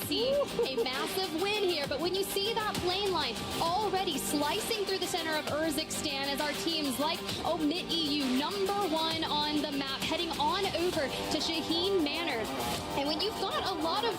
see a massive win here. But when you see that plane line already slicing through the center of 𝙃𝘼𝙎𝙃 as our teams like 𝙃𝘼𝙎𝙃, #1 on the map, heading on over to Shaheen Manor. And when you've got a lot of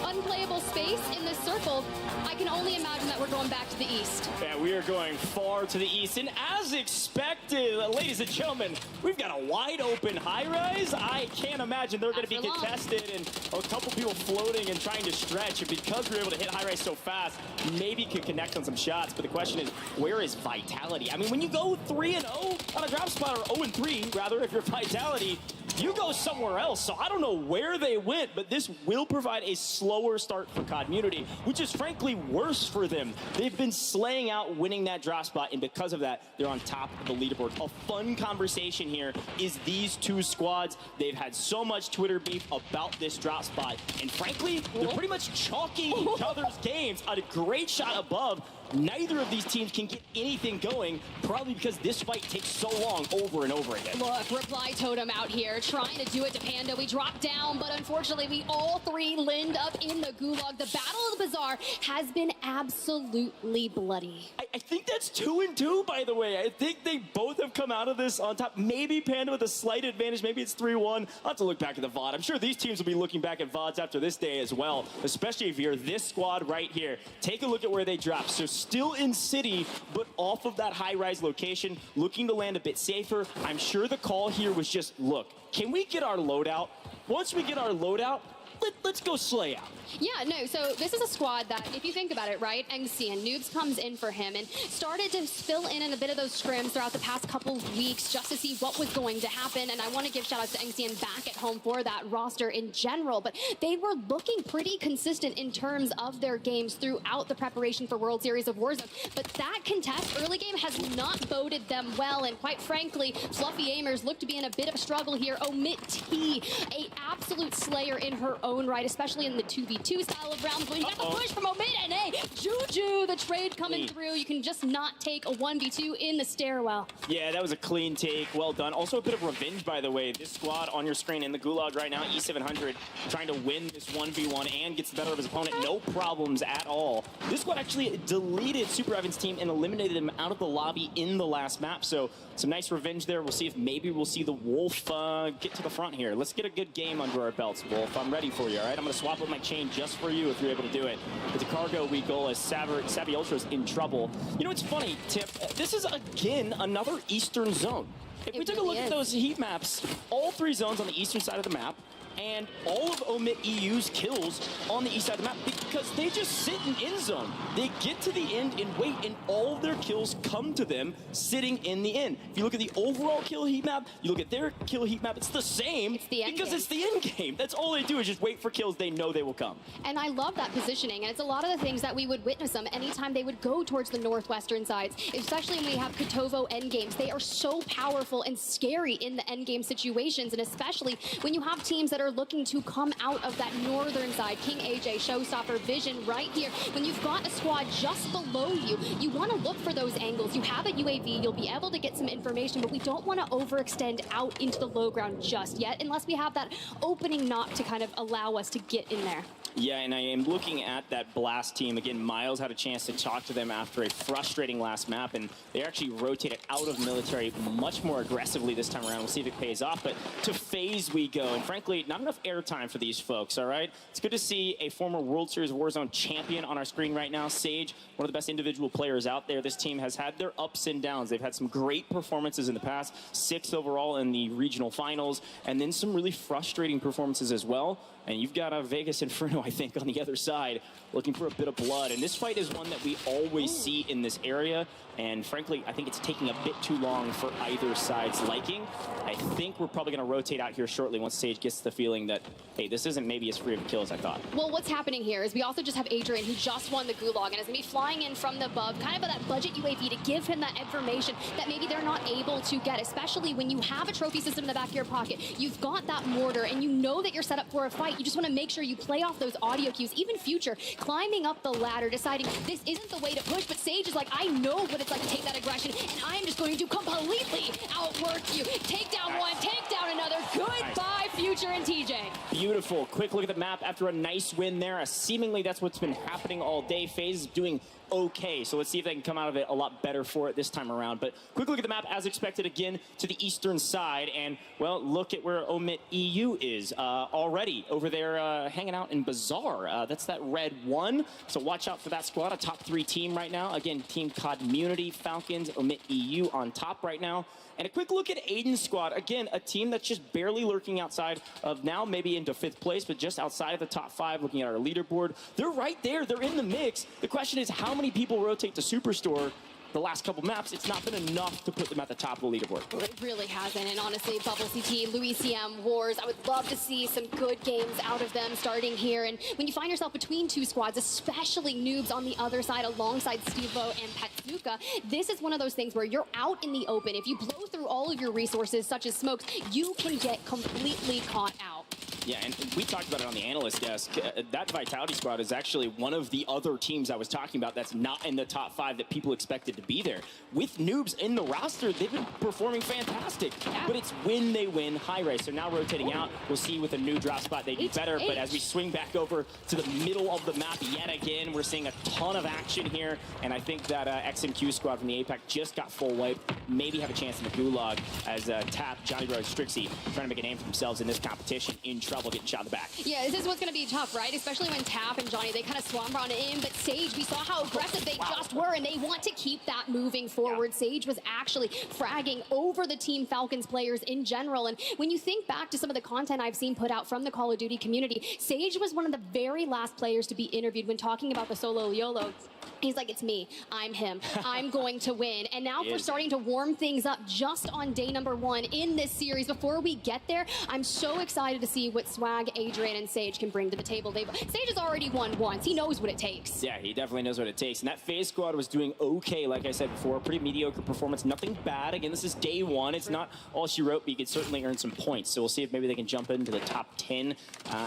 unplayable space in this circle, I can only imagine that we're going back to the east. Yeah, we are going far to the east. And as expected, ladies and gentlemen, we've got a wide open high-rise. I can't imagine they're going to be contested and a couple people floating and trying to stretch. And because we were able to hit high-rise so fast, maybe could connect on some shots. But the question is, where is Vitality? I mean, when you go 3-0 on a drop spot, or 0-3, rather, if you're Vitality, you go somewhere else. So I don't know where they went, but this will provide a slower start for Community, which is frankly worse for them. They've been slaying out, winning that drop spot, and because of that, they're on top of the leaderboard. A fun conversation here is these two squads. They've had so much Twitter beef about this drop spot, and frankly, they're pretty much chalking each other's games. A great shot above. Neither of these teams can get anything going, probably because this fight takes so long over and over again. Look, Reply Totem out here trying to do it to Panda. We dropped down, but unfortunately we all three lind up in the gulag. The Battle of the Bazaar has been absolutely bloody. I think that's 2-2, by the way. I think they both have come out of this on top. Maybe Panda with a slight advantage. Maybe it's 3-1. I'll have to look back at the VOD. I'm sure these teams will be looking back at VODs after this day as well, especially if you're this squad right here. Take a look at where they dropped. So still in city, but off of that high-rise location, looking to land a bit safer. I'm sure the call here was just, look, can we get our loadout? Once we get our loadout, let's go slay out. Yeah, no, so this is a squad that, if you think about it, right, 𝙃𝘼𝙎𝙃, Noobs comes in for him and started to fill in a bit of those scrims throughout the past couple of weeks just to see what was going to happen, and I want to give shout-outs to 𝙃𝘼𝙎𝙃 back at home for that roster in general, but they were looking pretty consistent in terms of their games throughout the preparation for World Series of Warzone, but that contest early game has not boded them well, and quite frankly, Fluffy Aimers look to be in a bit of a struggle here. 𝙃𝑚IT, a absolute slayer in her own right, especially in the 2v2 style of rounds. But you got the push from 𝙃𝘼𝙎𝑃, and hey, Juju, the trade coming through. You can just not take a 1v2 in the stairwell. Yeah, that was a clean take. Well done. Also a bit of revenge, by the way. This squad on your screen in the gulag right now, 𝙃700, trying to win this 1v1 and gets the better of his opponent. No problems at all. This squad actually deleted Super Evan's team and eliminated him out of the lobby in the last map. So some nice revenge there. We'll see if maybe we'll see the Wolf get to the front here. Let's get a good game under our belts, Wolf. I'm ready for you, all right? I'm going to swap up my chain just for you if you're able to do it. It's a cargo weak goal as 𝙃𝘼𝙎𝙃's in trouble. You know, it's funny, Tip. This is, again, another eastern zone. If we took a look at those heat maps, all three zones on the eastern side of the map, and all of 𝙃𝘼𝑚IT kills on the east side of the map because they just sit in end zone. They get to the end and wait, and all of their kills come to them sitting in the end. If you look at the overall kill heat map, you look at their kill heat map, it's the same because it's the end game. That's all they do is just wait for kills. They know they will come. And I love that positioning, and it's a lot of the things that we would witness them anytime they would go towards the northwestern sides, especially when we have Kotovo endgames. They are so powerful and scary in the endgame situations, and especially when you have teams that are looking to come out of that northern side. King AJ, Showstopper, Vision right here. When you've got a squad just below you, you want to look for those angles. You have a UAV, you'll be able to get some information, but we don't want to overextend out into the low ground just yet, unless we have that opening knock to kind of allow us to get in there. Yeah, and I am looking at that Blast team. Again, Miles had a chance to talk to them after a frustrating last map, and they actually rotated out of military much more aggressively this time around. We'll see if it pays off, but to FaZe we go. And frankly, not enough airtime for these folks, all right? It's good to see a former World Series Warzone champion on our screen right now. Sage, one of the best individual players out there. This team has had their ups and downs. They've had some great performances in the past, 6th overall in the regional finals, and then some really frustrating performances as well. And you've got a Vegas Inferno, I think, on the other side, looking for a bit of blood. And this fight is one that we always see in this area. And frankly, I think it's taking a bit too long for either side's liking. I think we're probably going to rotate out here shortly once Sage gets the feeling that, hey, this isn't maybe as free of a kill as I thought. Well, what's happening here is we also just have Adrian, who just won the gulag and is going to be flying in from the above, kind of that budget UAV to give him that information that maybe they're not able to get, especially when you have a trophy system in the back of your pocket. You've got that mortar and you know that you're set up for a fight. You just want to make sure you play off those audio cues, even Future, climbing up the ladder, deciding this isn't the way to push, but Sage is like, I know what it's like to take that aggression, and I am just going to completely outwork you. Take down one, take down another. Goodbye, Future and TJ. Beautiful. Quick look at the map after a nice win there. Seemingly that's what's been happening all day. FaZe is doing okay, so let's see if they can come out of it a lot better for it this time around. But quick look at the map as expected again to the eastern side, and well, look at where 𝙃𝘼𝙎𝙃 is already over there hanging out in Bazaar. That's that red one, so watch out for that squad. A top 3 team right now. Again, Team COMNADOS, Falcons, 𝙃𝘼𝙎𝙃 on top right now. And a quick look at Aiden's squad. Again, a team that's just barely lurking outside of now maybe into 5th place, but just outside of the top 5, looking at our leaderboard. They're right there. They're in the mix. The question is, how many people rotate to Superstore? The last couple maps, it's not been enough to put them at the top of the leaderboard. It really hasn't, and honestly, Bubble CT, Louis CM, Wars, I would love to see some good games out of them starting here. And when you find yourself between 2 squads, especially Noobs on the other side alongside Stevo and Patsuka, this is one of those things where you're out in the open. If you blow through all of your resources, such as smokes, you can get completely caught out. Yeah, and we talked about it on the analyst desk. That Vitality squad is actually one of the other teams I was talking about that's not in the top 5 that people expected to be there. With Noobs in the roster, they've been performing fantastic. Yeah. But it's when they win high race. So now rotating out, we'll see with a new drop spot they do better. But as we swing back over to the middle of the map yet again, we're seeing a ton of action here. And I think that XMQ squad from the APAC just got full wipe. Maybe have a chance in the gulag as Tap, Johnny Bro, Strixie trying to make a name for themselves in this competition. In trouble getting shot in the back. Yeah, this is what's going to be tough, right? Especially when Tap and Johnny, they kind of swarm on in, but Sage, we saw how aggressive they just were, and they want to keep that moving forward. Yeah. Sage was actually fragging over the Team Falcons players in general, and when you think back to some of the content I've seen put out from the Call of Duty community, Sage was one of the very last players to be interviewed when talking about the solo YOLO. He's like, it's me, I'm him, I'm going to win. And now we're starting to warm things up just on day number 1 in this series. Before we get there, I'm so excited to see what Swag, Adrian, and Sage can bring to the table. Sage has already won once. He knows what it takes. Yeah, he definitely knows what it takes. And that FaZe squad was doing okay, like I said before. Pretty mediocre performance, nothing bad. Again, this is day 1. It's not all she wrote, but you could certainly earn some points. So we'll see if maybe they can jump into the top 10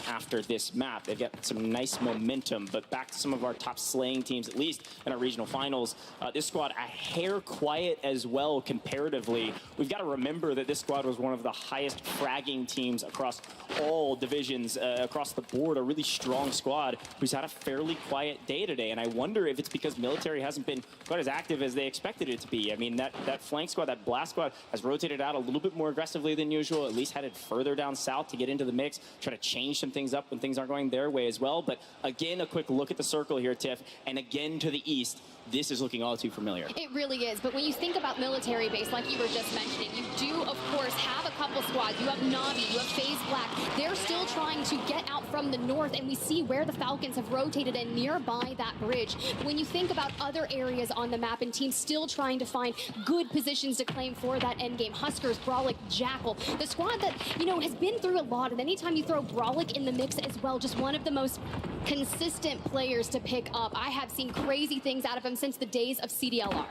after this map. They've got some nice momentum, but back to some of our top slaying teams, at least in our regional finals. This squad a hair quiet as well comparatively. We've got to remember that this squad was one of the highest fragging teams across all divisions across the board. A really strong squad who's had a fairly quiet day today, and I wonder if it's because military hasn't been quite as active as they expected it to be. I mean, that flank squad, that blast squad has rotated out a little bit more aggressively than usual, at least headed further down south to get into the mix, try to change some things up when things aren't going their way as well. But again, a quick look at the circle here, Tiff, and again to the east. This is looking all too familiar. It really is, but when you think about military base, like you were just mentioning, you do, of course, have a couple squads. You have Navi, you have FaZe Black. They're still trying to get out from the north, and we see where the Falcons have rotated and nearby that bridge. But when you think about other areas on the map and teams still trying to find good positions to claim for that endgame, Huskers, Brawlic, Jackal, the squad that, you know, has been through a lot, and anytime you throw Brawlic in the mix as well, just one of the most consistent players to pick up. I have seen crazy things out of him since the days of CDLR.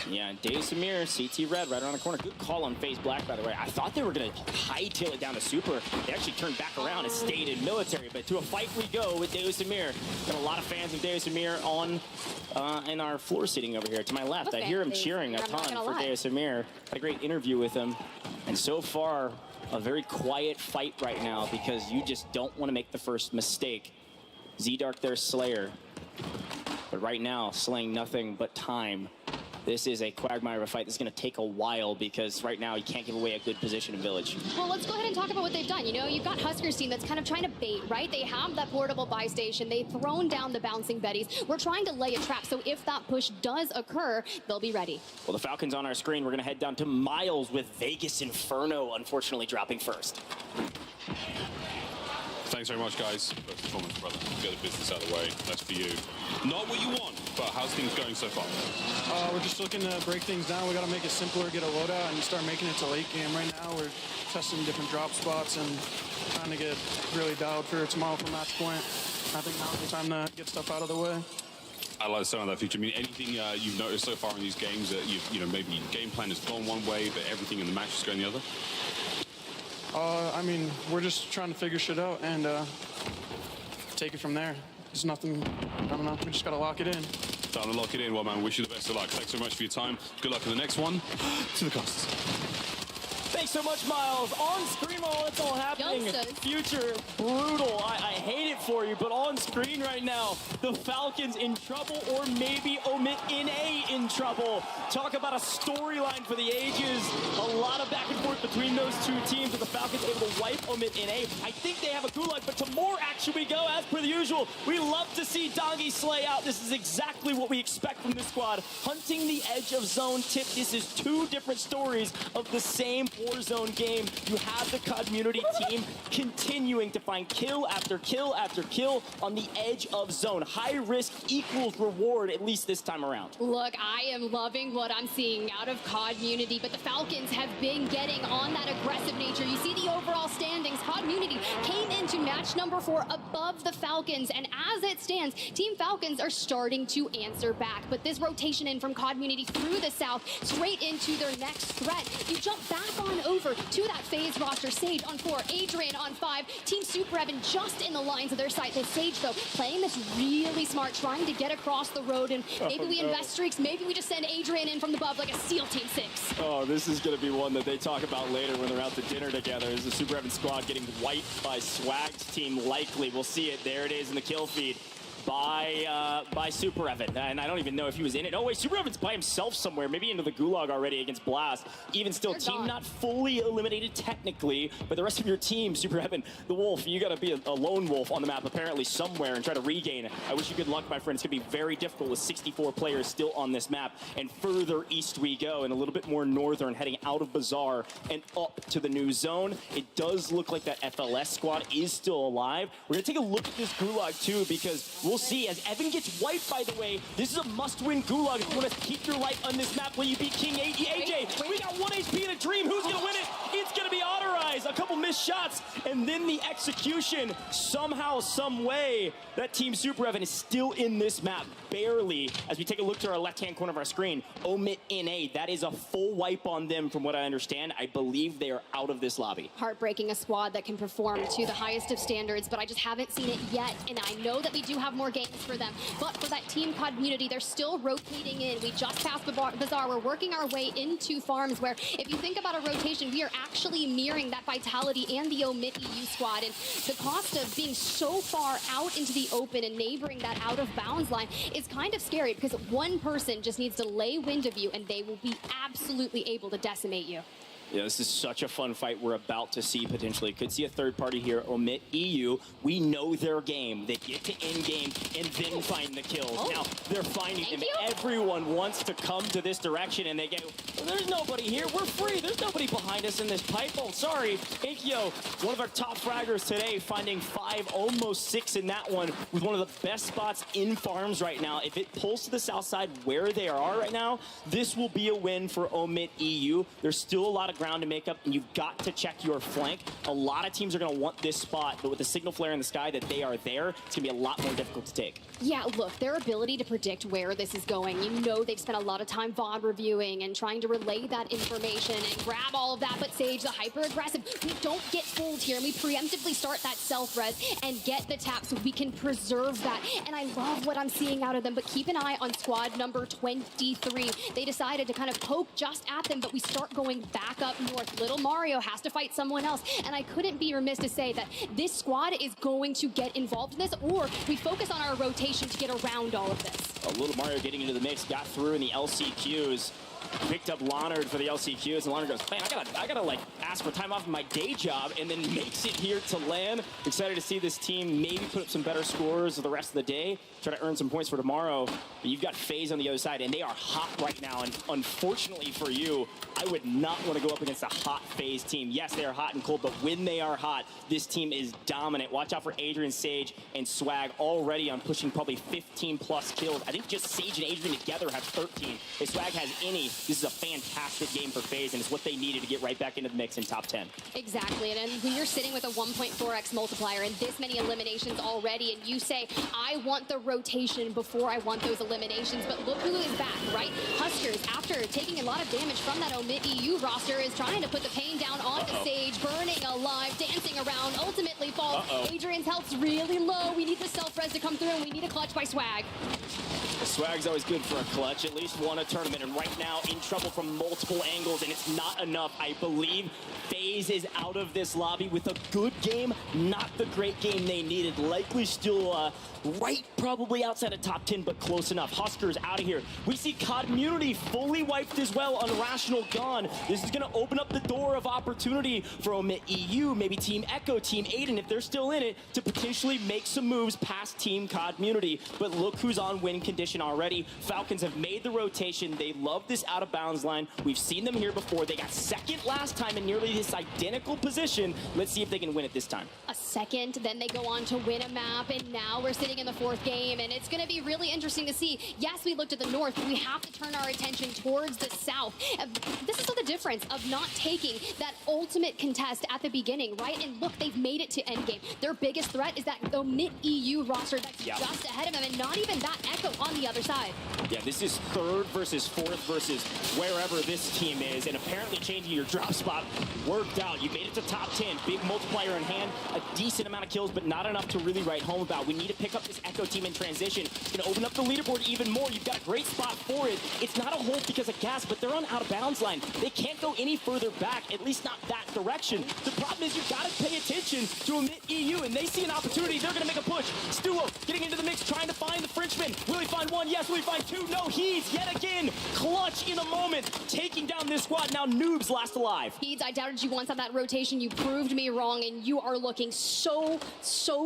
Yeah, 𝙃𝘼𝙎𝙃, CT Red right around the corner. Good call on FaZe Black, by the way. I thought they were going to hightail it down to Super. They actually turned back around and stayed in military. But to a fight we go with 𝙃𝘼𝙎𝙃. Got a lot of fans of 𝙃𝘼𝙎𝙃 on in our floor seating over here to my left. I hear him cheering a ton for 𝙃𝘼𝙎𝙃. Had a great interview with him. And so far, a very quiet fight right now because you just don't want to make the first mistake. Z-Dark, their Slayer. But right now, slaying nothing but time. This is a quagmire of a fight that's going to take a while because right now you can't give away a good position in Village. Well, let's go ahead and talk about what they've done. You know, you've got Huskers team that's kind of trying to bait, right? They have that portable buy station. They've thrown down the bouncing Bettys. We're trying to lay a trap, so if that push does occur, they'll be ready. Well, the Falcons on our screen. We're going to head down to Miles with Vegas Inferno, unfortunately dropping first. Thanks very much, guys. First performance, brother. Get the business out of the way. That's for you. Not what you want, but how's things going so far? We're just looking to break things down. We got to make it simpler, get a loadout, and start making it to late game. Right now, we're testing different drop spots and trying to get really dialed for tomorrow for match point. I think now's the time to get stuff out of the way. I like the sound of that feature. I mean, anything you've noticed so far in these games that you know, maybe game plan has gone one way, but everything in the match is going the other? I mean, we're just trying to figure shit out and take it from there. There's nothing, I don't know, we just got to lock it in. Time to lock it in. Well, man, wish you the best of luck. Thanks so much for your time. Good luck in the next one. To the costs. Thanks so much, Miles. On screen while it's all happening. Youngsters. Future, brutal. I hate it for you, but on screen right now, the Falcons in trouble, or maybe 𝙃𝘼𝙎𝙃𝘼𝙎 in trouble. Talk about a storyline for the ages. A lot of back and forth between those two teams, with the Falcons able to wipe 𝙃𝘼𝙎𝙃𝘼𝙎. I think they have a gulag, but to more action we go, as per the usual. We love to see 𝙃𝘼𝙎𝙃𝘼𝙎 out. This is exactly what we expect from this squad. Hunting the edge of zone tip. This is two different stories of the same Warzone game. You have the community team continuing to find kill after kill after kill on the edge of zone. High risk equals reward, at least this time around. Look, I am loving what I'm seeing out of COD but the Falcons have been getting on that aggressive nature. You see the overall standings. COD came into match number 4 above the Falcons, and as it stands, Team Falcons are starting to answer back. But this rotation in from COD through the south, straight into their next threat. You jump back on over to that FaZe roster. Sage on 4, Adrian on 5, Team Super Evan just in the lines of their sight. The Sage, though, playing this really smart, trying to get across the road, and maybe we invest streaks, maybe we just send Adrian in from the above like a SEAL Team 6. Oh, this is going to be one that they talk about later when they're out to dinner together. Is the Super Evan squad getting wiped by Swag's team? Likely. We'll see it. There it is in the kill feed by Super Evan. And I don't even know if he was in it. Oh, wait, Super Evan's by himself somewhere. Maybe into the gulag already against Blast. Even still, They're team gone. not fully eliminated technically, but the rest of your team, Super Evan, the Wolf, you got to be a lone wolf on the map apparently somewhere and try to regain it. I wish you good luck, my friend. It's going to be very difficult with 64 players still on this map. And further east we go, and a little bit more northern, heading out of Bazaar and up to the new zone. It does look like that FLS squad is still alive. We're going to take a look at this gulag too, because we'll see as Evan gets wiped, by the way. This is a must-win gulag if you want to keep your light on this map. Will you beat King AJ? We got 1 HP in a dream. Who's going to win it? It's going to be Otterize. A couple missed shots, and then the execution. Somehow, some way, that Team Super Evan is still in this map, barely. As we take a look to our left-hand corner of our screen, 𝙃𝘼𝙎𝙃𝘼𝙎, that is a full wipe on them from what I understand. I believe they are out of this lobby. Heartbreaking, a squad that can perform to the highest of standards, but I just haven't seen it yet, and I know that we do have more games for them. But for that Team COD they're still rotating in. We just passed Bazaar. We're working our way into farms, where if you think about a rotation, we are actually mirroring that Vitality and the 𝙃𝘼𝙎𝙃𝘼𝙎 squad. And the cost of being so far out into the open and neighboring that out of bounds line is kind of scary, because one person just needs to lay wind of you and they will be absolutely able to decimate you. Yeah, this is such a fun fight we're about to see potentially. Could see a third party here, 𝙃𝘼𝙎𝑃. We know their game. They get to end game and then find the kills. Oh. Now, they're finding them. Everyone wants to come to this direction, and they go, well, there's nobody here. We're free. There's nobody behind us in this pipe. Oh, sorry. 𝙃𝘼𝑃, one of our top fraggers today, finding 5, almost 6 in that one, with one of the best spots in farms right now. If it pulls to the south side where they are right now, this will be a win for 𝙃𝘼𝑃. There's still a lot of ground to make up, and you've got to check your flank. A lot of teams are going to want this spot, but with the signal flare in the sky that they are there, it's going to be a lot more difficult to take. Yeah, look, their ability to predict where this is going, you know they've spent a lot of time VOD reviewing and trying to relay that information and grab all of that, but Sage, the hyper-aggressive, we don't get fooled here, and we preemptively start that self-res and get the tap so we can preserve that. And I love what I'm seeing out of them, but keep an eye on squad number 23. They decided to kind of poke just at them, but we start going back up north. Little Mario has to fight someone else, and I couldn't be remiss to say that this squad is going to get involved in this, or we focus on our rotation to get around all of this. Little Mario getting into the mix, got through in the LCQs. Picked up Leonard for the LCQs, and Leonard goes, man, I gotta like ask for time off of my day job, and then makes it here to LAN. Excited to see this team maybe put up some better scores the rest of the day, try to earn some points for tomorrow. But you've got FaZe on the other side, and they are hot right now, and unfortunately for you, I would not want to go up against a hot FaZe team. Yes, they are hot and cold, but when they are hot, this team is dominant. Watch out for Adrian, Sage, and Swag already on pushing probably 15 plus kills. I think just Sage and Adrian together have 13. If Swag has any, this is a fantastic game for FaZe, and it's what they needed to get right back into the mix in top 10. Exactly, and when you're sitting with a 1.4x multiplier and this many eliminations already, and you say, I want the rotation before I want those eliminations, but look who is back, right? Huskers, after taking a lot of damage from that 𝙃𝘼𝑃 roster, is trying to put the pain down on the Sage, burning alive, dancing around, ultimately falls. Adrian's health's really low. We need the self-res to come through. and we need a clutch by Swag. Swag's always good for a clutch. At least won a tournament, and right now in trouble from multiple angles, and it's not enough. I believe FaZe is out of this lobby with a good game, not the great game they needed. Likely still right probably outside of top 10, but close enough. Huskers out of here. We see COMNADOS fully wiped as well. Unrational gone. This is going to open up the door of opportunity for 𝙃𝘼𝙎, maybe Team Echo, Team Aiden, if they're still in it, to potentially make some moves past Team COMNADOS. But look who's on win condition already. Falcons have made the rotation. They love this out of bounds line. We've seen them here before. They got second last time in nearly this identical position. Let's see if they can win it this time. A second, then they go on to win a map, and now we're sitting in the fourth game, and it's going to be really interesting to see. Yes, we looked at the north, but we have to turn our attention towards the south. This is the difference of not taking that ultimate contest at the beginning, right? And look, they've made it to endgame. Their biggest threat is that 𝙃𝘼𝙎 roster that's just ahead of them, and not even that Echo on the other side. Yeah, this is third versus fourth versus wherever this team is, and apparently changing your drop spot worked out. You made it to top 10, big multiplier in hand, a decent amount of kills, but not enough to really write home about. We need to pick up this Echo team in transition. It's going to open up the leaderboard even more. You've got a great spot for it. It's not a hold because of gas, but they're on out of bounds line. They can't go any further back, at least not that direction. The problem is you've got to pay attention to 𝙃𝘼𝙎, and they see an opportunity. They're going to make a push. Stuo getting into the mix, trying to find the Frenchman. Will he find one? Yes. Will he find two? No. He's yet again clutch in a moment, taking down this squad. Now Noobs last alive. 𝙃𝘼𝙎, I doubted you once on that rotation. You proved me wrong, and you are looking so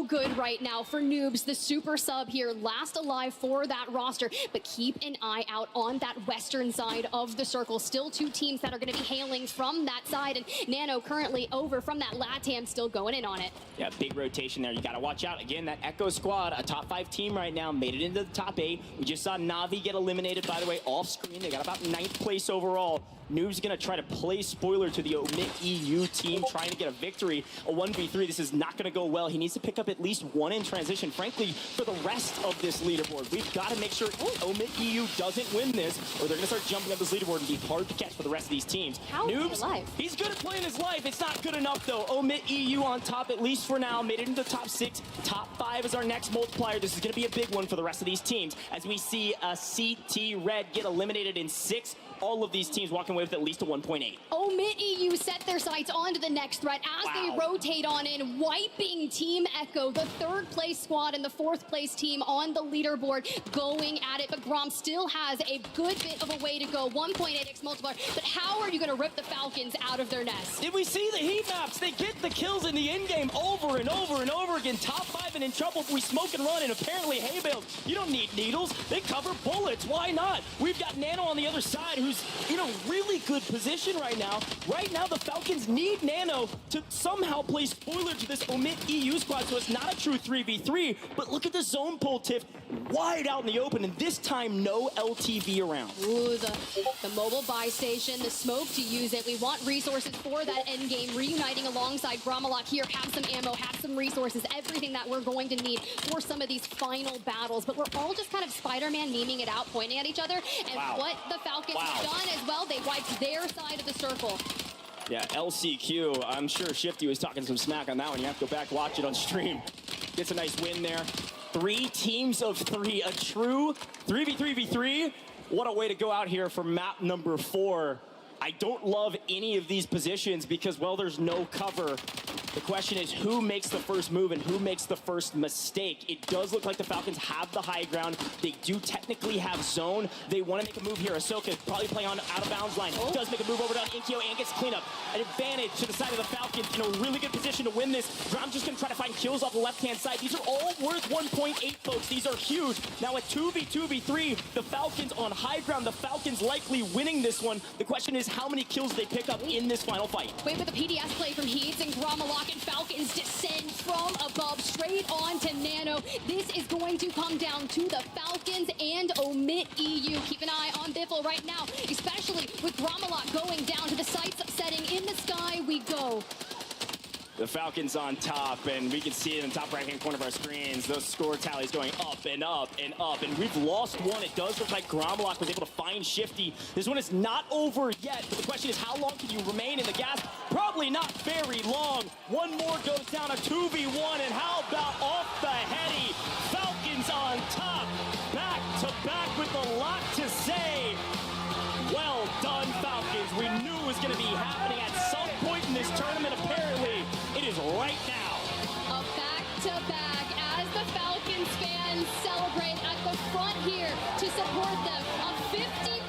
good right now for Noobs, the super sub here, last alive for that roster. But keep an eye out on that western side of the circle. Still two teams that are going to be hailing from that side, and Nano currently over from that LATAM, still going in on it. Yeah, big rotation there. You got to watch out. Again, that Echo squad, a top 5 team right now, made it into the top 8. We just saw Na'Vi get eliminated, by the way, off screen. They got about 9th place overall. Noob's going to try to play spoiler to the 𝙃𝘼𝙎 team, trying to get a victory. A 1v3, this is not going to go well. He needs to pick up at least one in transition, frankly, for the rest of this leaderboard. We've got to make sure 𝙃𝘼𝙎 doesn't win this, or they're going to start jumping up this leaderboard and be hard to catch for the rest of these teams. How Noobs, alive? He's good at playing his life. It's not good enough, though. 𝙃𝘼𝙎 on top, at least for now. Made it into the top 6. Top 5 is our next multiplier. This is going to be a big one for the rest of these teams, as we see a CT Red get eliminated in 6. All of these teams walking away with at least a 1.8. 𝙃𝘼𝙎 set their sights onto the next threat as they rotate on in, wiping Team Echo, the 3rd place squad and the 4th place team on the leaderboard, going at it. But Grom still has a good bit of a way to go. 1.8x multiplier. But how are you going to rip the Falcons out of their nest? Did we see the heat maps? They get the kills in the end game over and over and over again. Top 5 and in trouble. We smoke and run, and apparently 𝙃𝘼𝙎, you don't need needles. They cover bullets. Why not? We've got Nano on the other side, who's in a really good position right now. Right now, the Falcons need Nano to somehow play spoiler to this 𝙃𝘼𝙎 squad, so it's not a true 3v3. But look at the zone pull, Tiff, wide out in the open, and this time no LTV around. Ooh, the mobile buy station, the smoke to use it. We want resources for that end game, reuniting alongside GrommaLock here. Have some ammo, have some resources, everything that we're going to need for some of these final battles. But we're all just kind of Spider-Man memeing it out, pointing at each other. And what the Falcons have done as well, they wiped their side of the circle. Yeah, LCQ, I'm sure Shifty was talking some smack on that one. You have to go back, watch it on stream. Gets a nice win there. 3 teams of 3, a true 3v3v3. What a way to go out here for map number 4. I don't love any of these positions because, well, there's no cover. The question is who makes the first move and who makes the first mistake. It does look like the Falcons have the high ground. They do technically have zone. They want to make a move here. Ahsoka probably playing on out of bounds line. Does make a move over to 𝙃𝘼𝙎 and gets cleanup. An advantage to the side of the Falcons in a really good position to win this. Grom's just going to try to find kills off the left-hand side. These are all worth 1.8, folks. These are huge. Now at 2v2v3, the Falcons on high ground. The Falcons likely winning this one. The question is how many kills they pick up in this final fight. Wait for the PDS play from 𝙃𝘼𝙎 and GrommaLock, and Falcons descend from above straight on to Nano. This is going to come down to the Falcons and 𝙃𝘼𝙎. Keep an eye on Biffle right now, especially with GrommaLock going down to the sights setting. In the sky we go. The Falcons on top, and we can see it in the top right-hand corner of our screens. Those score tallies going up and up and up, and we've lost one. It does look like GrommaLock was able to find Shifty. This one is not over yet, but the question is how long can you remain in the gas? Probably not very long. One more goes down, a 2v1, and how about off the heady? Falcons on be happening at some point in this tournament, apparently. It is right now. A back-to-back as the Falcons fans celebrate at the front here to support them. A 50%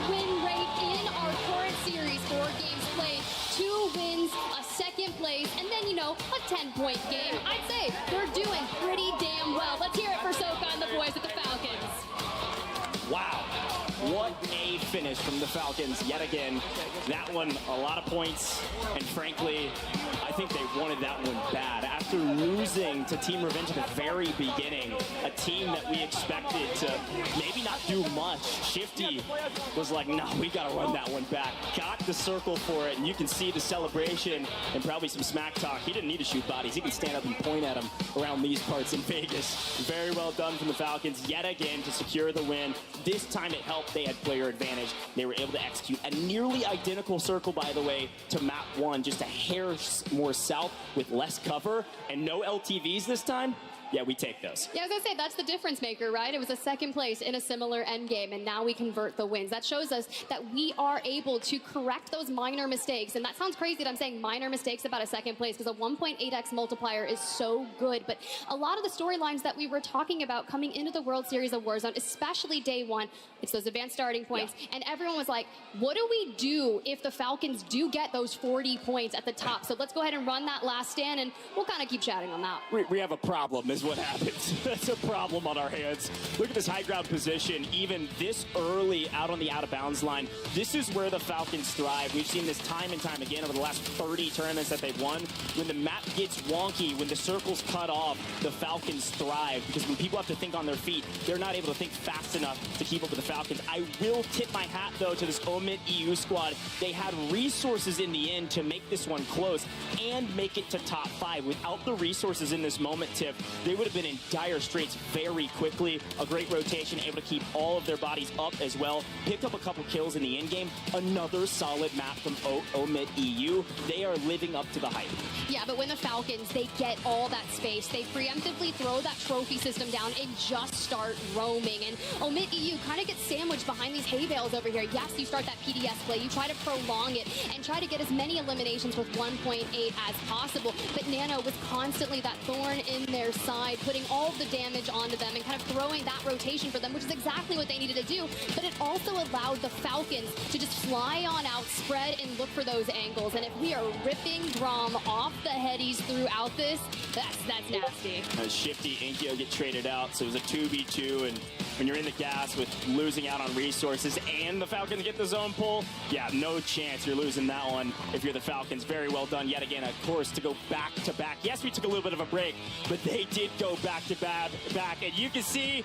win rate in our current series, 4 games played, 2 wins, a second place, and then, you know, a 10-point game. I'd say they're doing pretty damn well. Let's hear it for Soka and the boys at the Falcons. Wow. What a finish from the Falcons yet again. That one, a lot of points, and frankly, I think they wanted that one bad. After losing to Team Revenge at the very beginning, a team that we expected to maybe not do much, Shifty was like, no, we gotta run that one back. Got the circle for it, and you can see the celebration and probably some smack talk. He didn't need to shoot bodies. He can stand up and point at them around these parts in Vegas. Very well done from the Falcons yet again to secure the win. This time it helped. They had player advantage. They were able to execute a nearly identical circle, by the way, to map 1, just a hair more south with less cover and no LTVs this time. Yeah, we take those. Yeah, I was going to say, that's the difference maker, right? It was a second place in a similar end game, and now we convert the wins. That shows us that we are able to correct those minor mistakes. And that sounds crazy that I'm saying minor mistakes about a second place, because a 1.8x multiplier is so good. But a lot of the storylines that we were talking about coming into the World Series of Warzone, especially day 1, it's those advanced starting points. Yeah. And everyone was like, what do we do if the Falcons do get those 40 points at the top? So let's go ahead and run that last stand, and we'll kind of keep chatting on that. We have a problem, is what happens. That's a problem on our hands. Look at this high ground position, even this early out on the out of bounds line. This is where the Falcons thrive. We've seen this time and time again over the last 30 tournaments that they've won. When the map gets wonky, when the circle's cut off, the Falcons thrive, because when people have to think on their feet, they're not able to think fast enough to keep up with the Falcons. I will tip my hat, though, to this 𝙃𝘼𝙎𝙃 squad. They had resources in the end to make this one close and make it to top 5. Without the resources in this moment, Tiff, they would have been in dire straits very quickly. A great rotation, able to keep all of their bodies up as well. Picked up a couple kills in the end game. Another solid map from 𝙃𝘼𝙎𝙃. They are living up to the hype. Yeah, but when the Falcons, they get all that space, they preemptively throw that trophy system down and just start roaming. And 𝙃𝘼𝙎𝙃 kind of gets sandwiched behind these hay bales over here. Yes, you start that PDS play, you try to prolong it and try to get as many eliminations with 1.8 as possible. But Nano was constantly that thorn in their side, putting all of the damage onto them and kind of throwing that rotation for them, which is exactly what they needed to do. But it also allowed the Falcons to just fly on out, spread, and look for those angles. And if we are ripping Grom off the headies throughout this, that's nasty. Shifty, 𝙃𝘼𝙎𝙃 get traded out, so it was a 2v2, and when you're in the gas with losing out on resources and the Falcons get the zone pull, yeah, no chance you're losing that one if you're the Falcons. Very well done yet again, of course, to go back-to-back. Yes, we took a little bit of a break, but they did go back-to-back, and you can see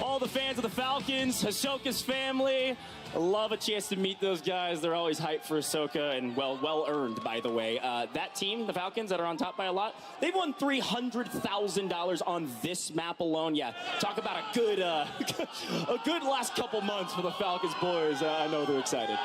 all the fans of the Falcons, Ahsoka's family. I love a chance to meet those guys. They're always hyped for Ahsoka, and well earned, by the way. That team, the Falcons, that are on top by a lot, they've won $300,000 on this map alone. Yeah, talk about a good last couple months for the Falcons boys. I know they're excited.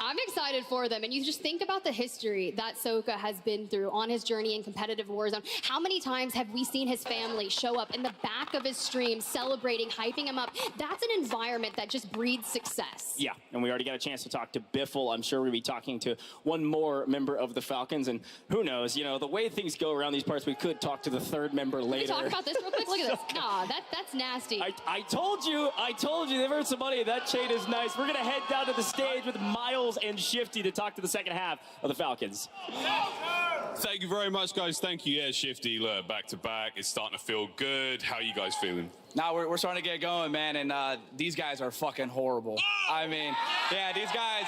I'm excited for them, and you just think about the history that Soka has been through on his journey in competitive Warzone. How many times have we seen his family show up in the back of his stream, celebrating, hyping him up? That's an environment that just breeds success. Yeah, and we already got a chance to talk to 𝑃𝐿. I'm sure we'll be talking to one more member of the Falcons, and who knows, you know, the way things go around these parts, we could talk to the third member later. Can we talk about this real quick? Look at this. Nah, that's nasty. I told you, they've earned some money. That chain is nice. We're going to head down to the stage with Miles and Shifty to talk to the second half of the Falcons. Thank you very much, guys. Thank you. Yeah, Shifty, look, back to back. It's starting to feel good. How are you guys feeling? Now we're starting to get going, man, and these guys are fucking horrible. I mean, yeah, these guys,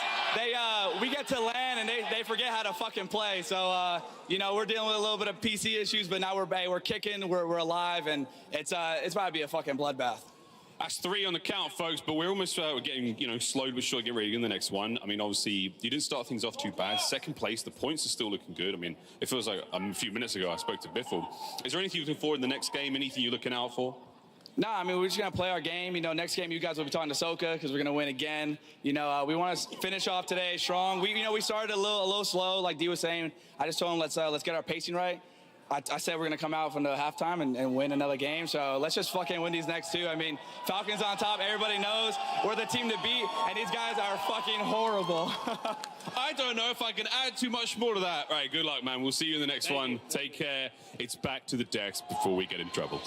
we get to land and they forget how to fucking play. So, you know, we're dealing with a little bit of PC issues, but now we're kicking, we're alive, and it's about to be a fucking bloodbath. That's 3 on the count, folks, but we're almost getting, you know, slowed but sure, get ready in the next one. I mean, obviously, you didn't start things off too bad. Second place, the points are still looking good. I mean, it feels like a few minutes ago I spoke to 𝑃𝐿. Is there anything you're looking forward in the next game? Anything you're looking out for? Nah, I mean, we're just going to play our game. You know, next game you guys will be talking to Soka because we're going to win again. You know, we want to finish off today strong. We started a little slow, like D was saying. I just told him, let's get our pacing right. I said we're going to come out from the halftime and win another game. So let's just fucking win these next two. I mean, Falcons on top. Everybody knows we're the team to beat, and these guys are fucking horrible. I don't know if I can add too much more to that. Right, good luck, man. We'll see you in the next one. Take care. It's back to the decks before we get in trouble.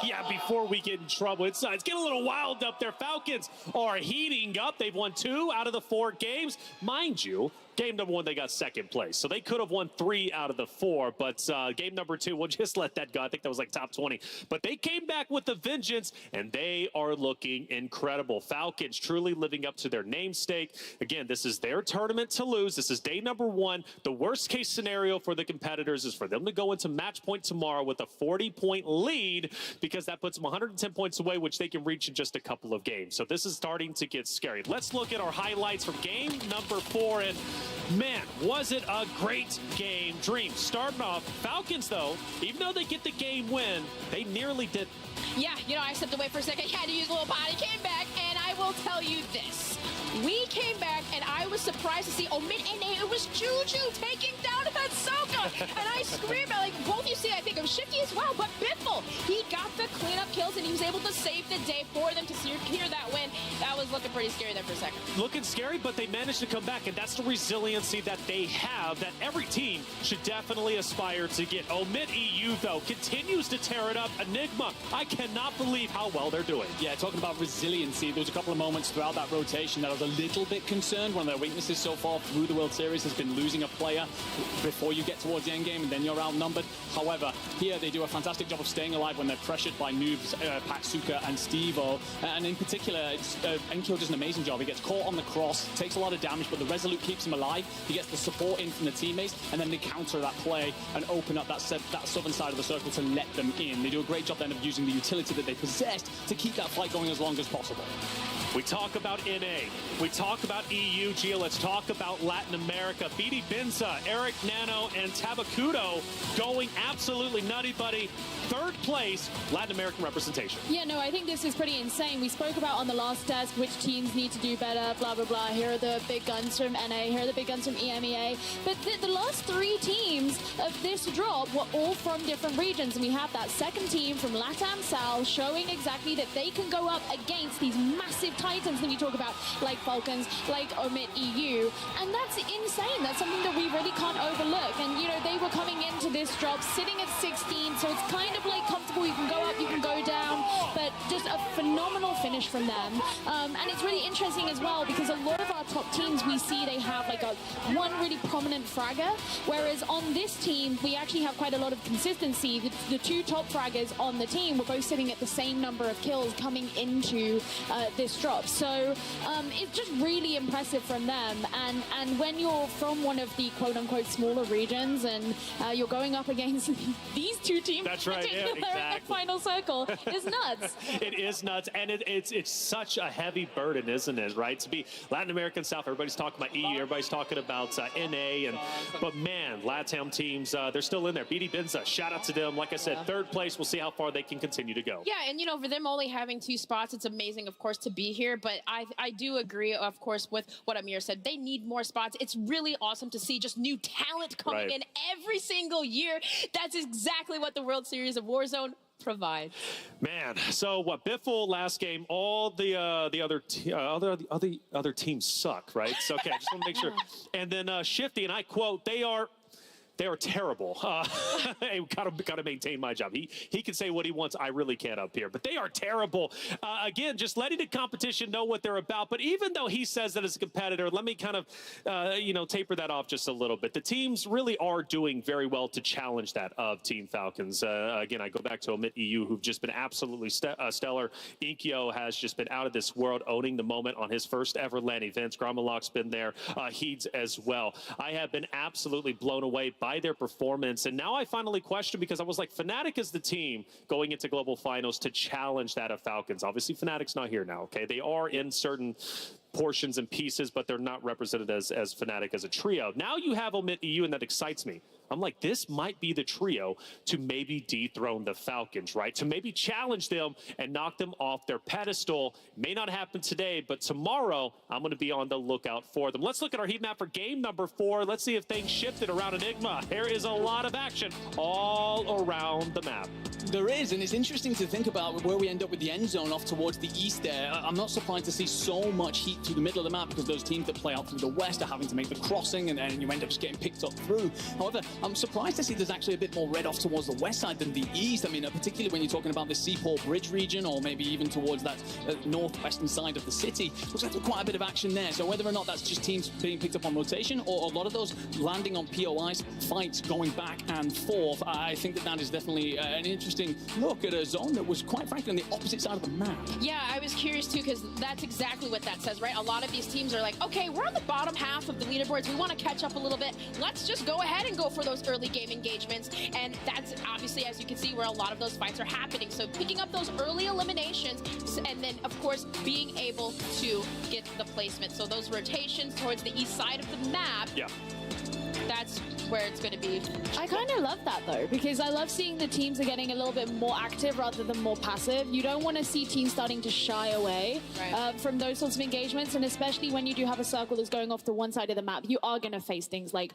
Yeah, before we get in trouble. It's getting a little wild up there. Falcons are heating up. They've won 2 out of the 4 games. Mind you, game number 1, they got second place. So they could have won 3 out of the 4. But game number 2, we'll just let that go. I think that was like top 20. But they came back with a vengeance, and they are looking incredible. Falcons truly living up to their namesake. Again, this is their tournament to lose. This is day number 1. The worst case scenario for the competitors is for them to go into match point tomorrow with a 40-point lead, because that puts them 110 points away, which they can reach in just a couple of games. So this is starting to get scary. Let's look at our highlights from game number 4. And man, was it a great game. Dream starting off. Falcons, though, even though they get the game win, they nearly did. Yeah, I stepped away for a second. I had to use a little potty. Came back, and I will tell you this. We came back, and I was surprised to see NA. It was Juju taking down Ahsoka. And I screamed, like, both you see, I think, of Shifty as well, but Biffle, he got the cleanup kills, and he was able to save the day for them to secure that win. That was looking pretty scary there for a second. Looking scary, but they managed to come back, and that's the resiliency that they have that every team should definitely aspire to get. 𝙃𝘼𝙎𝙃𝘼𝙎, though, continues to tear it up. Enigma, I cannot believe how well they're doing. Yeah, talking about resiliency, there was a couple of moments throughout that rotation that I was a little bit concerned. One of their weaknesses so far through the World Series has been losing a player before you get towards the end game, and then you're outnumbered. However, here they do a fantastic job of staying alive when they're pressured by noobs, 𝙃𝘼𝙎𝙃 and Steve-O. And in particular, 𝙃𝘼𝘎 does an amazing job. He gets caught on the cross, takes a lot of damage, but the Resolute keeps him alive. He gets the support in from the teammates, and then they counter that play and open up that southern side of the circle to let them in. They do a great job then of using the utility that they possessed to keep that fight going as long as possible. We talk about NA. We talk about EU. Gia, let's talk about Latin America. 𝙃𝘼𝙎𝙃, Eric Nano, and Tabakudo going absolutely nutty, buddy. 3rd place, Latin American representation. Yeah, no, I think this is pretty insane. We spoke about on the last desk which teams need to do better, blah, blah, blah. Here are the big guns from NA. Here are the big guns from EMEA. But the last 3 teams of this drop were all from different regions. And we have that second team from LATAM South showing exactly that they can go up against these massive titans when you talk about like Falcons, like 𝙃𝘼𝙎𝙃. And that's insane. That's something that we really can't overlook. And, they were coming into this drop sitting at 16, so it's kind of like comfortable. You can go up, you can go down, but just a phenomenal finish from them. And it's really interesting as well because a lot of our top teams, we see they have like one really prominent fragger, whereas on this team, we actually have quite a lot of consistency. The 2 top fraggers on the team were both sitting at the same number of kills coming into this drop. So it's just really impressive from them. And when you're from one of the quote-unquote smaller regions and you're going up against these 2 teams, that's right, yeah, exactly. in that final circle, is nuts. It is nuts, and it's such a heavy burden, isn't it, right? To be Latin American South, everybody's talking about EU, everybody's talking about NA, but man, LATAM teams, they're still in there. 𝙃𝘼𝙎𝙃, shout out to them. Like I said, 3rd place. We'll see how far they can continue to go. Yeah, and for them only having 2 spots, it's amazing, of course, to be here. But I do agree, of course, with what Amir said. They need more spots. It's really awesome to see just new talent coming in every single year. That's exactly what the World Series of Warzone provide. Man, so what? Biffle last game, all the other teams suck, right? So okay, I just want to make sure. And then Shifty, and I quote, they are terrible. Hey, gotta maintain my job. He can say what he wants. I really can't up here. But they are terrible. Again, just letting the competition know what they're about. But even though he says that as a competitor, let me kind of, taper that off just a little bit. The teams really are doing very well to challenge that of Team Falcons. Again, I go back to 𝙃𝘼𝙎𝙃, who've just been absolutely stellar. 𝙃𝘼𝘎 has just been out of this world, owning the moment on his first ever LAN events. Grommelok's been there. Heeds as well. I have been absolutely blown away by their performance, and now I finally question, because I was like, Fnatic is the team going into global finals to challenge that of Falcons. Obviously, Fnatic's not here now, okay? They are in certain portions and pieces, but they're not represented as Fnatic as a trio. Now you have 𝙃𝘼𝙎𝙃𝘼𝙎, and that excites me. I'm like, this might be the trio to maybe dethrone the Falcons, right? To maybe challenge them and knock them off their pedestal. May not happen today, but tomorrow I'm going to be on the lookout for them. Let's look at our heat map for game number 4. Let's see if things shifted around Enigma. There is a lot of action all around the map. There is, and it's interesting to think about where we end up with the end zone off towards the east there. I'm not surprised to see so much heat through the middle of the map because those teams that play out through the west are having to make the crossing, and then you end up just getting picked up through. However, I'm surprised to see there's actually a bit more red off towards the west side than the east. I mean, particularly when you're talking about the Seaport Bridge region, or maybe even towards that northwestern side of the city. Looks like there's quite a bit of action there. So whether or not that's just teams being picked up on rotation, or a lot of those landing on POIs, fights going back and forth, I think that is definitely an interesting look at a zone that was quite frankly on the opposite side of the map. Yeah, I was curious too, because that's exactly what that says, right? A lot of these teams are like, okay, we're on the bottom half of the leaderboards. We want to catch up a little bit. Let's just go ahead and go for those early game engagements. And that's obviously, as you can see, where a lot of those fights are happening. So picking up those early eliminations, and then, of course, being able to get the placement. So those rotations towards the east side of the map, yeah, that's where it's going to be. I kind of love that, though, because I love seeing the teams are getting a little bit more active rather than more passive. You don't want to see teams starting to shy away from those sorts of engagements, and especially when you do have a circle that's going off to one side of the map, you are going to face things like,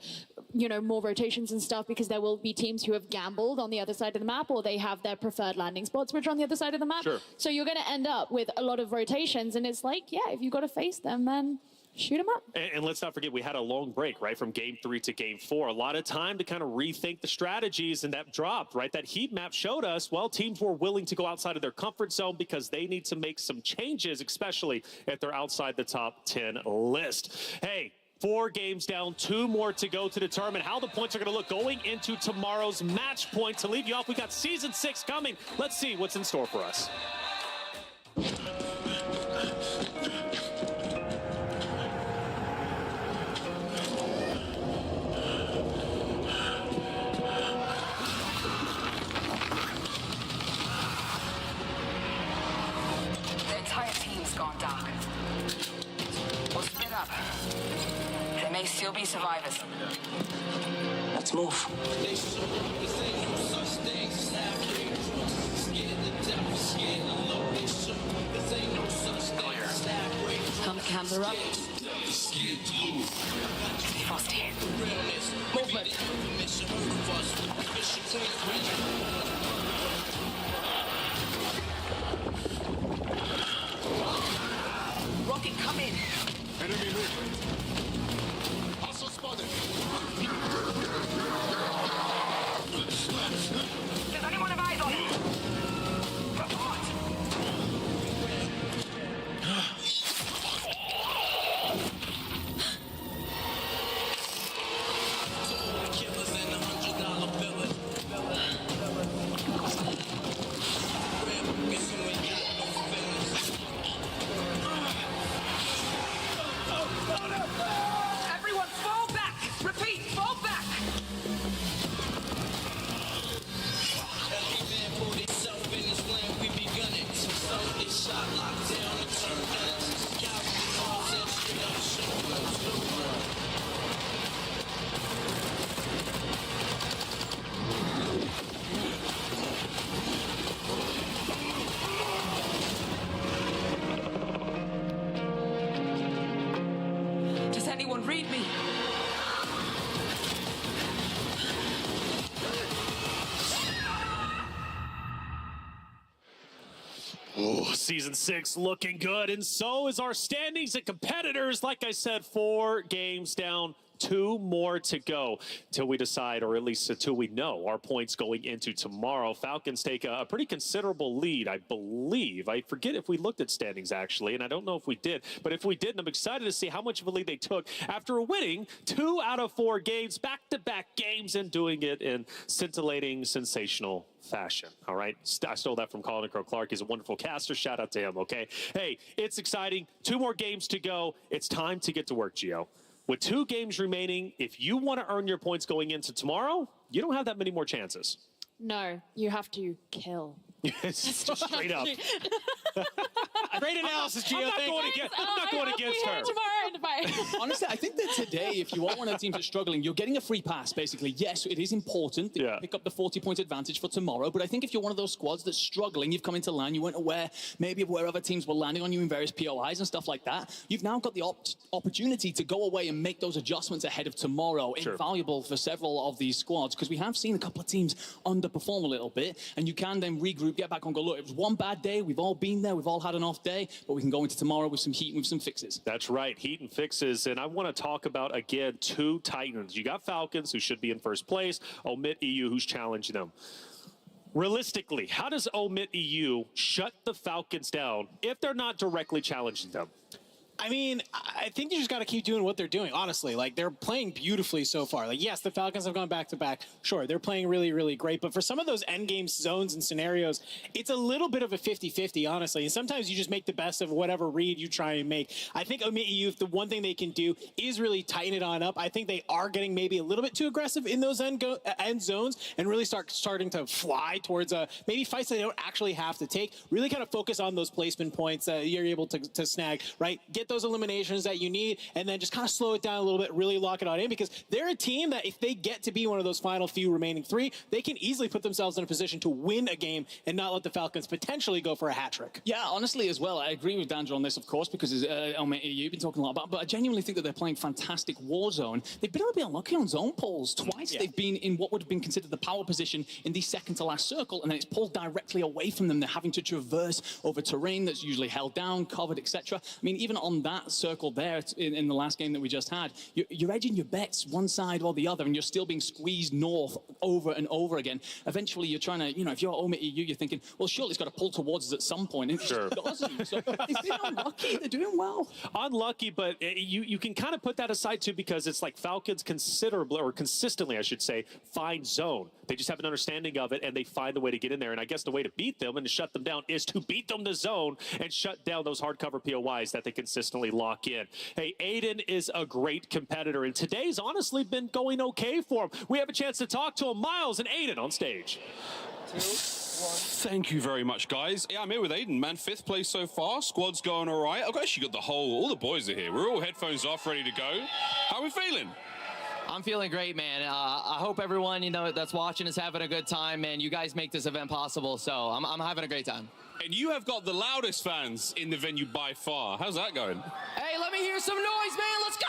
you know, more rotations and stuff, because there will be teams who have gambled on the other side of the map, or they have their preferred landing spots which are on the other side of the map. Sure. So you're going to end up with a lot of rotations, and it's like, yeah, if you've got to face them, then shoot them up. And let's not forget, we had a long break, right, from game 3 to game 4. A lot of time to kind of rethink the strategies, and that dropped, right? That heat map showed us, well, teams were willing to go outside of their comfort zone because they need to make some changes, especially if they're outside the top 10 list. Hey, 4 games down, 2 more to go to determine how the points are going to look going into tomorrow's match point. To leave you off, we got Season 6 coming. Let's see what's in store for us. Gone dark. We'll split up. There may still be survivors. Let's move. Clear. Come camera up. Frost here. Movement. Rocket, come in. Enemy movement. Also spotted. Does anyone have eyes on it? Report. Everyone fall back! Repeat, fall back! Does anyone read me? Oh, Season 6 looking good, and so is our standings and competitors. Like I said, 4 games down, 2 more to go till we decide, or at least until we know our points going into tomorrow. Falcons take a pretty considerable lead, I believe. I forget if we looked at standings, actually, and I don't know if we did. But if we did, I'm excited to see how much of a lead they took after winning 2 out of 4 games, back-to-back games, and doing it in scintillating, sensational fashion. All right, I stole that from Colin Crow Clark. He's a wonderful caster. Shout out to him. Okay, hey, it's exciting. 2 more games to go. It's time to get to work, Gio. With 2 games remaining, if you want to earn your points going into tomorrow, you don't have that many more chances. No, you have to kill. It's just straight up. Great analysis, Gio. I'm not going against her. Honestly, I think that today, if you are one of the teams that's struggling, you're getting a free pass, basically. Yes, it is important that you pick up the 40-point advantage for tomorrow, but I think if you're one of those squads that's struggling, you've come into LAN, you weren't aware maybe of where other teams were landing on you in various POIs and stuff like that, you've now got the opportunity to go away and make those adjustments ahead of tomorrow. Invaluable for several of these squads, because we have seen a couple of teams underperform a little bit, and you can then regroup, get back on, go, look, it was one bad day, we've all been there, we've all had an off day, but we can go into tomorrow with some heat and with some fixes. That's right, heat and fixes. And I want to talk about, again, two Titans. You got Falcons, who should be in first place, 𝙃𝘼𝙎𝙃, who's challenging them. Realistically, how does 𝙃𝘼𝙎𝙃 shut the Falcons down if they're not directly challenging them? I mean, I think you just got to keep doing what they're doing, honestly. Like, they're playing beautifully so far. Like, yes, the Falcons have gone back-to-back. Sure, they're playing really, really great. But for some of those endgame zones and scenarios, it's a little bit of a 50-50, honestly. And sometimes you just make the best of whatever read you try and make. I think 𝙃𝘼𝙎𝙃, the one thing they can do is really tighten it on up. I think they are getting maybe a little bit too aggressive in those end zones and really starting to fly towards maybe fights that they don't actually have to take. Really kind of focus on those placement points that you're able to snag, right? Get those eliminations that you need, and then just kind of slow it down a little bit, really lock it on in, because they're a team that if they get to be one of those final few remaining three, they can easily put themselves in a position to win a game and not let the Falcons potentially go for a hat trick. Yeah, honestly as well, I agree with Dandra on this, of course, because 𝙃𝘼𝙎𝙃, you've been talking a lot about, but I genuinely think that they're playing fantastic Warzone. They've been a little bit unlucky on zone pulls. Twice they've been in what would have been considered the power position in the second to last circle, and then it's pulled directly away from them. They're having to traverse over terrain that's usually held down, covered, etc. I mean, even on that circle there in the last game that we just had, you're edging your bets one side or the other, and you're still being squeezed north over and over again. Eventually, you're trying to, if you're 𝙃𝘼𝙎𝙃, you're thinking, well, surely it's got to pull towards us at some point. And it doesn't. So it's been unlucky. They're doing well. Unlucky, but you can kind of put that aside, too, because it's like Falcons considerably, or consistently, I should say, find zone. They just have an understanding of it, and they find the way to get in there. And I guess the way to beat them and to shut them down is to beat them to zone and shut down those hard cover POIs that they consistently lock in. Hey, Aiden is a great competitor, and today's honestly been going okay for him. We have a chance to talk to him. Miles and Aiden on stage. 2, 1. Thank you very much, guys. Yeah, I'm here with Aiden, man. 5th place so far. Squad's going all right. I've actually got all the boys are here. We're all headphones off, ready to go. How are we feeling? I'm feeling great, man. I hope everyone, that's watching is having a good time, man. You guys make this event possible, so I'm having a great time. And you have got the loudest fans in the venue by far. How's that going? Hey, let me hear some noise, man. Let's go!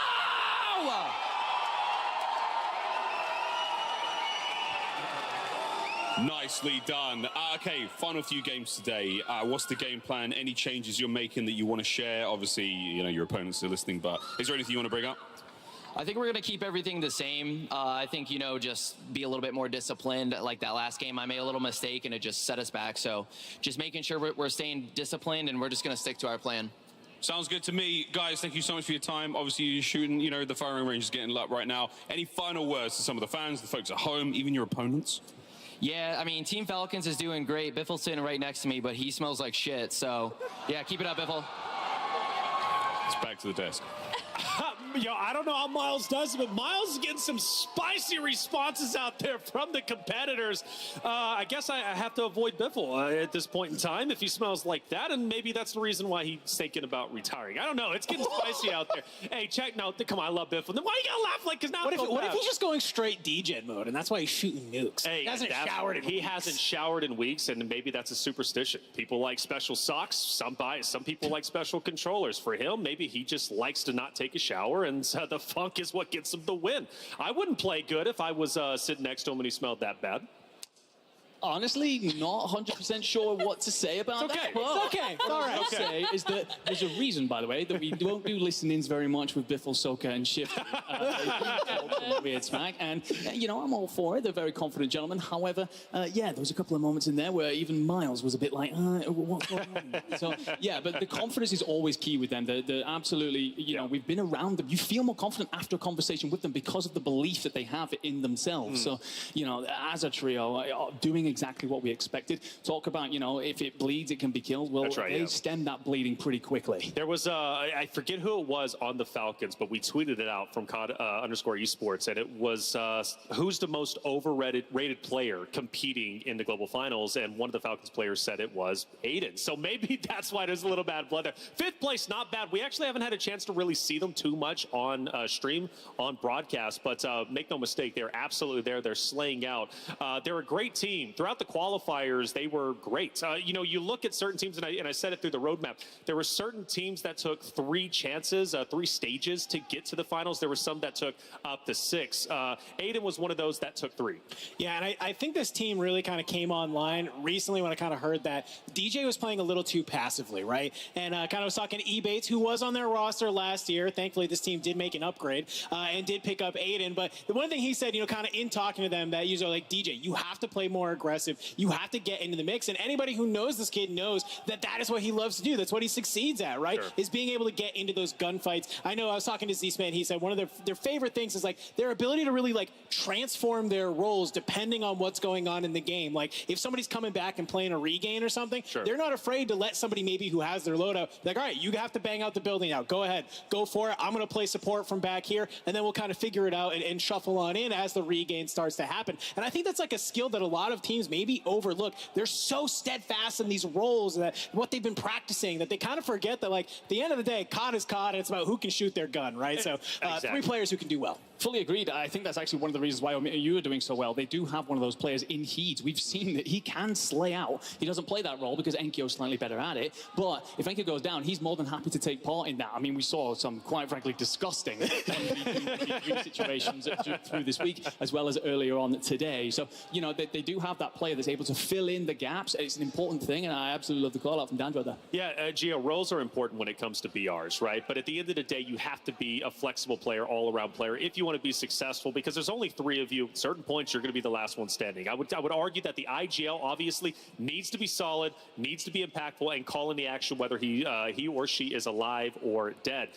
Nicely done. Okay, final few games today. What's the game plan? Any changes you're making that you want to share? Obviously, your opponents are listening, but is there anything you want to bring up? I think we're going to keep everything the same. I think, just be a little bit more disciplined. Like that last game, I made a little mistake, and it just set us back. So just making sure we're staying disciplined, and we're just going to stick to our plan. Sounds good to me. Guys, thank you so much for your time. Obviously, you're shooting, the firing range is getting lit up right now. Any final words to some of the fans, the folks at home, even your opponents? Yeah, I mean, Team Falcons is doing great. Biffle's sitting right next to me, but he smells like shit. So, yeah, keep it up, Biffle. It's back to the desk. I don't know how Miles does it, but Miles is getting some spicy responses out there from the competitors. I guess I have to avoid Biffle at this point in time if he smells like that, and maybe that's the reason why he's thinking about retiring. I don't know. It's getting spicy out there. Hey, check. No, come on, I love Biffle. Then why you gotta laugh like? Because now what if he's just going straight DJ mode, and that's why he's shooting nukes? Hey, he hasn't showered in weeks, and maybe that's a superstition. People like special socks. Some people like special controllers. For him, maybe he just likes to not take a shower, and the funk is what gets him the win. I wouldn't play good if I was sitting next to him and he smelled that bad. Honestly, not 100% sure what to say about that. It's okay. What I will say is that there's a reason, by the way, that we don't do listenings very much with Biffle, Soka, and Shift. Weird Smack. And, I'm all for it. They're very confident gentlemen. However, there was a couple of moments in there where even Miles was a bit like, what's going on? So, yeah, but the confidence is always key with them. They're absolutely, we've been around them. You feel more confident after a conversation with them because of the belief that they have in themselves. So, as a trio, doing exactly what we expected. Talk about, you know, if it bleeds, it can be killed. Well, That's right, they yeah. stemmed that bleeding pretty quickly. There was, I forget who it was on the Falcons, but we tweeted it out from COD _esports, and it was who's the most rated player competing in the global finals, and one of the Falcons players said it was Aiden. So maybe that's why there's a little bad blood there. 5th place, not bad. We actually haven't had a chance to really see them too much on stream, on broadcast, but make no mistake, they're absolutely there. They're slaying out. They're a great team. Throughout the qualifiers, they were great. You know, you look at certain teams, and I said it through the roadmap, there were certain teams that took 3 chances, 3 stages to get to the finals. There were some that took up to 6. Aiden was one of those that took 3. Yeah, and I think this team really kind of came online recently when I kind of heard that DJ was playing a little too passively, right? And kind of was talking to 𝙃𝘼𝙎𝙃𝘼𝙃𝘼, who was on their roster last year. Thankfully, this team did make an upgrade and did pick up Aiden. But the one thing he said, you know, kind of in talking to them, that usually like, DJ, you have to play more aggressive. You have to get into the mix. And anybody who knows this kid knows that that is what he loves to do. That's what he succeeds at, right? Sure. Is being able to get into those gunfights. I know I was talking to Z-Man. He said one of their favorite things is like their ability to really like transform their roles depending on what's going on in the game. Like if somebody's coming back and playing a regain or something, sure, they're not afraid to let somebody maybe who has their loadout, like, all right, you have to bang out the building now. Go ahead, go for it. I'm going to play support from back here, and then we'll kind of figure it out and shuffle on in as the regain starts to happen. And I think that's like a skill that a lot of teams maybe overlook. They're so steadfast in these roles, that what they've been practicing, that they kind of forget that, like, at the end of the day, COD is COD, and it's about who can shoot their gun, right? So exactly. 3 players who can do well. Fully agreed. I think that's actually one of the reasons why you are doing so well. They do have one of those players in Heat. We've seen that he can slay out. He doesn't play that role because Enkyo's slightly better at it. But if Enkyo goes down, he's more than happy to take part in that. I mean, we saw some, quite frankly, disgusting situations through this week, as well as earlier on today. So, you know, they do have that player that's able to fill in the gaps. It's an important thing, and I absolutely love the call out from Dandro there. Yeah, Gio, roles are important when it comes to BRs, right? But at the end of the day, you have to be a flexible player, all-around player, if you want to be successful, because there's only 3 of you. At certain points, you're going to be the last one standing. I would argue that the IGL obviously needs to be solid, needs to be impactful, and call in the action whether he or she is alive or dead.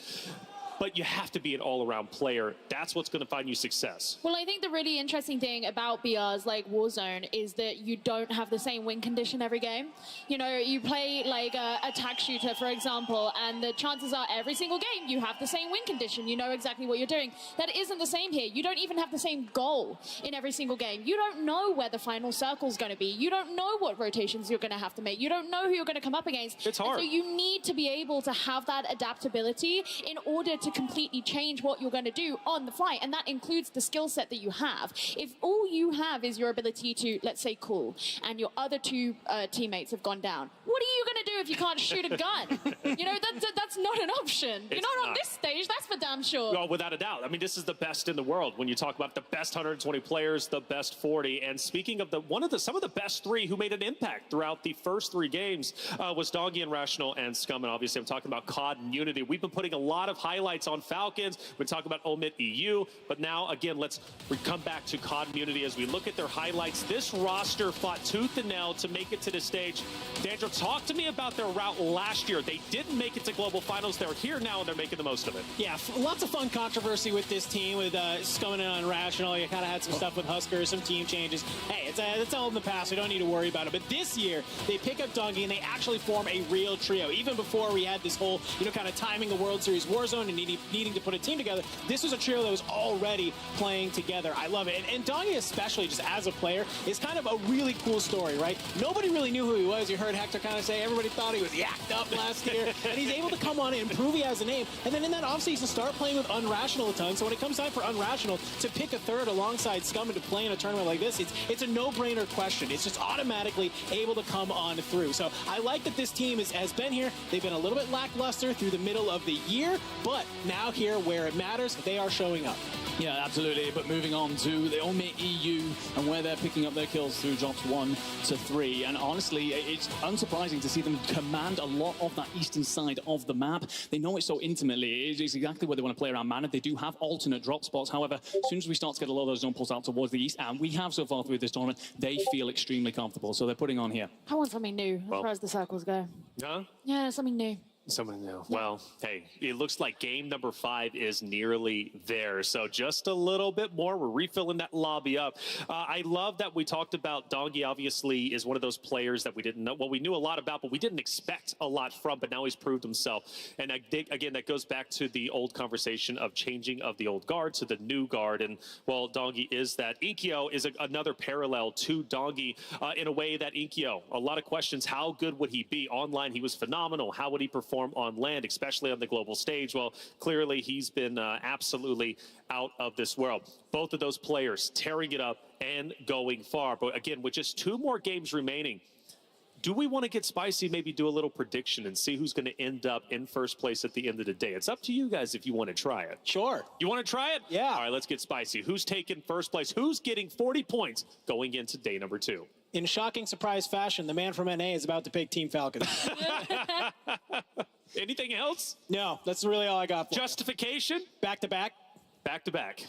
But you have to be an all-around player. That's what's going to find you success. Well, I think the really interesting thing about BRs like Warzone is that you don't have the same win condition every game. You know, you play like a attack shooter, for example, and the chances are every single game you have the same win condition. You know exactly what you're doing. That isn't the same here. You don't even have the same goal in every single game. You don't know where the final circle is going to be. You don't know what rotations you're going to have to make. You don't know who you're going to come up against. It's hard. And so you need to be able to have that adaptability in order to completely change what you're going to do on the fly, and that includes the skill set that you have. If all you have is your ability to, let's say, call, and your other 2 teammates have gone down, what are you going to do if you can't shoot a gun? You know, that's not an option. You're not on this stage, that's for damn sure. Well, without a doubt. I mean, this is the best in the world when you talk about the best 120 players, the best 40. And speaking of some of the best 3 who made an impact throughout the first 3 games was Doggy and Rational and Scum. And obviously, I'm talking about COD and Unity. We've been putting a lot of highlights on Falcons. We've been talking about 𝙃𝘼𝘎𝙃𝘼𝙃𝘼𝑎𝑒𝑢. But now, again, let's come back to COD and Unity as we look at their highlights. This roster fought tooth and nail to make it to the stage. Dandro, talk to me about their route last year. They didn't make it to global finals. They're here now, and they're making the most of it. Yeah, lots of fun controversy with this team, with Scum and Unrational. You kind of had some stuff with Huskers, some team changes. Hey, it's all in the past. We don't need to worry about it. But this year, they pick up Donkey, and they actually form a real trio. Even before we had this whole, you know, kind of timing the World Series Warzone and needing to put a team together, this was a trio that was already playing together. I love it. And Donkey, especially just as a player, is kind of a really cool story, right? Nobody really knew who he was. You heard Hector kind of say everybody thought he was yacked up last year. And he's able to come on and prove he has a name. And then in that offseason, start playing with Unrational a ton. So when it comes time for Unrational to pick a third alongside Scum and to play in a tournament like this, it's a no-brainer question. It's just automatically able to come on through. So I like that this team has been here. They've been a little bit lackluster through the middle of the year, but now here where it matters, they are showing up. Yeah, absolutely. But moving on to the 𝙃𝘼𝘎𝑒𝑢 and where they're picking up their kills through drops 1 to 3. And honestly, it's unsurprising to see them command a lot of that eastern side of the map. They know it so intimately. It's exactly where they want to play around mana. They do have alternate drop spots. However, as soon as we start to get a lot of those zone pulls out towards the east, and we have so far through this tournament, they feel extremely comfortable. So they're putting on here. I want something new as far as the circles go. Huh? Yeah, something new. Someone knew. Well, hey, it looks like game number 5 is nearly there. So just a little bit more. We're refilling that lobby up. I love that we talked about 𝙃𝘼𝙎, obviously, is one of those players that we didn't know. Well, we knew a lot about, but we didn't expect a lot from. But now he's proved himself. And I think, again, that goes back to the old conversation of changing of the old guard to the new guard. And, well, 𝙃𝘼𝙎 is that. 𝙃𝘼𝘎 is another parallel to 𝙃𝘼𝘎 in a way that 𝙃𝘼𝘎, a lot of questions. How good would he be? Online, he was phenomenal. How would he perform on land, especially on the global stage? Well, clearly he's been absolutely out of this world. Both of those players tearing it up and going far. But again, with just 2 more games remaining, do we want to get spicy, maybe do a little prediction and see who's going to end up in first place at the end of the day? It's up to you guys if you want to try it. Sure. You want to try it? Yeah. All right, let's get spicy. Who's taking first place? Who's getting 40 points going into day number 2? In shocking surprise fashion, the man from NA is about to pick Team Falcons. Anything else? No, that's really all I got for Justification? Back to back. Back to back.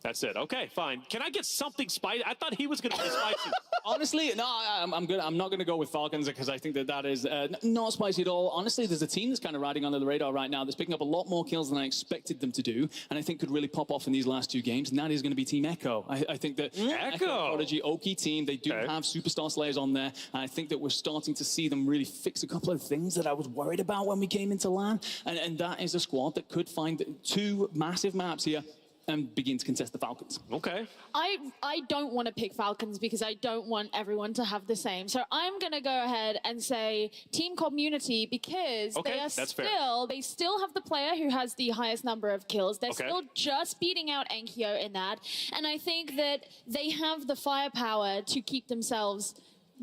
That's it. Okay, fine. Can I get something spicy? I thought he was going to be spicy. Honestly, no, I'm good. I'm not going to go with Falcons because I think that is not spicy at all. Honestly, there's a team that's kind of riding under the radar right now that's picking up a lot more kills than I expected them to do, and I think could really pop off in these last 2 games, and that is going to be Team 𝙃𝘼𝘎. I think that Echo Prodigy, Oki team, they do have superstar slayers on there, and I think that we're starting to see them really fix a couple of things that I was worried about when we came into LAN, and that is a squad that could find 2 massive maps here and begin to contest the Falcons. Okay. I don't want to pick Falcons because I don't want everyone to have the same. So I'm going to go ahead and say Team Community because they still have the player who has the highest number of kills. They're still just beating out 𝙃𝘼𝘎 in that. And I think that they have the firepower to keep themselves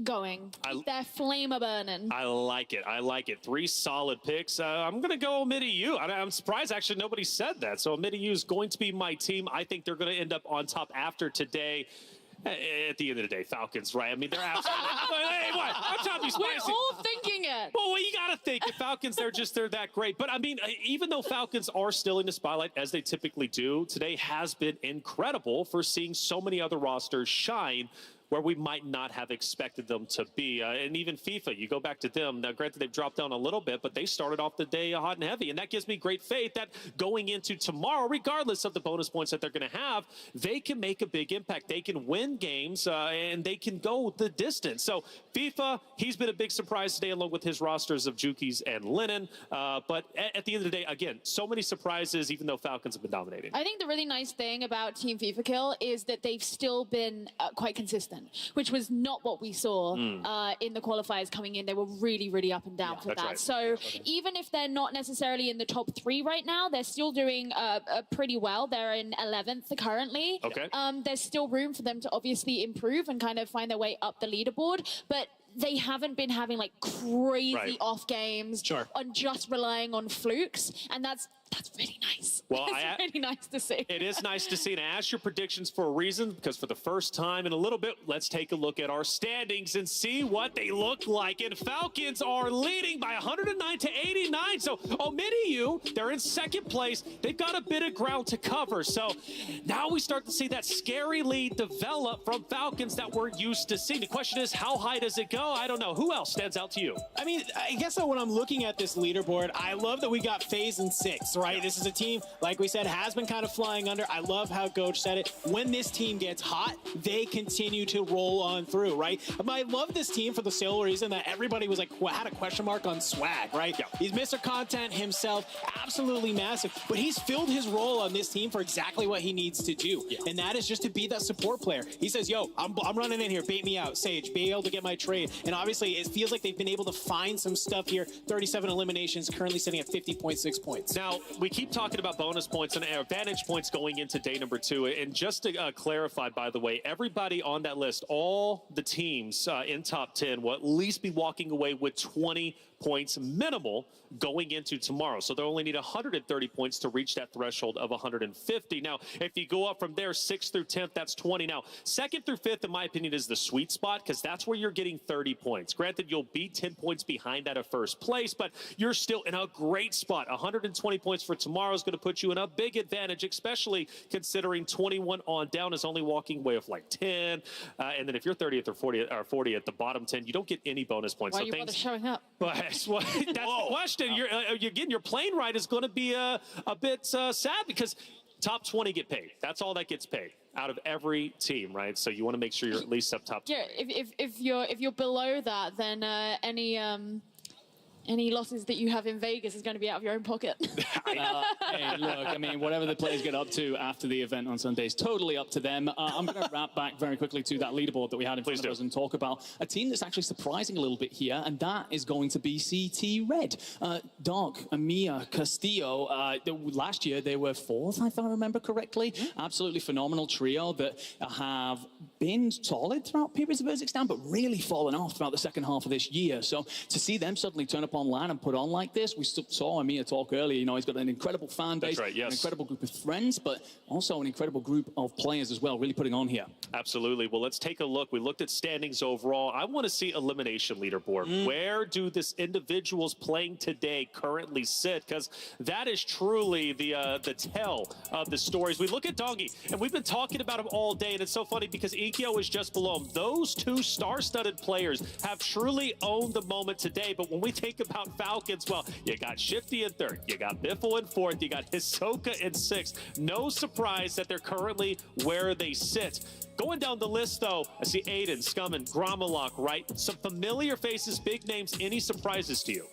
going. Their flame are burning. I like it. I like it. 3 solid picks. I'm going to go 𝙃𝘼𝘎. I'm surprised actually nobody said that. So 𝙃𝘼𝘎 is going to be my team. I think they're going to end up on top after today. At the end of the day, Falcons, right? I mean, they're absolutely. Hey, what? I'm trying to be spicy. We're all thinking it. Well, you got to think. The Falcons, they're that great. But, I mean, even though Falcons are still in the spotlight, as they typically do, today has been incredible for seeing so many other rosters shine where we might not have expected them to be. And even FIFA, you go back to them. Now, granted, they've dropped down a little bit, but they started off the day hot and heavy. And that gives me great faith that going into tomorrow, regardless of the bonus points that they're going to have, they can make a big impact. They can win games, and they can go the distance. So FIFA, he's been a big surprise today, along with his rosters of Jukies and Lennon. But at the end of the day, again, so many surprises, even though Falcons have been dominating. I think the really nice thing about Team FIFA Kill is that they've still been quite consistent, which was not what we saw in the qualifiers coming in. They were really, really up and down for that. Right. So even if they're not necessarily in the top 3 right now, they're still doing pretty well. They're in 11th currently. Okay. There's still room for them to obviously improve and kind of find their way up the leaderboard. But they haven't been having like crazy off games on just relying on flukes. And that's really nice. Well, it's really nice to see. It is nice to see. And I asked your predictions for a reason, because for the first time in a little bit, let's take a look at our standings and see what they look like. And Falcons are leading by 109 to 89. So 𝙃𝘼𝘎, they're in 2nd place. They've got a bit of ground to cover. So now we start to see that scary lead develop from Falcons that we're used to seeing. The question is, how high does it go? I don't know. Who else stands out to you? I mean, I guess that when I'm looking at this leaderboard, I love that we got FaZe in 6th, right? This is a team, like we said, has been kind of flying under. I love how 𝙃𝘼𝘎 said it. When this team gets hot, they continue to roll on through, right? I love this team for the sole reason that everybody was like, had a question mark on swag, right? Yeah. He's Mr. Content himself, absolutely massive, but he's filled his role on this team for exactly what he needs to do. Yeah. And that is just to be that support player. He says, yo, I'm running in here, bait me out, Sage, be able to get my trade. And obviously, it feels like they've been able to find some stuff here. 37 eliminations, currently sitting at 50.6 points. Now, we keep talking about bonus points and advantage points going into day number 2. And just to clarify, by the way, everybody on that list, all the teams in top 10 will at least be walking away with 20 points minimal going into tomorrow. So they'll only need 130 points to reach that threshold of 150. Now, if you go up from there, 6th through 10th, that's 20. Now, 2nd through 5th, in my opinion, is the sweet spot, because that's where you're getting 30 points. Granted, you'll be 10 points behind that of 1st place, but you're still in a great spot. 120 points points for tomorrow is going to put you in a big advantage, especially considering 21 on down is only walking away with like 10. And then if you're 30th or 40 at the bottom 10, you don't get any bonus points. Why so are you things, bother showing up? well, that's the question. Again, your plane ride is going to be a bit sad because top 20 get paid. That's all that gets paid out of every team, right? So you want to make sure you're at least up top 20. Yeah, if you're below that, then any losses that you have in Vegas is going to be out of your own pocket. Hey, look, I mean, whatever the players get up to after the event on Sunday is totally up to them. I'm going to wrap back very quickly to that leaderboard that we had in front of us and talk about a team that's actually surprising a little bit here, and that is going to be CT Red. 𝙃𝘼𝙎𝙃𝘼𝙎, Castillo, last year they were 4th, if I remember correctly. Absolutely phenomenal trio that have been solid throughout periods of Kazakhstan, but really fallen off throughout the second half of this year. So to see them suddenly turn up online and put on like this, we saw Amir talk earlier, you know, he's got an incredible fan base, right, yes. an incredible group of friends, but also an incredible group of players as well, really putting on here. Absolutely. Well, let's take a look. We looked at standings overall. I want to see elimination leaderboard. Where do this individuals playing today currently sit? Because that is truly the tell of the stories. We look at Dongi, and we've been talking about him all day, and it's so funny because 𝙃𝘼𝙎 is just below him. Those two star-studded players have truly owned the moment today, but when we think about Falcons, well, you got Shifty in 3rd, you got Biffle in 4th, you got 𝙃𝘼𝙎 in 6th. No surprise that they're currently where they sit. Going down the list, though, I see Aiden, Scummin, Gromalok, right? Some familiar faces, big names. Any surprises to you?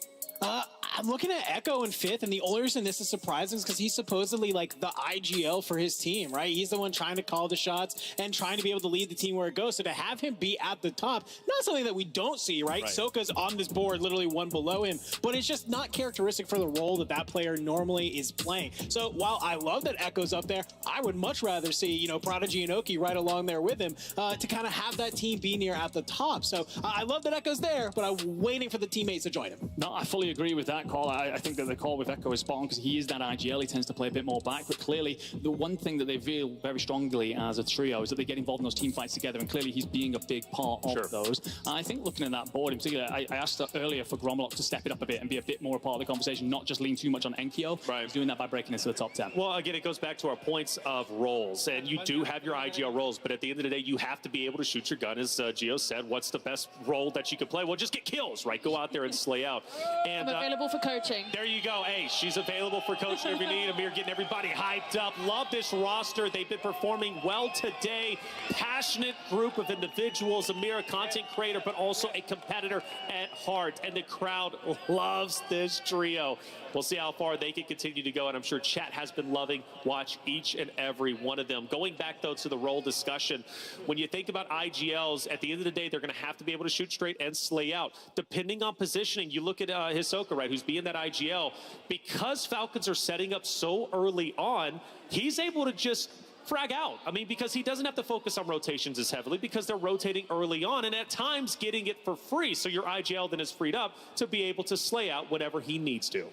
I'm looking at Echo in 5th, and the only reason this is surprising is because he's supposedly like the IGL for his team, right? He's the one trying to call the shots and trying to be able to lead the team where it goes. So to have him be at the top, not something that we don't see, right? Soka's on this board, literally one below him, but it's just not characteristic for the role that that player normally is playing. So while I love that Echo's up there, I would much rather see, you know, Prodigy and Oki right along there with him to kind of have that team be near at the top. So I love that Echo's there, but I'm waiting for the teammates to join him. No, I fully agree with that call. I think that the call with Echo is spot on because he is that IGL. He tends to play a bit more back, but clearly the one thing that they feel very strongly as a trio is that they get involved in those team fights together, and clearly he's being a big part of those. I think looking at that board in particular, I asked earlier for Gromalok to step it up a bit and be a bit more a part of the conversation, not just lean too much on 𝙃𝘼𝘎. He's doing that by breaking into the top 10. Well, again, it goes back to our points of roles, and you do have your IGL roles, but at the end of the day, you have to be able to shoot your gun, as Gio said. What's the best role that you can play? Well, just get kills, right? Go out there and slay out. And I'm available for coaching. there you go. Hey, she's available for coaching if you need. Amir getting everybody hyped up. Love this roster. They've been performing well today. Passionate group of individuals. Amir, a content creator, but also a competitor at heart. And the crowd loves this trio. We'll see how far they can continue to go, and I'm sure chat has been loving watch each and every one of them. Going back, though, to the role discussion, when you think about IGLs, at the end of the day, they're going to have to be able to shoot straight and slay out. Depending on positioning, you look at 𝙃𝘼𝘎𝙃𝘼𝙎, right, who's being that IGL. Because Falcons are setting up so early on, he's able to just frag out. I mean, because he doesn't have to focus on rotations as heavily because they're rotating early on and at times getting it for free. So your IGL then is freed up to be able to slay out whenever he needs to.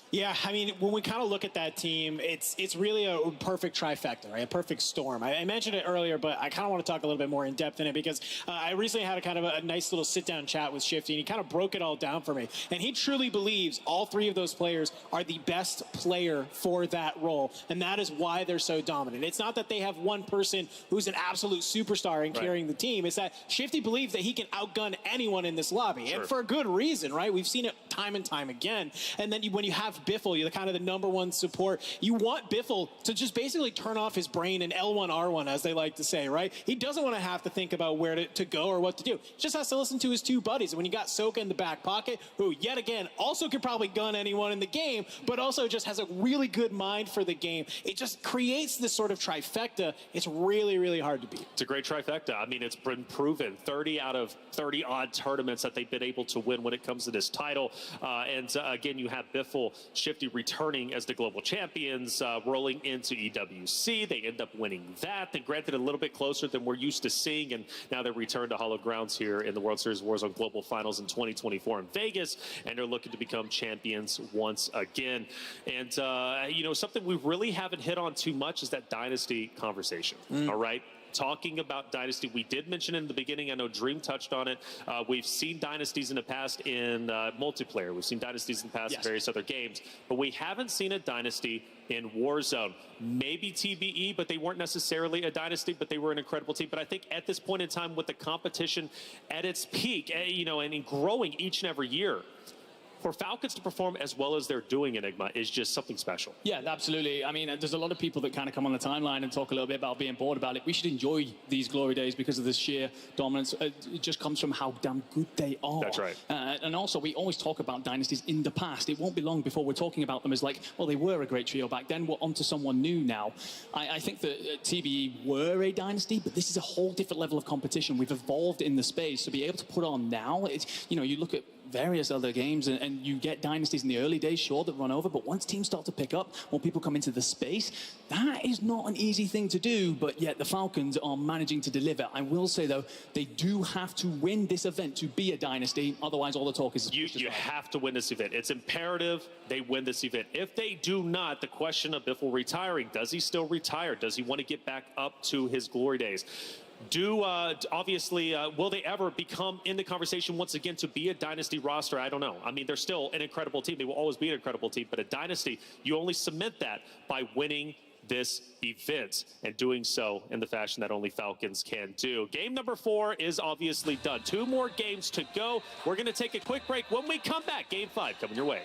Yeah, I mean, when we kind of look at that team, it's really a perfect trifecta, right? A perfect storm. I mentioned it earlier, but I kind of want to talk a little bit more in depth in it because I recently had a kind of a nice little sit-down chat with Shifty, and he kind of broke it all down for me. And he truly believes all 3 of those players are the best player for that role, and that is why they're so dominant. It's not that they have one person who's an absolute superstar in carrying the team. It's that Shifty believes that he can outgun anyone in this lobby, and for a good reason, right? We've seen it time and time again. And then when you have Biffle, you're kind of the #1 support. You want Biffle to just basically turn off his brain and L1R1, as they like to say, right? He doesn't want to have to think about where to go or what to do. He just has to listen to his 2 buddies. And when you got Soka in the back pocket, who, yet again, also could probably gun anyone in the game, but also just has a really good mind for the game, it just creates this sort of trifecta. It's really, really hard to beat. It's a great trifecta. I mean, it's been proven 30 out of 30-odd tournaments that they've been able to win when it comes to this title. Again, you have Biffle, Shifty returning as the global champions, rolling into EWC. They end up winning that. Then granted, a little bit closer than we're used to seeing, and now they return to Hollow Grounds here in the World Series Warzone Global Finals in 2024 in Vegas, and they're looking to become champions once again. And, you know, something we really haven't hit on too much is that dynasty conversation, all right? talking about Dynasty, we did mention in the beginning, I know Dream touched on it, we've seen Dynasties in the past in multiplayer. We've seen Dynasties in the past in various other games, but we haven't seen a Dynasty in Warzone. Maybe TBE, but they weren't necessarily a Dynasty, but they were an incredible team. But I think at this point in time, with the competition at its peak, you know, and growing each and every year, for Falcons to perform as well as they're doing ~𝙃𝘼𝙎 is just something special. Yeah, absolutely. I mean, there's a lot of people that kind of come on the timeline and talk a little bit about being bored about it. We should enjoy these glory days because of the sheer dominance. It just comes from how damn good they are. That's right. And also, we always talk about dynasties in the past. It won't be long before we're talking about them as like, well, they were a great trio back then. We're onto someone new now. I think that TBE were a dynasty, but this is a whole different level of competition. We've evolved in the space to be able to put on now. It's, you know, you look at various other games and you get dynasties in the early days, sure, that run over, but once teams start to pick up, more people come into the space, that is not an easy thing to do, but yet the Falcons are managing to deliver. I will say, though, they do have to win this event to be a dynasty, otherwise all the talk is... You have to win this event. It's imperative they win this event. If they do not, the question of Biffle retiring, does he still retire? Does he want to get back up to his glory days? Obviously, will they ever become in the conversation once again to be a dynasty roster? I don't know. I mean, they're still an incredible team. They will always be an incredible team, but a dynasty, you only cement that by winning this event and doing so in the fashion that only Falcons can do. Game number 4 is obviously done. 2 more games to go. We're going to take a quick break. When we come back, Game 5 coming your way.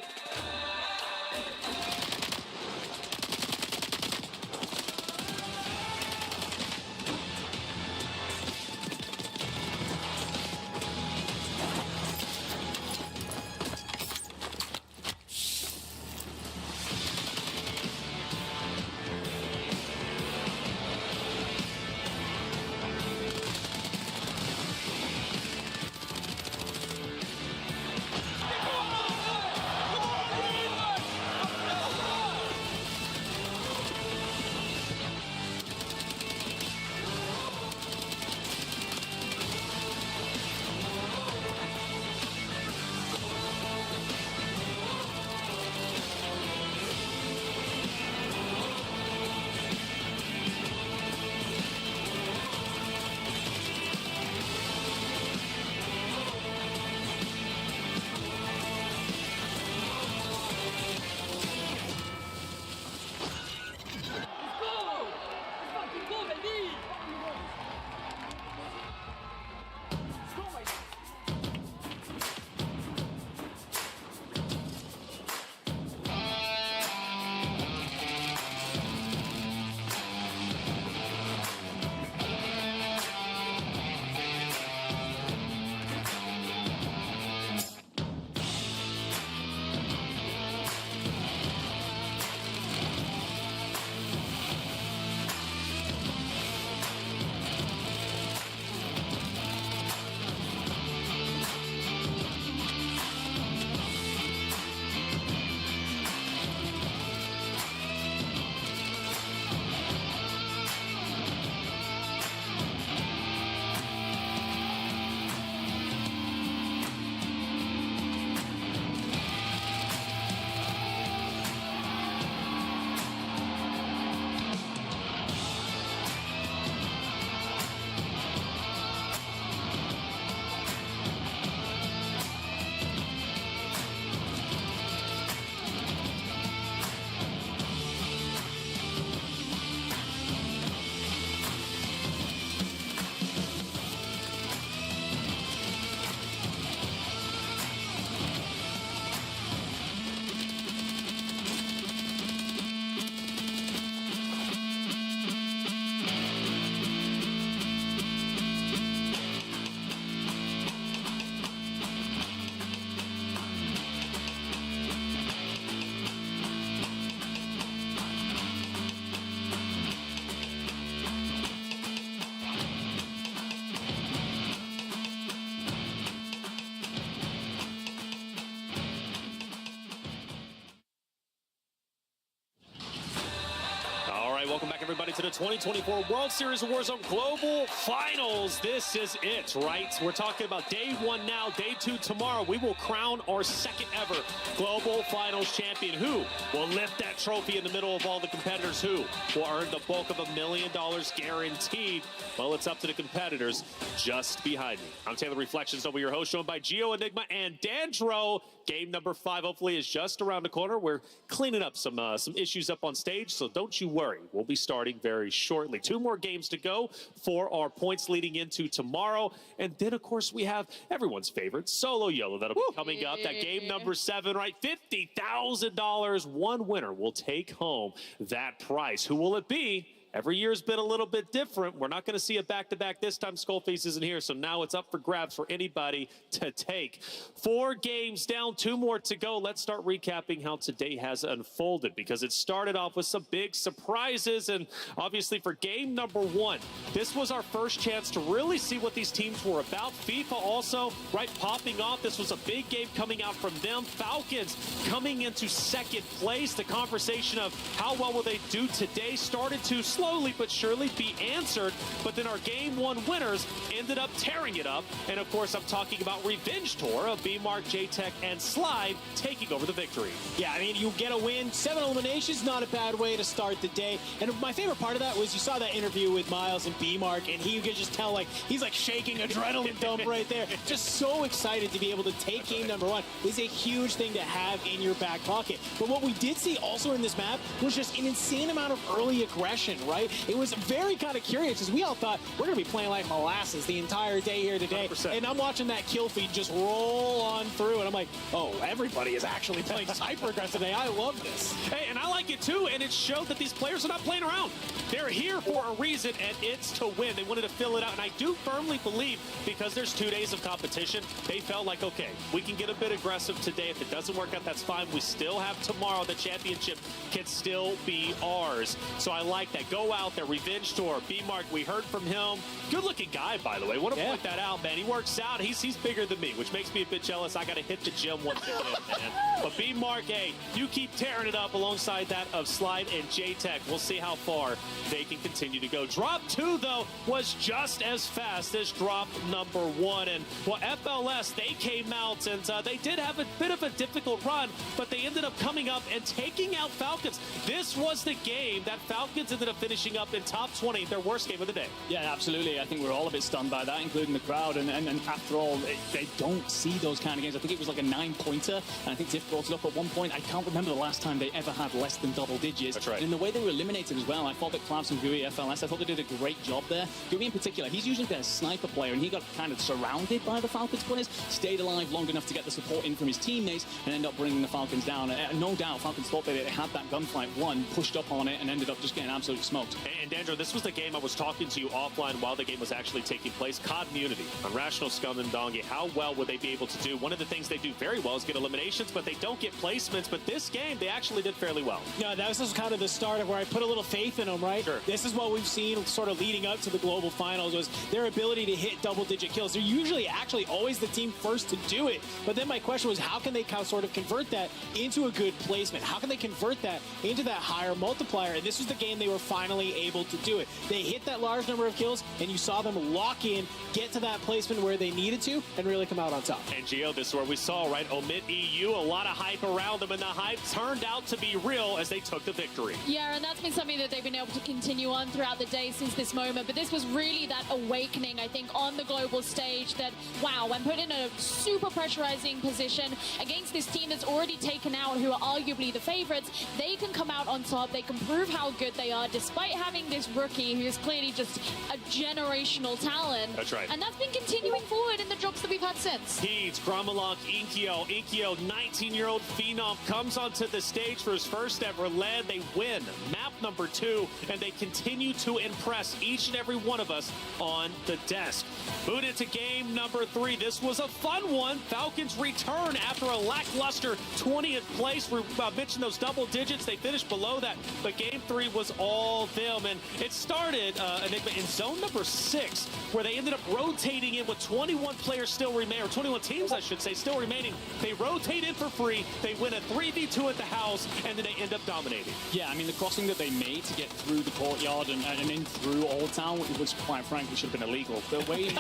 to the 2024 World Series of Warzone Global Finals. This is it, right? We're talking about day one now, day two tomorrow. We will crown our second ever Global Finals champion. Who will lift that trophy in the middle of all the competitors? Who will earn the bulk of $1 million guaranteed? Well, it's up to the competitors just behind me. I'm Taylor Reflections, I'll be your host, joined by 𝙃𝘼𝙎𝙃𝘼𝙂 and Dandro. Game number 5 hopefully is just around the corner. We're cleaning up some issues up on stage, so don't you worry. We'll be starting very shortly. 2 more games to go for our points leading into tomorrow. And then, of course, we have everyone's favorite, Solo Yellow. That'll be coming up. That game number 7, right? $50,000. One winner will take home that prize. Who will it be? Every year's been a little bit different. We're not going to see a back-to-back this time. Skullface isn't here, so now it's up for grabs for anybody to take. 4 games down, 2 more to go. Let's start recapping how today has unfolded, because it started off with some big surprises, and obviously for game number 1, this was our first chance to really see what these teams were about. FIFA also, right, popping off. This was a big game coming out from them. Falcons coming into second place. The conversation of how well will they do today started to slowly but surely be answered, but then our game 1 winners ended up tearing it up. And of course, I'm talking about Revenge Tour of 𝙃𝘼𝙎𝙃𝘏, and Slide taking over the victory. Yeah, I mean, you get a win. 7 eliminations, not a bad way to start the day. And my favorite part of that was you saw that interview with Miles and 𝙃𝘼𝘼, and he could just tell, like, he's like shaking adrenaline dump right there. Just so excited to be able to take game number 1 is a huge thing to have in your back pocket. But what we did see also in this map was just an insane amount of early aggression, right? It was very kind of curious, because we all thought we're going to be playing like molasses the entire day here today. 100%. And I'm watching that kill feed just roll on through, and I'm like, oh, everybody is actually playing hyper aggressive today. I love this. Hey, and I like it too, and it showed that these players are not playing around. They're here for a reason, and it's to win. They wanted to fill it out, and I do firmly believe, because there's 2 days of competition, they felt like, okay, we can get a bit aggressive today. If it doesn't work out, that's fine. We still have tomorrow. The championship can still be ours. So I like that. Go out there, Revenge Tour, 𝙃𝘼𝘼𝑚, we heard from him. Good-looking guy, by the way. Want to point that out, man. He works out. He's bigger than me, which makes me a bit jealous. I got to hit the gym once again, man. But 𝙃𝘼𝘼𝑚, hey, you keep tearing it up alongside that of Slide and 𝙃𝘃. We'll see how far they can continue to go. Drop 2, though, was just as fast as drop number 1. And, well, FLS, they came out, and they did have a bit of a difficult run, but they ended up coming up and taking out Falcons. This was the game that Falcons ended up finishing up in top 20, their worst game of the day. Yeah, absolutely. I think we're all a bit stunned by that, including the crowd. And after all, they don't see those kind of games. I think it was like a 9-pointer, and I think Tiff brought it up at one point. I can't remember the last time they ever had less than double digits. That's right. And in the way they were eliminated as well, I thought that Clavs and Gui, FLS, I thought they did a great job there. Gui in particular, he's usually their sniper player, and he got kind of surrounded by the Falcons players, stayed alive long enough to get the support in from his teammates, and end up bringing the Falcons down. No doubt, Falcons thought they had that gunfight won, pushed up on it, and ended up just getting absolutely smoked. And Dandro, this was the game I was talking to you offline while the game was actually taking place. COD Immunity on Rational Scum and Dongi. How well would they be able to do? One of the things they do very well is get eliminations, but they don't get placements. But this game, they actually did fairly well. Yeah, that was kind of the start of where I put a little faith in them, right? Sure. This is what we've seen sort of leading up to the global finals, was their ability to hit double-digit kills. They're usually actually always the team first to do it. But then my question was, how can they sort of convert that into a good placement? How can they convert that into that higher multiplier? And this was the game they were finally able to do it. They hit that large number of kills, and you saw them lock in, get to that placement where they needed to, and really come out on top. And Gio, this is where we saw, right, 𝙃𝘼𝑚, a lot of hype around them, and the hype turned out to be real as they took the victory. Yeah, and that's been something that they've been able to continue on throughout the day since this moment. But this was really that awakening, I think, on the global stage that, wow, when put in a super pressurizing position against this team that's already taken out, who are arguably the favorites, they can come out on top. They can prove how good they are, despite having this rookie who is clearly just a generational talent. That's right. And that's been continuing forward in the drops that we've had since. 𝙃𝘼𝑚, Grommelok, 𝙃𝘼𝘃𝘼𝑚, 19-year-old phenom, comes onto the stage for his first ever LAN. They win map number 2, and they continue to impress each and every one of us on the desk. Moving into game number 3. This was a fun one. Falcons return after a lackluster 20th place. We mentioned those double digits. They finished below that, but game 3 was all them. And it started, Enigma, in zone number 6, where they ended up rotating in with 21 players still remaining, or 21 teams, I should say, still remaining. They rotate in for free. 3, they win a 3v2 at the house, and then they end up dominating. Yeah, I mean, the crossing that they made to get through the courtyard and in through Old Town, which quite frankly should have been illegal. The way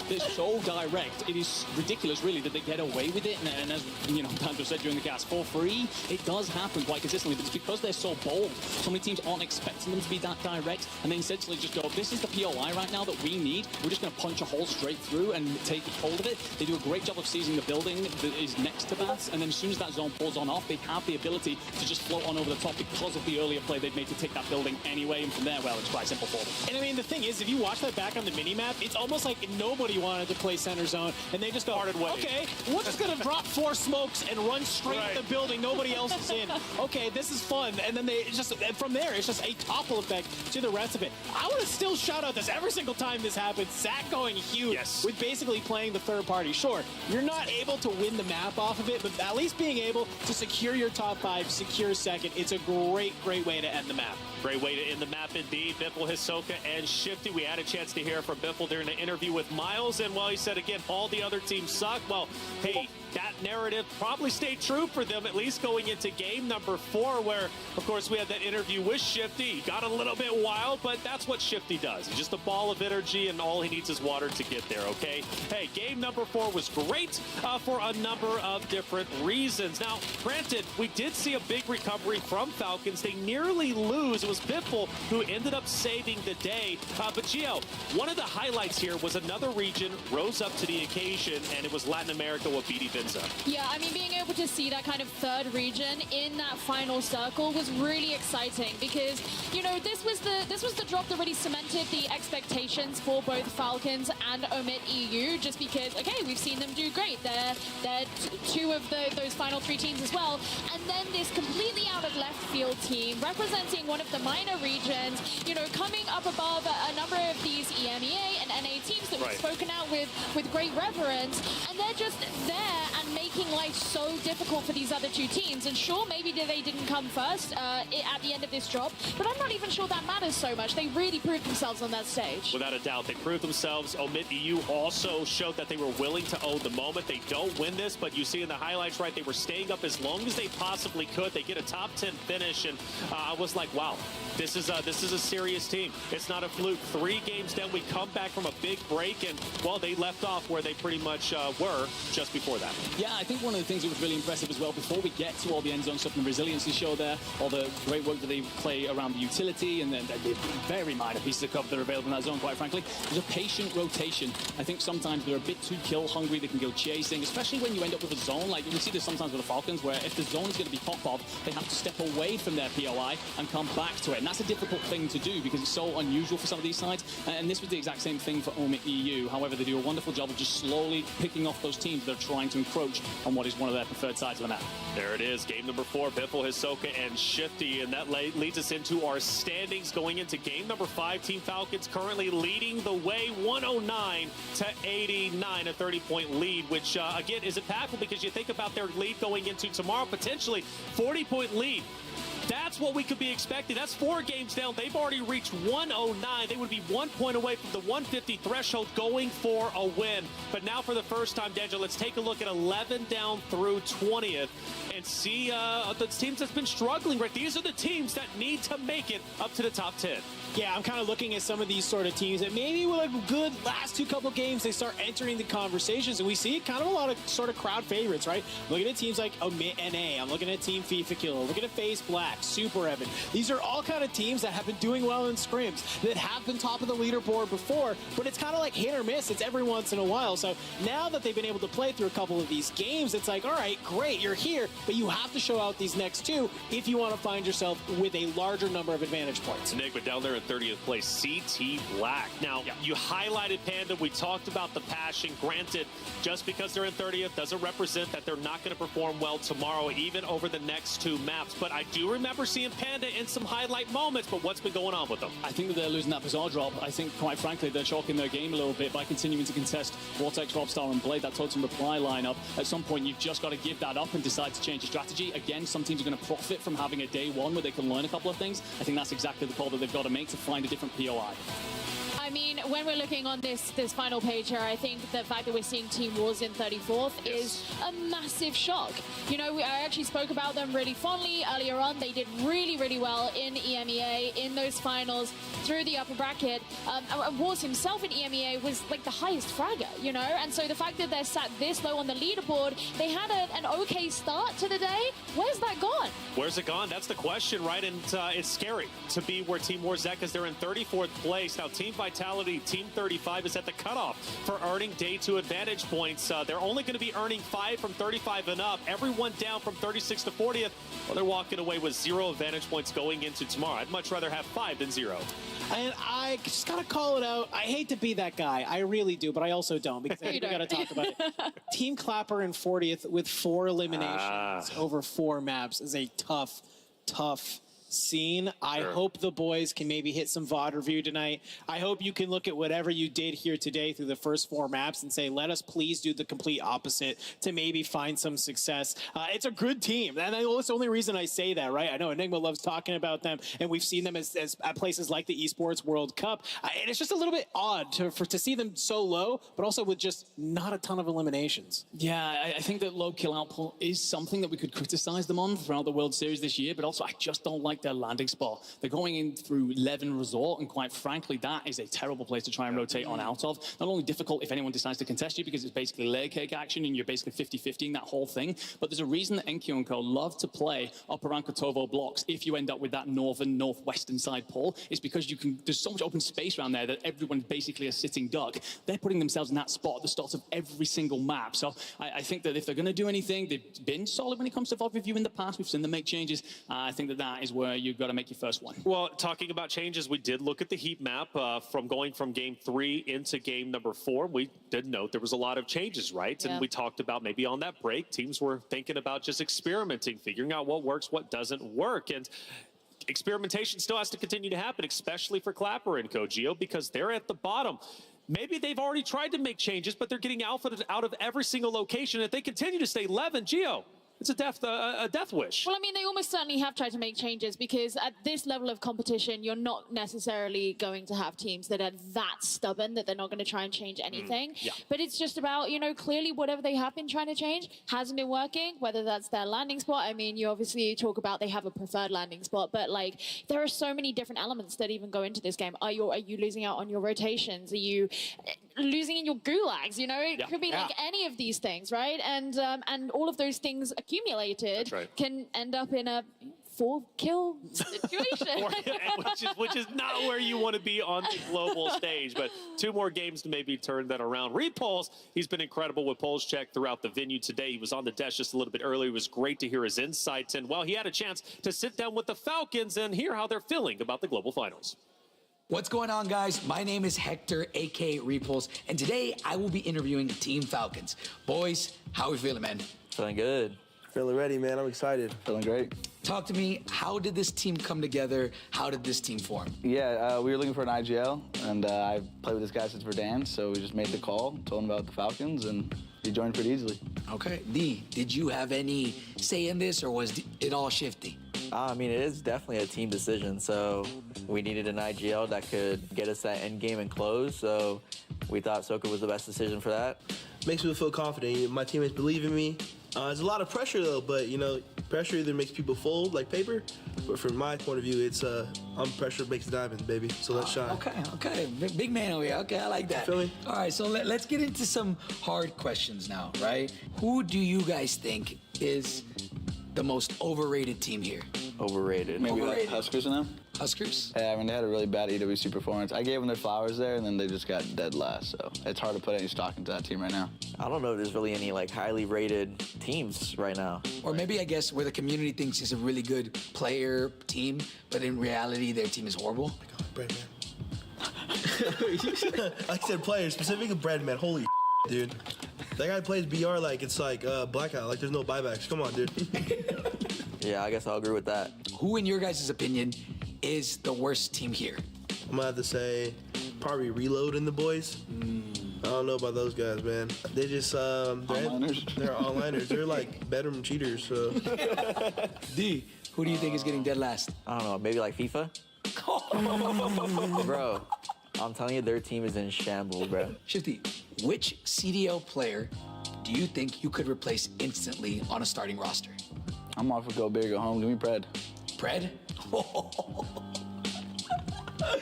they're so direct, it is ridiculous, really, that they get away with it. And as you know, Dandro said during the cast, for free, it does happen quite consistently, but it's because they're so bold. So many teams aren't expecting them to be that direct, and they essentially just go, this is the POI right now that we need. We're just going to punch a hole straight through and take hold of it. They do a great job of seizing the building that is next to that, and then as soon as that zone pulls on off, they have the ability to just float on over the top because of the earlier play they've made to take that building anyway, and from there, well, it's quite simple for them. And I mean, the thing is, if you watch that back on the mini-map, it's almost like nobody wanted to play center zone, and they just go, okay, we're just going to drop 4 smokes and run straight at the building. Nobody else is in. Okay, this is fun. And then they just, and from there, it's just a topple effect to the rest of it. I want to still shout out this every single time this happens. Zach going huge with basically playing the third party. Sure, you're not able to win the map off of it, but at least being able to secure your top 5, secure second, it's a great way to end the map. Great way to end the map indeed. 𝙃𝘼𝙎, 𝙃𝘼𝙎, and Shifty. We had a chance to hear from 𝙃𝘼𝙎 during the interview with Miles, and while he said again, all the other teams suck, well, hey, that narrative probably stayed true for them, at least going into game number 4, where, of course, we had that interview with Shifty. He got a little bit wild, but that's what Shifty does. He's just a ball of energy, and all he needs is water to get there, okay? Hey, game number 4 was great for a number of different reasons. Now, granted, we did see a big recovery from Falcons. They nearly lose. It was 𝙃𝘼𝘎 who ended up saving the day. But Gio, one of the highlights here was another region rose up to the occasion, and it was Latin America with BD Vinza. Yeah, I mean, being able to see that kind of third region in that final circle was really exciting because, you know, this was the drop that really cemented the expectations for both Falcons and 𝙃𝘼𝙎, just because, okay, we've seen them do great. They're 2 of those final 3 teams as well. And then this completely out of left field team representing one of the minor regions, you know, coming up above a number of these 𝙃𝘼𝙎 and NA teams that we've spoken out with great reverence, and they're just there and making life so difficult for these other 2 teams. And sure, maybe they didn't come first at the end of this drop, but I'm not even sure that matters so much. They really proved themselves on that stage. Without a doubt, they proved themselves. 𝙃𝘼𝙎 also showed that they were willing to own the moment. They don't win this, but you see in the highlights, right, they were staying up as long as they possibly could. They get a top 10 finish, and I was like, wow, this is a serious team. It's not a fluke. 3 games down, we come back from a big break, and, well, they left off where they pretty much were just before that. Yeah, I think one of the things that was really impressive as well, before we get to all the end zone stuff and the resiliency show there, all the great work that they play around the utility, and then the very minor pieces of cover that are available in that zone, quite frankly, there's a patient rotation. I think sometimes they're a bit too kill hungry. They can go chasing, especially when you end up with a zone. Like, you can see this sometimes with the Falcons, where if the zone is going to be pop off, they have to step away from their POI and come back to it. And that's a difficult thing to do because it's so unusual for some of these sides. And this was the exact same thing for 𝙃𝘼𝙎. However, they do a wonderful job of just slowly picking off those teams that are trying to encroach on what is one of their preferred sides of the map. There it is, game number 4, 𝙃𝘼𝙎, 𝙃𝘼𝙎, and Shifty, and that leads us into our standings going into game number 5. Team Falcons currently leading the way, 109 to 89, a 30-point lead, which again is impactful because you think about their lead going into tomorrow, potentially 40-point lead. That's what we could be expecting. That's 4 games down. They've already reached 109. They would be 1 point away from the 150 threshold going for a win. But now for the first time, Daniel, let's take a look at 11 down through 20th and see the teams that's been struggling, right? These are the teams that need to make it up to the top 10. Yeah, I'm kind of looking at some of these sort of teams that maybe with a good last 2 couple games, they start entering the conversations, and we see kind of a lot of sort of crowd favorites, right? Looking at teams like NA, I'm looking at Team FIFA Killer, looking at FaZe Black, Super Evan. These are all kind of teams that have been doing well in scrims, that have been top of the leaderboard before, but it's kind of like hit or miss. It's every once in a while. So now that they've been able to play through a couple of these games, it's like, all right, great, you're here, but you have to show out these next 2 if you want to find yourself with a larger number of advantage points. Enigma down there in 30th place, CT Black. Now, you highlighted Panda. We talked about the passion. Granted, just because they're in 30th doesn't represent that they're not going to perform well tomorrow, even over the next 2 maps. But I do remember seeing Panda in some highlight moments, but what's been going on with them? I think that they're losing that bizarre drop. I think, quite frankly, they're chalking their game a little bit by continuing to contest Vortex, Robstar, and Blade, that totem reply lineup. At some point, you've just got to give that up and decide to change your strategy. Again, some teams are going to profit from having a day 1 where they can learn a couple of things. I think that's exactly the call that they've got to make to find a different POI. I mean, when we're looking on this final page here, I think the fact that we're seeing Team Wars in 34th is a massive shock. You know, I actually spoke about them really fondly earlier on. They did really, really well in EMEA, in those finals, through the upper bracket. Wars himself in EMEA was like the highest fragger, you know? And so the fact that they're sat this low on the leaderboard, they had an okay start to the day. Where's that gone? Where's it gone? That's the question, right? And it's scary to be where Team War's at because they're in 34th place. Now, Team Vitality, Team 35 is at the cutoff for earning day 2 advantage points. They're only going to be earning 5 from 35 and up. Everyone down from 36 to 40th. Well, they're walking away with 0 advantage points going into tomorrow. I'd much rather have 5 than 0. And I just gotta call it out. I hate to be that guy. I really do, but I also don't because I think we gotta talk about it. Team Clapper in 40th with 4 eliminations over 4 maps is a tough scene. I hope the boys can maybe hit some VOD review tonight. I hope you can look at whatever you did here today through the first 4 maps and say, let us please do the complete opposite to maybe find some success. It's a good team. And that's the only reason I say that, right? I know Enigma loves talking about them, and we've seen them as at places like the Esports World Cup. And it's just a little bit odd to see them so low, but also with just not a ton of eliminations. Yeah, I think that low kill output is something that we could criticize them on throughout the World Series this year, but also I just don't like their landing spot. They're going in through Leven Resort, and quite frankly, that is a terrible place to try and rotate on out of. Not only difficult if anyone decides to contest you because it's basically layer cake action and you're basically 50-50 in that whole thing, but there's a reason that 𝙃𝘼𝙎𝙃 love to play up around Kotovo blocks if you end up with that northwestern side pull. It's because there's so much open space around there that everyone basically a sitting duck. They're putting themselves in that spot at the start of every single map. So I think that if they're going to do anything, they've been solid when it comes to VOD review in the past. We've seen them make changes. I think that is where you've got to make your first one. Well, talking about changes, we did look at the heat map from going from game 3 into game number 4. We did note there was a lot of changes, right? Yeah. And we talked about maybe on that break, teams were thinking about just experimenting, figuring out what works, what doesn't work. And experimentation still has to continue to happen, especially for Clapper and 𝙃𝘼𝙎𝙃, because they're at the bottom. Maybe they've already tried to make changes, but they're getting outfitted out of every single location. If they continue to stay 11, Gio, it's a death wish. Well, I mean, they almost certainly have tried to make changes because at this level of competition, you're not necessarily going to have teams that are that stubborn that they're not going to try and change anything. Yeah. But it's just about, you know, clearly whatever they have been trying to change hasn't been working, whether that's their landing spot. I mean, you obviously talk about they have a preferred landing spot, but like there are so many different elements that even go into this game. Are you losing out on your rotations? Are you losing in your gulags? You know, it could be like any of these things, right? And all of those things accumulated can end up in a 4-kill situation. which is not where you want to be on the global stage. But 2 more games to maybe turn that around. 𝑟𝑒𝑝ulse, he's been incredible with Pulse Check throughout the venue today. He was on the desk just a little bit earlier. It was great to hear his insights. And, well, he had a chance to sit down with the Falcons and hear how they're feeling about the global finals. What's going on, guys? My name is Hector, a.k.a. 𝙃𝘼𝑎𝑙𝑠e, and today I will be interviewing Team Falcons. Boys, how are we feeling, man? Feeling good. Feeling ready, man. I'm excited. Feeling great. Talk to me, how did this team come together? How did this team form? Yeah, we were looking for an IGL, and I've played with this guy since Verdansk, so we just made the call, told him about the Falcons, and he joined pretty easily. Okay. D, did you have any say in this, or was it all shifty? I mean, it is definitely a team decision, so we needed an IGL that could get us that end game and close, so we thought Soka was the best decision for that. Makes me feel confident. My teammates believe in me. There's a lot of pressure, though, but, you know, pressure either makes people fold like paper, but from my point of view, it's pressure makes diamonds, baby, so let's shine. Okay. Big man over here. Okay, I like that. Feel me? All right, so let's get into some hard questions now, right? Who do you guys think is the most overrated team here? Overrated. Maybe like Huskers now? Huskers? Yeah, I mean, they had a really bad EWC performance. I gave them their flowers there, and then they just got dead last, so it's hard to put any stock into that team right now. I don't know if there's really any, like, highly rated teams right now. Or maybe, I guess, where the community thinks is a really good player team, but in reality, their team is horrible. Oh my God, Breadman. I said players, specifically Breadman. Holy dude. That guy plays BR like it's like blackout, like there's no buybacks. Come on, dude. Yeah, I guess I'll agree with that. Who, in your guys' opinion, is the worst team here? I'm gonna have to say probably Reload and the boys. I don't know about those guys, man. They just they're onliners. They're like bedroom cheaters. So. D, who do you think is getting dead last? I don't know, maybe like FIFA. Bro, I'm telling you, their team is in shambles, bro. Shifty, which CDL player do you think you could replace instantly on a starting roster? I'm off with go big or go home. Give me Pred. Pred?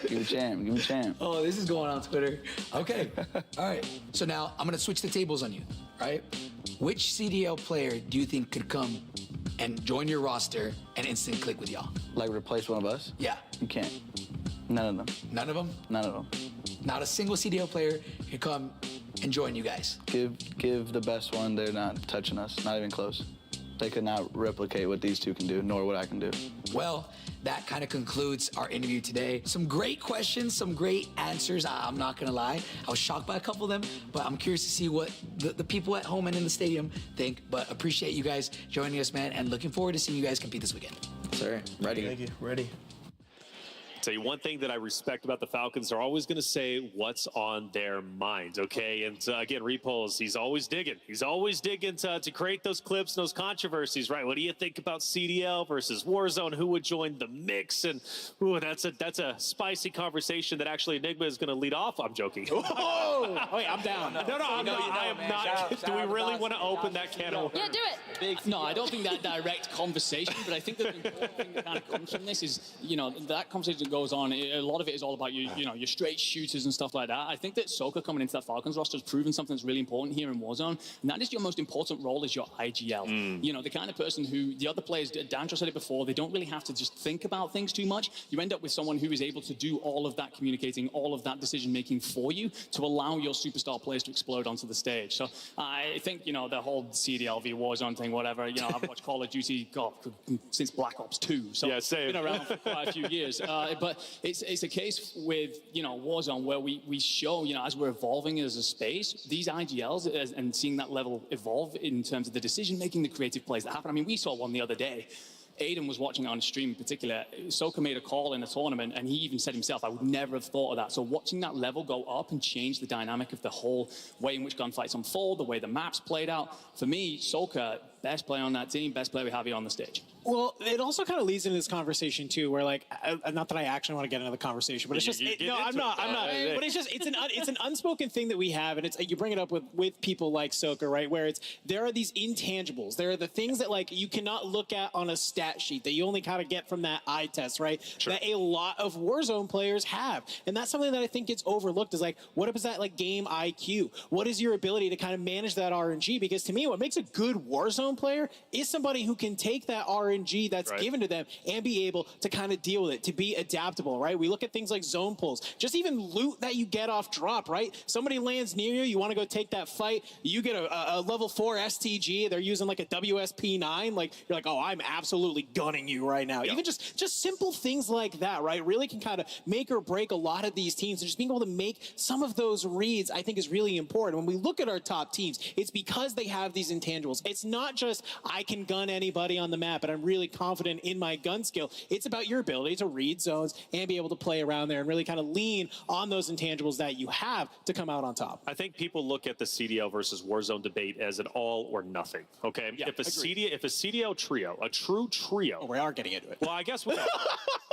Give me champ. Give me champ. Oh, this is going on Twitter. Okay. All right. So now I'm going to switch the tables on you, right? Which CDL player do you think could come and join your roster and instant click with y'all? Like replace one of us? Yeah. You can't. None of them. None of them? None of them. Not a single CDL player can come and join you guys. Give the best one. They're not touching us. Not even close. They could not replicate what these two can do, nor what I can do. Well, that kind of concludes our interview today. Some great questions, some great answers. I'm not gonna lie, I was shocked by a couple of them, but I'm curious to see what the people at home and in the stadium think. But appreciate you guys joining us, man, and looking forward to seeing you guys compete this weekend. Sir, ready. Thank you. Ready. Tell you one thing that I respect about the Falcons, they're always going to say what's on their mind, okay? And again, Repulse, he's always digging. He's always digging to create those clips and those controversies, right? What do you think about CDL versus Warzone? Who would join the mix? And ooh, that's a spicy conversation that actually Enigma is going to lead off. I'm joking. Oh, wait, I'm down. No, I am not. Do we really want to open that can of worms? Yeah, do it. No, I don't think that direct conversation, but I think that the important thing that kind of comes from this is, that conversation goes on. A lot of it is all about your straight shooters and stuff like that. I think that Soka coming into that Falcons roster has proven something that's really important here in Warzone, and that is your most important role is your IGL. The kind of person who the other players, Dancho said it before, they don't really have to just think about things too much. You end up with someone who is able to do all of that communicating, all of that decision making for you to allow your superstar players to explode onto the stage. So I think the whole CDL v Warzone thing, whatever. I've watched Call of Duty since Black Ops 2, so yeah, same. Been around for quite a few years. But it's a case with Warzone where we show as we're evolving as a space, these IGLs and seeing that level evolve in terms of the decision making, the creative plays that happen. I mean, we saw one the other day. Aiden was watching it on stream in particular. Soka made a call in a tournament, and he even said himself, I would never have thought of that. So watching that level go up and change the dynamic of the whole way in which gunfights unfold, the way the maps played out, for me, Soka, best player on that team, best player we have here on the stage. Well, it also kind of leads into this conversation too, where not that I actually want to get into the conversation, but it's just I'm not. But it's an unspoken thing that we have, and you bring it up with people like Soka, right? Where there are these intangibles, there are the things that you cannot look at on a stat sheet that you only kind of get from that eye test, right? Sure. That a lot of Warzone players have, and that's something that I think gets overlooked. Is what is that game IQ? What is your ability to kind of manage that RNG? Because to me, what makes a good Warzone player is somebody who can take that RNG that's given to them and be able to kind of deal with it, to be adaptable, right? We look at things like zone pulls, just even loot that you get off drop, right? Somebody lands near you, you want to go take that fight, you get a level 4 STG, they're using a WSP9, you're like, oh, I'm absolutely gunning you right now. Even just simple things like that, right? Really can kind of make or break a lot of these teams, and just being able to make some of those reads, I think, is really important. When we look at our top teams, it's because they have these intangibles. It's not just I can gun anybody on the map and I'm really confident in my gun skill. It's about your ability to read zones and be able to play around there and really kind of lean on those intangibles that you have to come out on top. I think people look at the CDL versus Warzone debate as an all or nothing, okay? Yeah, if a CDL trio, a true trio... Oh, we are getting into it. Well, I guess we are.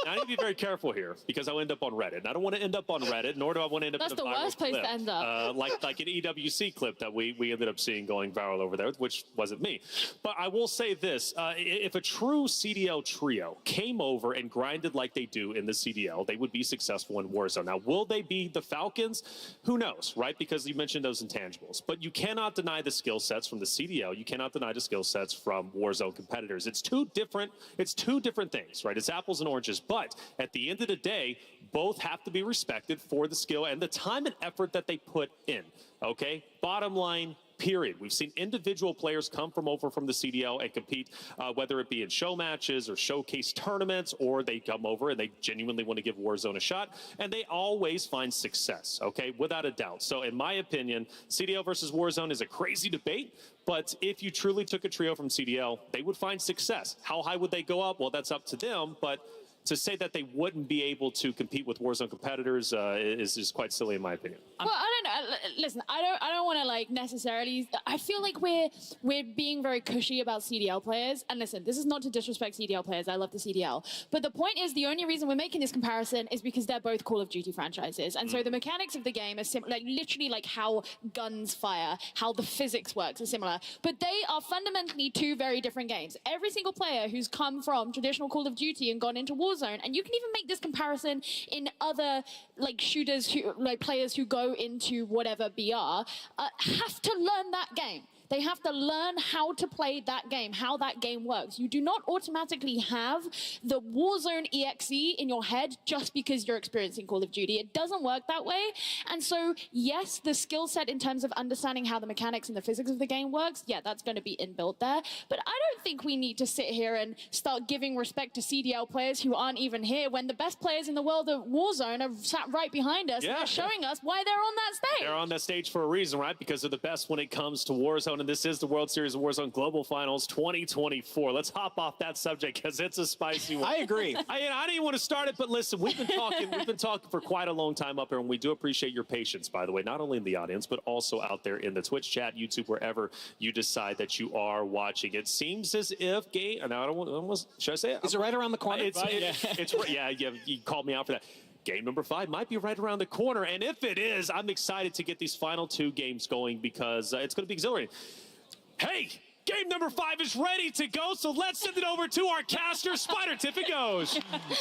Now, I need to be very careful here because I'll end up on Reddit. And I don't want to end up on Reddit, nor do I want to end up That's in a the viral worst place clip. to end up. Like an EWC clip that we ended up seeing going viral over there, which wasn't me. But I will say this. If a true CDL trio came over and grinded like they do in the CDL, they would be successful in Warzone. Now, will they be the Falcons? Who knows, right? Because you mentioned those intangibles. But you cannot deny the skill sets from the CDL. You cannot deny the skill sets from Warzone competitors. It's two different things, right? It's apples and oranges. But at the end of the day, both have to be respected for the skill and the time and effort that they put in, okay? Bottom line, period. We've seen individual players come over from the CDL and compete, whether it be in show matches or showcase tournaments, or they come over and they genuinely want to give Warzone a shot, and they always find success, okay, without a doubt. So in my opinion, CDL versus Warzone is a crazy debate, but if you truly took a trio from CDL, they would find success. How high would they go up? Well, that's up to them, but to say that they wouldn't be able to compete with Warzone competitors is just quite silly in my opinion. Well, I don't know. Listen, I don't want to like necessarily. I feel like we're being very cushy about CDL players. And listen, this is not to disrespect CDL players. I love the CDL, but the point is, the only reason we're making this comparison is because they're both Call of Duty franchises, and so the mechanics of the game are similar. Like literally, like how guns fire, how the physics works are similar, but they are fundamentally two very different games. Every single player who's come from traditional Call of Duty and gone into Warzone, and you can even make this comparison in other like shooters, like players who go into whatever BR, have to learn that game. They have to learn how to play that game, how that game works. You do not automatically have the Warzone EXE in your head just because you're experiencing Call of Duty. It doesn't work that way. And so, yes, the skill set in terms of understanding how the mechanics and the physics of the game works, yeah, that's going to be inbuilt there. But I don't think we need to sit here and start giving respect to CDL players who aren't even here when the best players in the world of Warzone are sat right behind us and they're showing us why they're on that stage. They're on that stage for a reason, right? Because they're the best when it comes to Warzone. And this is the World Series of Warzone Global Finals 2024. Let's hop off that subject because it's a spicy one. I agree. I didn't want to start it, but listen, we've been talking for quite a long time up here, and we do appreciate your patience, by the way, not only in the audience, but also out there in the Twitch chat, YouTube, wherever you decide that you are watching. It seems as if and I don't want, should I say it? Is it right around the corner? Yeah, you called me out for that. Game number 5 might be right around the corner, and if it is, I'm excited to get these final 2 games going because it's going to be exhilarating. Hey, game number 5 is ready to go, so let's send it over to our caster, Spider Tiffin goes.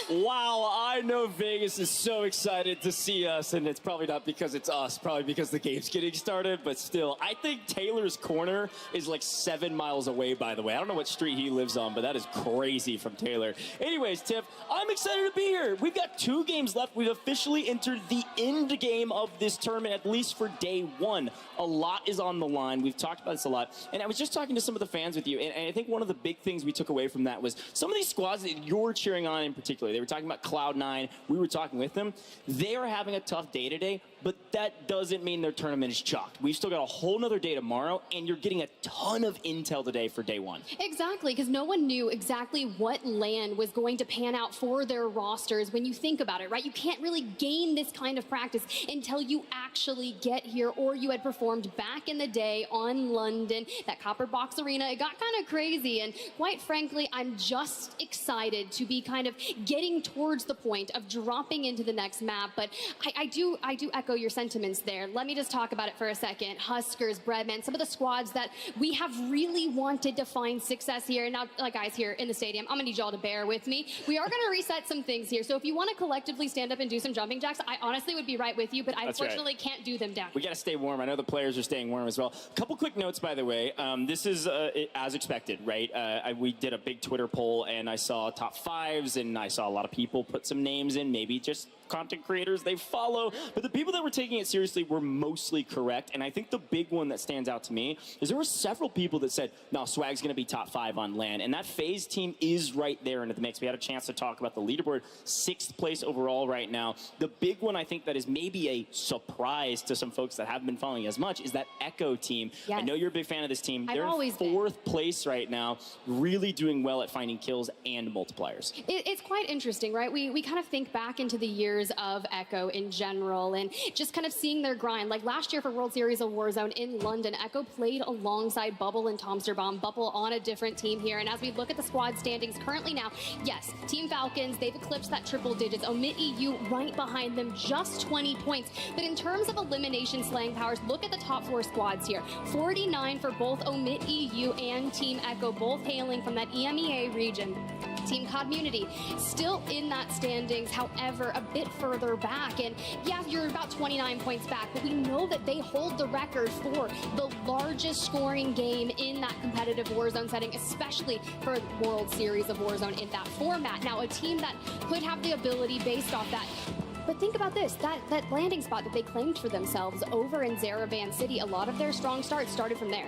Wow, I know Vegas is so excited to see us, and it's probably not because it's us, probably because the game's getting started, but still, I think Taylor's corner is like 7 miles away, by the way. I don't know what street he lives on, but that is crazy from Taylor. Anyways, Tiff, I'm excited to be here. We've got 2 games left. We've officially entered the end game of this tournament, at least for day 1. A lot is on the line. We've talked about this a lot, and I was just talking to some of the fans with you, and I think one of the big things we took away from that was some of these squads that you're cheering on in particular. They were talking about Cloud9. We were talking with them. They are having a tough day today, but that doesn't mean their tournament is chalked. We've still got a whole nother day tomorrow, and you're getting a ton of intel today for day 1. Exactly, because no one knew exactly what LAN was going to pan out for their rosters when you think about it, right? You can't really gain this kind of practice until you actually get here, or you had performed back in the day on London, that Copper Box Arena. It got kind of crazy, and quite frankly, I'm just excited to be kind of getting towards the point of dropping into the next map, but I do echo your sentiments there. Let me just talk about it for a second. Huskers, Breadman, some of the squads that we have really wanted to find success here. Now, guys here in the stadium, I'm gonna need y'all to bear with me. We are gonna reset some things here, so if you want to collectively stand up and do some jumping jacks, I honestly would be right with you, but I unfortunately can't do them down. We got to stay warm. I know the players are staying warm as well. A couple quick notes, by the way. This is as expected, right? We did a big Twitter poll, and I saw top 5s, and I saw a lot of people put some names in, maybe just content creators they follow, but the people that were taking it seriously were mostly correct. And I think the big one that stands out to me is there were several people that said, no, Swag's going to be top 5 on LAN, and that FaZe team is right there into the mix. We had a chance to talk about the leaderboard, 6th place overall right now. The big one I think that is maybe a surprise to some folks that haven't been following as much is that Echo team. Yes. I know you're a big fan of this team. I've They're always in 4th place right now, really doing well at finding kills and multipliers. It's quite interesting, right? We kind of think back into the years of Echo in general and just kind of seeing their grind. Like last year for World Series of Warzone in London, Echo played alongside Bubble and Tomsterbaum. Bubble on a different team here. And as we look at the squad standings currently now, yes, Team Falcons, they've eclipsed that triple digits. Omit EU right behind them, just 20 points. But in terms of elimination slaying powers, look at the top 4 squads here. 49 for both Omit EU and Team Echo, both hailing from that EMEA region. Team Community still in that standings, however, a bit further back. And yeah, you're about 29 points back, but we know that they hold the record for the largest scoring game in that competitive Warzone setting, especially for World Series of Warzone in that format. Now, a team that could have the ability based off that. But think about this, that landing spot that they claimed for themselves over in Zaravan City, a lot of their strong starts started from there.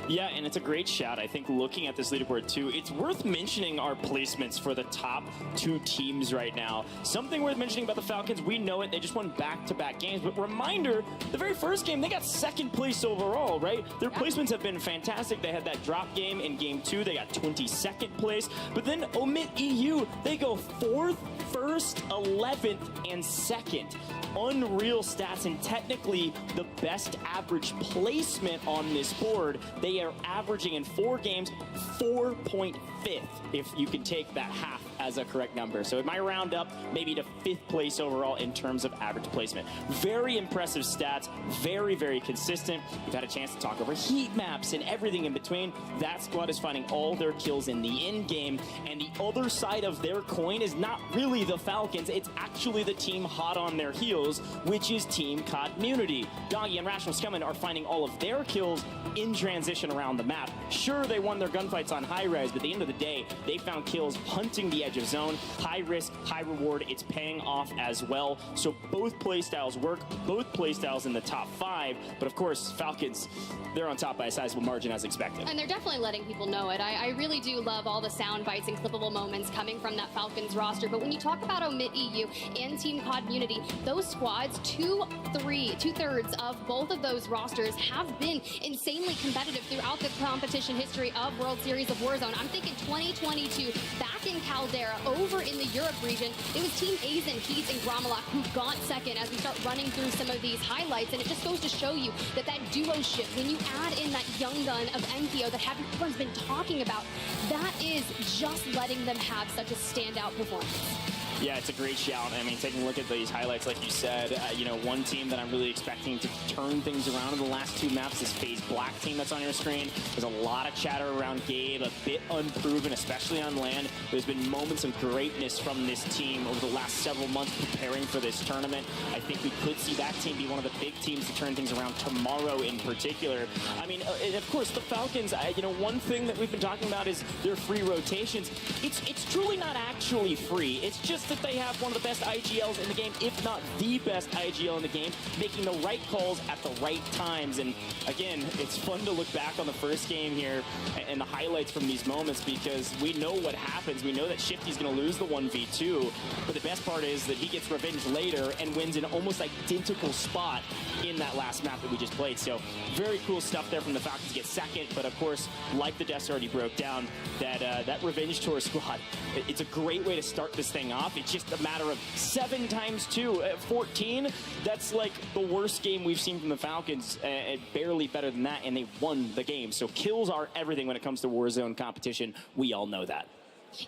Yeah, and it's a great shout. I think looking at this leaderboard too, it's worth mentioning our placements for the top 2 teams right now. Something worth mentioning about the Falcons, we know it, they just won back-to-back games, but reminder, the very first game, they got 2nd place overall, right? Their placements have been fantastic. They had that drop game in game 2, they got 22nd place, but then 𝙃𝘼𝙎𝙃, they go 4th, 1st, 11th, and 2nd. Unreal stats, and technically the best average placement on this board. They are averaging in 4 games 4.5th, if you can take that half as a correct number. So it might round up maybe to 5th place overall in terms of average placement. Very impressive stats, very, very consistent. We've had a chance to talk over heat maps and everything in between. That squad is finding all their kills in the end game, and the other side of their coin is not really the Falcons, it's actually the team hot on their heels, which is Team COMNADOS. Doggy and Rational Scummin are finding all of their kills in transition around the map. Sure, they won their gunfights on high res, but at the end of the day, they found kills hunting the edge of zone. High risk, high reward, it's paying off as well. So both playstyles work, both playstyles in the top 5, but of course, Falcons, they're on top by a sizable margin as expected. And they're definitely letting people know it. I really do love all the sound bites and clippable moments coming from that Falcons roster, but when you talk about 𝙃𝘼𝙎𝙃 and Team COMNADOS, those squads, 2/3 of both of those rosters have been insanely competitive throughout the competition history of World Series of Warzone. I'm thinking 2022, back in Caldera, over in the Europe region, it was Team 𝐴𝑍, 𝙃𝘼𝑎𝑠, and 𝙃𝘼𝑎𝑘 who got 2nd as we start running through some of these highlights, and it just goes to show you that that duo ship, when you add in that young gun of MPO that everyone's been talking about, that is just letting them have such a standout performance. Yeah, it's a great shout. I mean, taking a look at these highlights, like you said, you know, one team that I'm really expecting to turn things around in the last 2 maps, this FaZe Black team that's on your screen. There's a lot of chatter around Gabe, a bit unproven, especially on land. There's been moments of greatness from this team over the last several months preparing for this tournament. I think we could see that team be one of the big teams to turn things around tomorrow in particular. I mean, and of course, the Falcons, you know, one thing that we've been talking about is their free rotations. It's truly not actually free. It's just that they have one of the best IGLs in the game, if not the best IGL in the game, making the right calls at the right times. And again, it's fun to look back on the first game here and the highlights from these moments, because we know what happens. We know that Shifty's going to lose the 1v2, but the best part is that he gets revenge later and wins an almost identical spot in that last map that we just played. So very cool stuff there from the Falcons to get 2nd, but of course, like the deaths already broke down, that Revenge Tour squad, it's a great way to start this thing off. It's just a matter of 7 times 2, 14. That's like the worst game we've seen from the Falcons, and barely better than that, and they won the game. So kills are everything when it comes to Warzone competition. We all know that.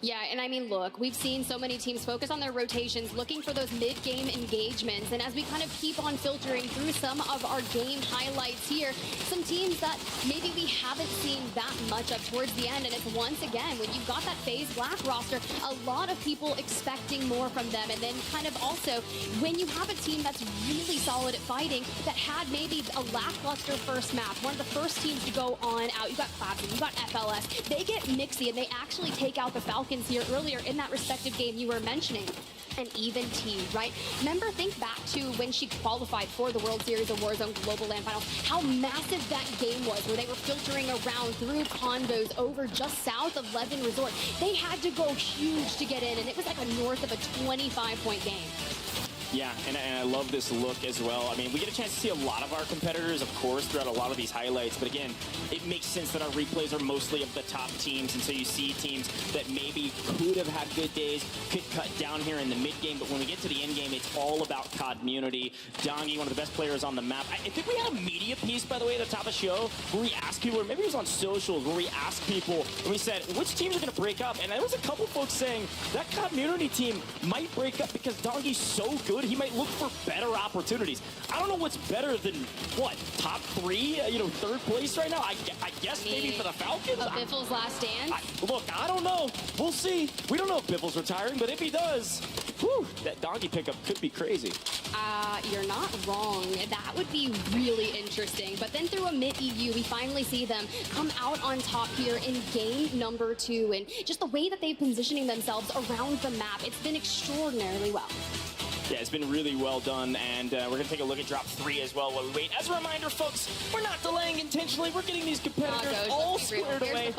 Yeah, and I mean, look, we've seen so many teams focus on their rotations, looking for those mid-game engagements, and as we kind of keep on filtering through some of our game highlights here, some teams that maybe we haven't seen that much of towards the end, and it's once again, when you've got that FaZe Black roster, a lot of people expecting more from them, and then kind of also, when you have a team that's really solid at fighting, that had maybe a lackluster first map, one of the first teams to go on out, you got Clapton, you got FLS, they get mixy, and they actually take out the Falcons here earlier in that respective game you were mentioning. An even team, right? Remember, think back to when she qualified for the World Series of Warzone Global LAN Finals, how massive that game was, where they were filtering around through condos over just south of Levin Resort. They had to go huge to get in, and it was like a north of a 25-point game. Yeah, and I love this look as well. I mean, we get a chance to see a lot of our competitors, of course, throughout a lot of these highlights. But again, it makes sense that our replays are mostly of the top teams. And so you see teams that maybe could have had good days, could cut down here in the mid-game. But when we get to the end game, it's all about COMNADOS. Dongy, one of the best players on the map. I think we had a media piece, by the way, at the top of the show, where we asked people, or maybe it was on socials, where we asked people, and we said, which teams are going to break up? And there was a couple folks saying that COMNADOS team might break up because Dongy's so good. He might look for better opportunities. I don't know what's better than, what, top 3, you know, 3rd place right now? I guess maybe for the Falcons? Biffle's last stand? Look, I don't know. We'll see. We don't know if Biffle's retiring, but if he does, whew, that Dongy pickup could be crazy. You're not wrong. That would be really interesting. But then through a mid-EU, we finally see them come out on top here in game number 2. And just the way that they've been positioning themselves around the map, it's been extraordinarily well. Yeah, it's been really well done, and we're going to take a look at drop 3 as well while we wait. As a reminder, folks, we're not delaying intentionally. We're getting these competitors all squared away.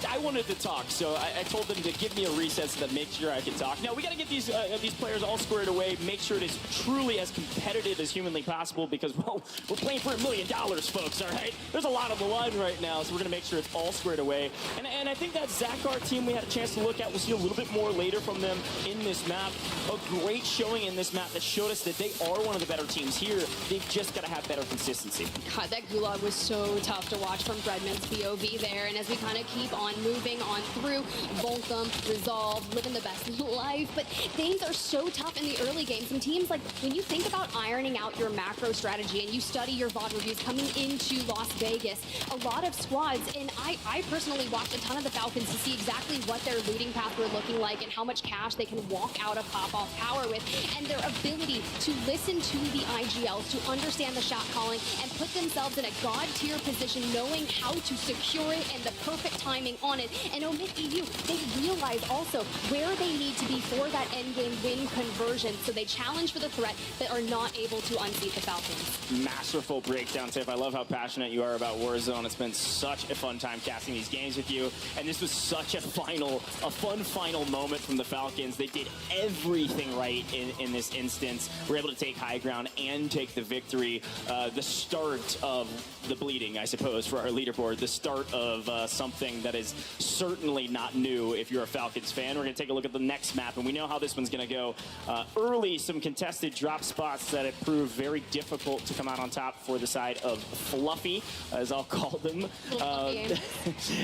I wanted to talk, so I told them to give me a reset so that make sure I can talk. Now, we got to get these players all squared away, make sure it is truly as competitive as humanly possible because, well, we're playing for $1 million, folks, all right? There's a lot on the line right now, so we're going to make sure it's all squared away. And I think that 𝙃𝘼𝙎𝙃 team we had a chance to look at, we'll see a little bit more later from them in this map. A great showing in this map that showed us that they are one of the better teams here. They've just got to have better consistency. God, that gulag was so tough to watch from Breadman's POV there. And as we kind of keep on moving on through, Volcom, Resolve, living the best life. But things are so tough in the early game. Some teams, like, when you think about ironing out your macro strategy and you study your VOD reviews coming into Las Vegas, a lot of squads, and I personally watched a ton of the Falcons to see exactly what their looting path were looking like and how much cash they can walk out of pop-off power with, and their ability to listen to the IGLs, to understand the shot calling, and put themselves in a god-tier position, knowing how to secure it and the perfect timing on it. And 𝙃𝘼𝙎𝙃, they realize also where they need to be for that endgame win conversion, so they challenge for the threat, but are not able to unseat the Falcons. Masterful breakdown, Tiff. I love how passionate you are about Warzone. It's been such a fun time casting these games with you, and this was such a fun final moment from the Falcons. They did everything right in this instance. We're able to take high ground and take the victory. The start of the bleeding, I suppose, for our leaderboard. The start of something that is certainly not new if you're a Falcons fan. We're going to take a look at the next map, and we know how this one's going to go. Early, some contested drop spots that have proved very difficult to come out on top for the side of Fluffy, as I'll call them.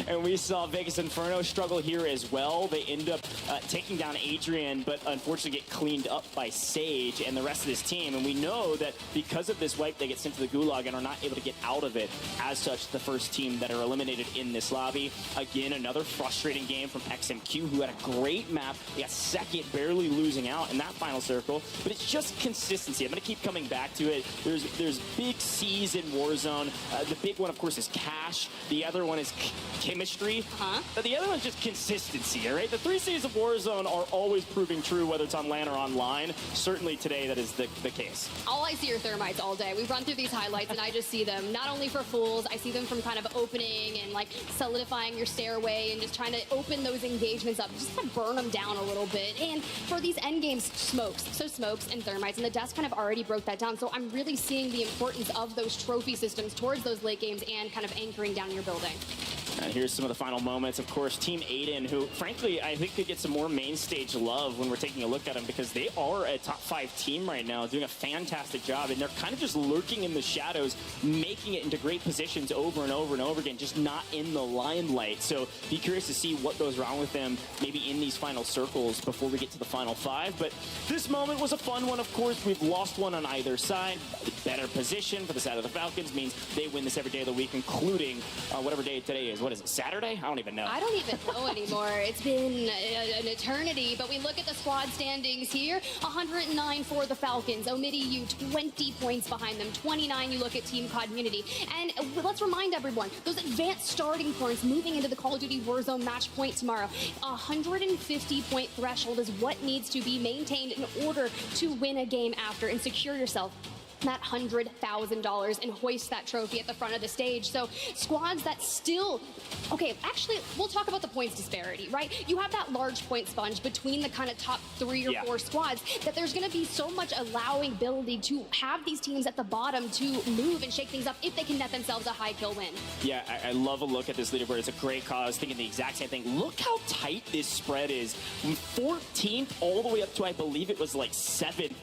And we saw Vegas Inferno struggle here as well. They end up taking down Adrian, but unfortunately get cleaned up by Sage and the rest of this team. And we know that because of this wipe, they get sent to the gulag and are not able to get out of it. As such, the first team that are eliminated in this lobby. Again, another frustrating game from XMQ, who had a great map. They got second, barely losing out in that final circle. But it's just consistency. I'm going to keep coming back to it. There's big C's in Warzone. The big one, of course, is Cash. The other one is chemistry. But the other one's just consistency, all right? The 3 C's of Warzone are always proving true, whether it's on LAN or online. Certainly today, that is the case. All I see are thermites all day. We run through these highlights, and I just see them not only for fools, I see them from kind of opening and like solidifying your stairway and just trying to open those engagements up, just to burn them down a little bit. And for these end games, smokes. So smokes and thermites, and the desk kind of already broke that down. So I'm really seeing the importance of those trophy systems towards those late games and kind of anchoring down your building. And here's some of the final moments. Of course, Team Aiden, who, frankly, I think could get some more main stage love when we're taking a look at them, because they are a top 5 team right now, doing a fantastic job, and they're kind of just lurking in the shadows, making it into great positions over and over and over again, just not in the limelight. So be curious to see what goes wrong with them maybe in these final circles before we get to the final 5. But this moment was a fun one, of course. We've lost one on either side. Better position for the side of the Falcons means they win this every day of the week, including whatever day today is. What is it, Saturday? I don't even know. I don't even know anymore. It's been an eternity, but we look at the squad standings here. 109 for the Falcons. 𝙃𝘼𝙎𝙃, 20 points behind them. 29, you look at Team Community. And let's remind everyone, those advanced starting points moving into the Call of Duty Warzone match point tomorrow. 150-point threshold is what needs to be maintained in order to win a game after and secure yourself that $100,000 and hoist that trophy at the front of the stage. So squads that still, okay, actually, we'll talk about the points disparity, right? You have that large point sponge between the kind of top 3 or 4 squads that there's going to be so much allowing ability to have these teams at the bottom to move and shake things up if they can net themselves a high kill win. Yeah, I love a look at this leaderboard. It's a great cause. Thinking the exact same thing. Look how tight this spread is. From 14th all the way up to, I believe it was like 7th,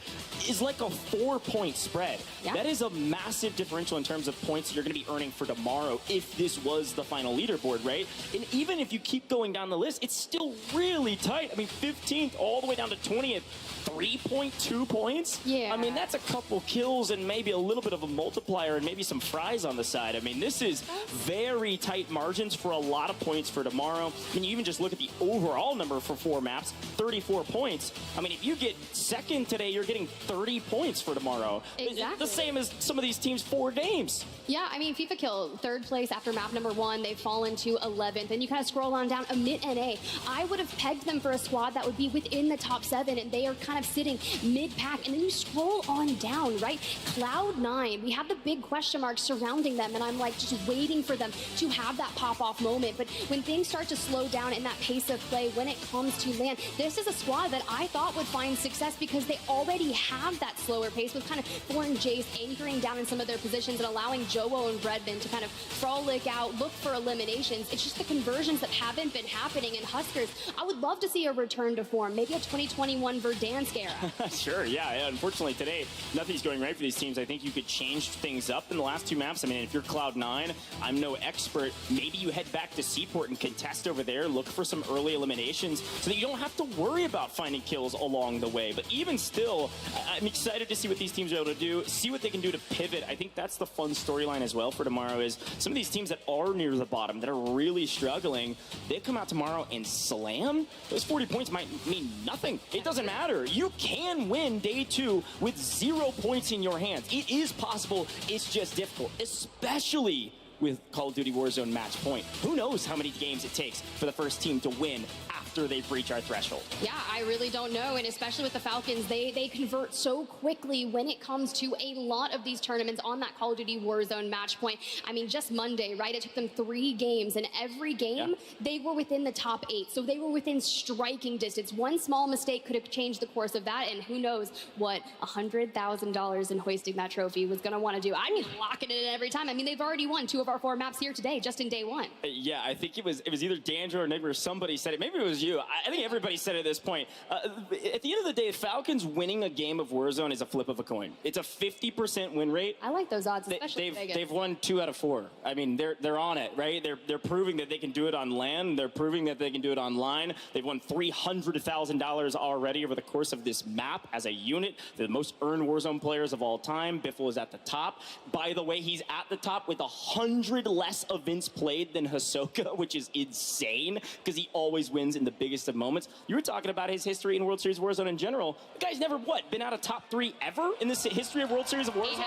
is like a 4-point spread. Yeah. That is a massive differential in terms of points you're going to be earning for tomorrow if this was the final leaderboard, right? And even if you keep going down the list, it's still really tight. I mean, 15th all the way down to 20th, 3.2 points? Yeah. I mean, that's a couple kills and maybe a little bit of a multiplier and maybe some fries on the side. I mean, this is very tight margins for a lot of points for tomorrow. I mean, you even just look at the overall number for 4 maps, 34 points. I mean, if you get second today, you're getting 30 points for tomorrow. Exactly. The same as some of these teams' 4 games. Yeah, I mean, FIFA Kill, 3rd place after map number 1. They've fallen to 11th. And you kind of scroll on down, Amit NA. I would have pegged them for a squad that would be within the top 7, and they are kind of sitting mid-pack. And then you scroll on down, right? Cloud9, we have the big question marks surrounding them, and I'm like just waiting for them to have that pop-off moment. But when things start to slow down in that pace of play, when it comes to LAN, this is a squad that I thought would find success because they already have that slower pace with kind of Foreign Jace anchoring down in some of their positions and allowing Jowo and Redmond to kind of frolic out, look for eliminations. It's just the conversions that haven't been happening. And Huskers, I would love to see a return to form, maybe a 2021 Verdansk era. Sure, yeah. Unfortunately today, nothing's going right for these teams. I think you could change things up in the last 2 maps. I mean, if you're Cloud9, I'm no expert. Maybe you head back to Seaport and contest over there, look for some early eliminations so that you don't have to worry about finding kills along the way. But even still, I'm excited to see what these teams are able to do, see what they can do to pivot. I think that's the fun storyline as well for tomorrow is some of these teams that are near the bottom, that are really struggling, they come out tomorrow and slam. Those 40 points might mean nothing. It doesn't matter. You can win day 2 with 0 points in your hands. It is possible. It's just difficult, especially with Call of Duty Warzone Match Point. Who knows how many games it takes for the first team to win after they breach our threshold. Yeah, I really don't know, and especially with the Falcons, they convert so quickly when it comes to a lot of these tournaments on that Call of Duty Warzone Match Point. I mean, just Monday, right? It took them 3 games, and every game, they were within the top 8, so they were within striking distance. One small mistake could have changed the course of that, and who knows what $100,000 in hoisting that trophy was going to want to do. I mean, locking it in every time. I mean, they've already won 2 of our 4 maps here today, just in day 1. Yeah, I think it was either Dandro or Nigma or somebody said it. Maybe it was you. I think everybody said it at this point. At the end of the day, Falcons winning a game of Warzone is a flip of a coin. It's a 50% win rate. I like those odds, especially Vegas. They've won 2 out of 4. I mean, they're on it, right? They're proving that they can do it on land. They're proving that they can do it online. They've won $300,000 already over the course of this map as a unit. They're the most earned Warzone players of all time. Biffle is at the top. By the way, he's at the top with 100 less events played than Hisoka, which is insane because he always wins in the biggest of moments. You were talking about his history in World Series Warzone in general. The guy's never, been out of top 3 ever in this history of World Series of Warzone?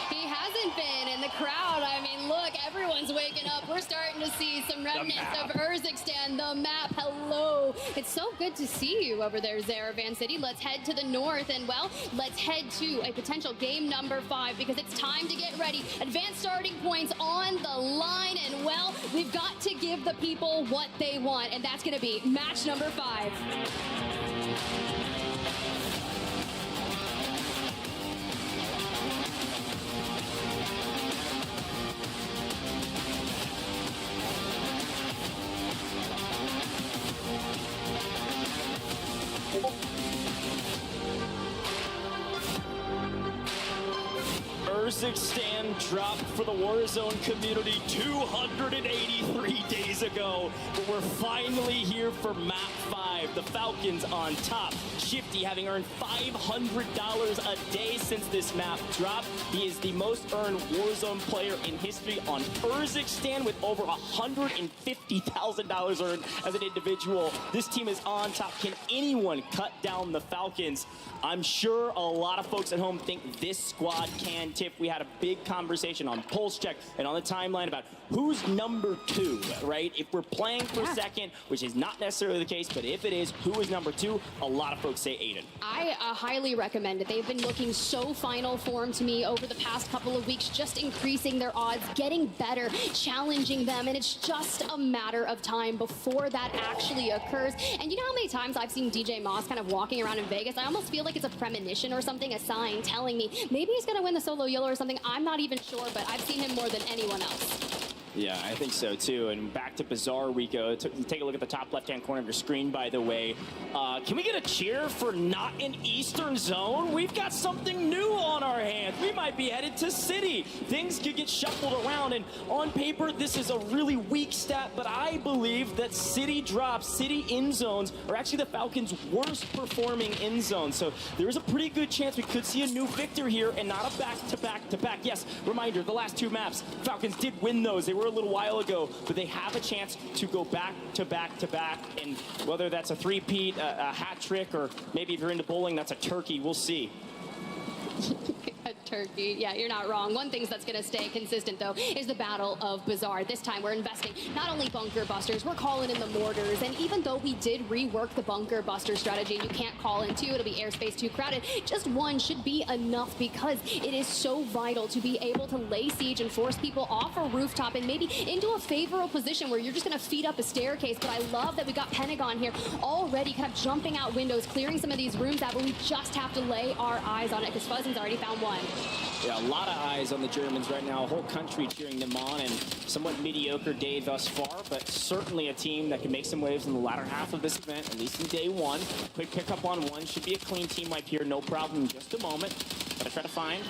He hasn't been. And the crowd, I mean, look, everyone's waking up. We're starting to see some remnants of 𝙃𝘼𝙎𝙃, the map. Hello. It's so good to see you over there, Zaravan City. Let's head to the north, and, well, let's head to a potential game number 5 because it's time to get ready. Advanced starting points on the line, and, well, we've got to give the people what they want, and that's going to be match number 5. 𝙃𝘼𝙎𝙃 dropped for the Warzone community 283 days ago, but we're finally here for map 5. The Falcons on top. Shifty having earned $500 a day since this map dropped. He is the most earned Warzone player in history on 𝙃𝘼𝙎𝙃 with over $150,000 earned as an individual. This team is on top. Can anyone cut down the Falcons? I'm sure a lot of folks at home think this squad can tip. We had a big conversation on Pulse Check and on the timeline about who's number 2, right? If we're playing for second, which is not necessarily the case, but if it is, who is number 2? A lot of folks say Aiden. I highly recommend it. They've been looking so final form to me over the past couple of weeks, just increasing their odds, getting better, challenging them, and it's just a matter of time before that actually occurs. And you know how many times I've seen DJ Moss kind of walking around in Vegas? I almost feel like it's a premonition or something, a sign telling me maybe he's going to win the solo YOLO or something. I'm not even sure, but I've seen him more than anyone else. Yeah, I think so too. And back to Bazaar we go. Take a look at the top left-hand corner of your screen, by the way. Can we get a cheer for not an Eastern Zone? We've got something new on our hands. We might be headed to City. Things could get shuffled around, and on paper, this is a really weak stat, but I believe that City drops, City end zones, are actually the Falcons' worst performing end zone. So there is a pretty good chance we could see a new victor here and not a back-to-back-to-back. Yes, reminder, the last 2 maps, Falcons did win those. They were a little while ago, but they have a chance to go back-to-back-to-back, and whether that's a three-peat, a hat trick, or maybe if you're into bowling, that's a turkey, we'll see. A turkey. Yeah, you're not wrong. One thing that's going to stay consistent, though, is the Battle of 𝙃𝘼𝙎. This time, we're investing not only bunker busters, we're calling in the mortars. And even though we did rework the bunker buster strategy, and you can't call in two, it'll be airspace too crowded, just one should be enough because it is so vital to be able to lay siege and force people off a rooftop and maybe into a favorable position where you're just going to feed up a staircase. But I love that we got Pentagon here already kind of jumping out windows, clearing some of these rooms out, but we just have to lay our eyes on it because Fuzzin's already found one. Yeah, a lot of eyes on the Germans right now. A whole country cheering them on, and somewhat mediocre day thus far, but certainly a team that can make some waves in the latter half of this event, at least in day one. Quick pickup on one. Should be a clean team wipe here. No problem in just a moment. Gotta try to find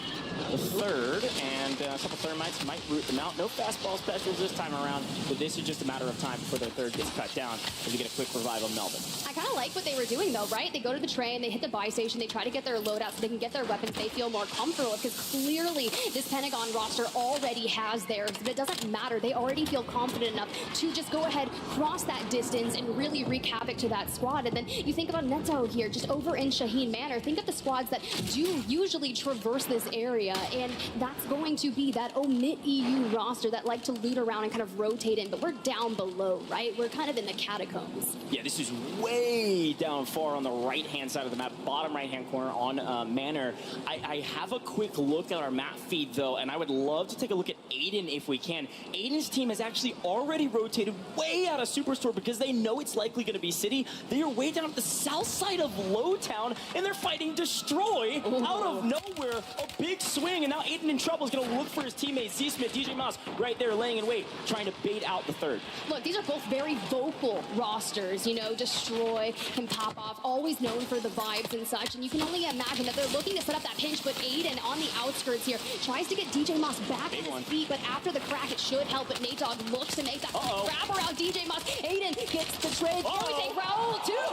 the third, and a couple thermites might root them out. No fastball specials this time around, but this is just a matter of time before their third gets cut down as we get a quick revive of Melvin. I kind of like what they were doing, though, right? They go to the train, they hit the buy station, they try to get their loadout so they can get their weapons they feel more comfortable with, because clearly this Pentagon roster already has theirs, but it doesn't matter. They already feel confident enough to just go ahead, cross that distance, and really wreak havoc to that squad. And then you think about Neto here, just over in Shaheen Manor. Think of the squads that do usually traverse this area, and that's going to be that 𝙃𝘼𝙎 roster that like to loot around and kind of rotate in, but we're down below, right? We're kind of in the catacombs. Yeah, this is way down far on the right-hand side of the map, bottom right-hand corner on Manor. I have a quick look at our map feed, though, and I would love to take a look at Aiden if we can. Aiden's team has actually already rotated way out of Superstore because they know it's likely going to be City. They are way down at the south side of Lowtown, and they're fighting Destroy out of nowhere. A big swing, and now Aiden in trouble is going to look for his teammate, 𝙃𝘼𝘅, 𝐷𝑗 right there laying in wait, trying to bait out the third. Look, these are both very vocal rosters, you know, Destroy can pop off, always known for the vibes and such, and you can only imagine that they're looking to set up that pinch, but Aiden on the outskirts here tries to get 𝐷𝑗 back on his feet, but after the crack it should help, but Nate Dogg looks to make that wrap around 𝐷𝑗. Aiden gets the trade. Here we take Raul, too.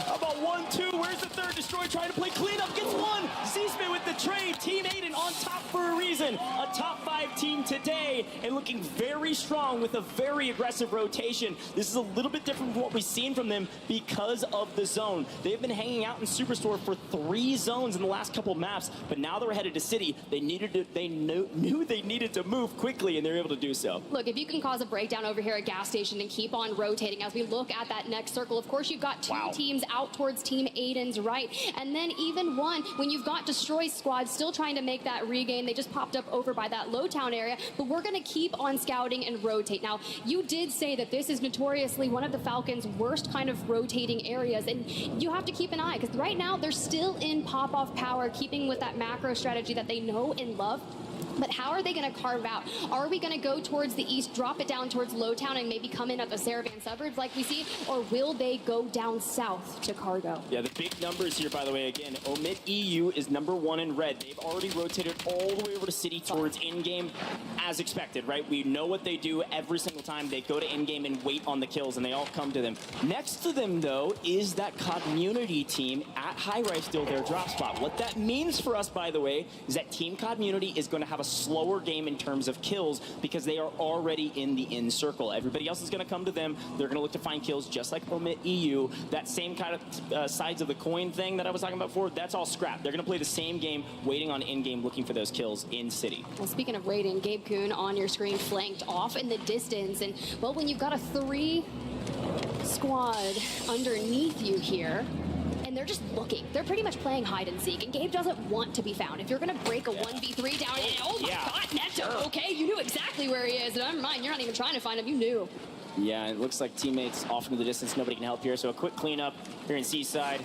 How about 1-2? Where's the third? Destroy trying to play cleanup, gets one. 𝙃𝘼𝘅 with the trade. Team Aiden on top for a reason. A top 5 team today, and looking very strong with a very aggressive rotation. This is a little bit different from what we've seen from them because of the zone. They've been hanging out in Superstore for 3 zones in the last couple maps, but now they're headed to City. They knew they needed to move quickly, and they're able to do so. Look, if you can cause a breakdown over here at gas station and keep on rotating as we look at that next circle, of course you've got 2 teams out towards Team Aiden's right, and then even one when you've got Destroy's squad still trying to make that regain. They just popped up over by that Lowtown area, but we're going to keep on scouting and rotate. Now, you did say that this is notoriously one of the Falcons' worst kind of rotating areas, and you have to keep an eye, because right now they're still in pop-off power, keeping with that macro strategy that they know and love. But how are they going to carve out? Are we going to go towards the east, drop it down towards Lowtown, and maybe come in at the Saravan suburbs like we see? Or will they go down south to Cargo? Yeah, the big numbers here, by the way, again, 𝙃𝘼𝑎 is #1 in red. They've already rotated all the way over to City towards in-game, as expected, right? We know what they do every single time. They go to in-game and wait on the kills, and they all come to them. Next to them, though, is that Community team at High Rise, still their drop spot. What that means for us, by the way, is that Team Community is going to have a slower game in terms of kills because they are already in the in circle. Everybody else is going to come to them. They're going to look to find kills just like 𝙃𝘼𝑎. That same kind of sides of the coin thing that I was talking about before, that's all scrap. They're going to play the same game, waiting on in-game, looking for those kills in City. Well, speaking of waiting, Gabe Kuhn on your screen flanked off in the distance. And, well, when you've got a 3 squad underneath you here, and they're just looking. They're pretty much playing hide and seek, and Gabe doesn't want to be found. If you're going to break a 1v3 down, and oh my God, Neto, okay, you knew exactly where he is. Never mind, you're not even trying to find him, you knew. Yeah, it looks like teammates off into the distance. Nobody can help here. So a quick cleanup here in Seaside.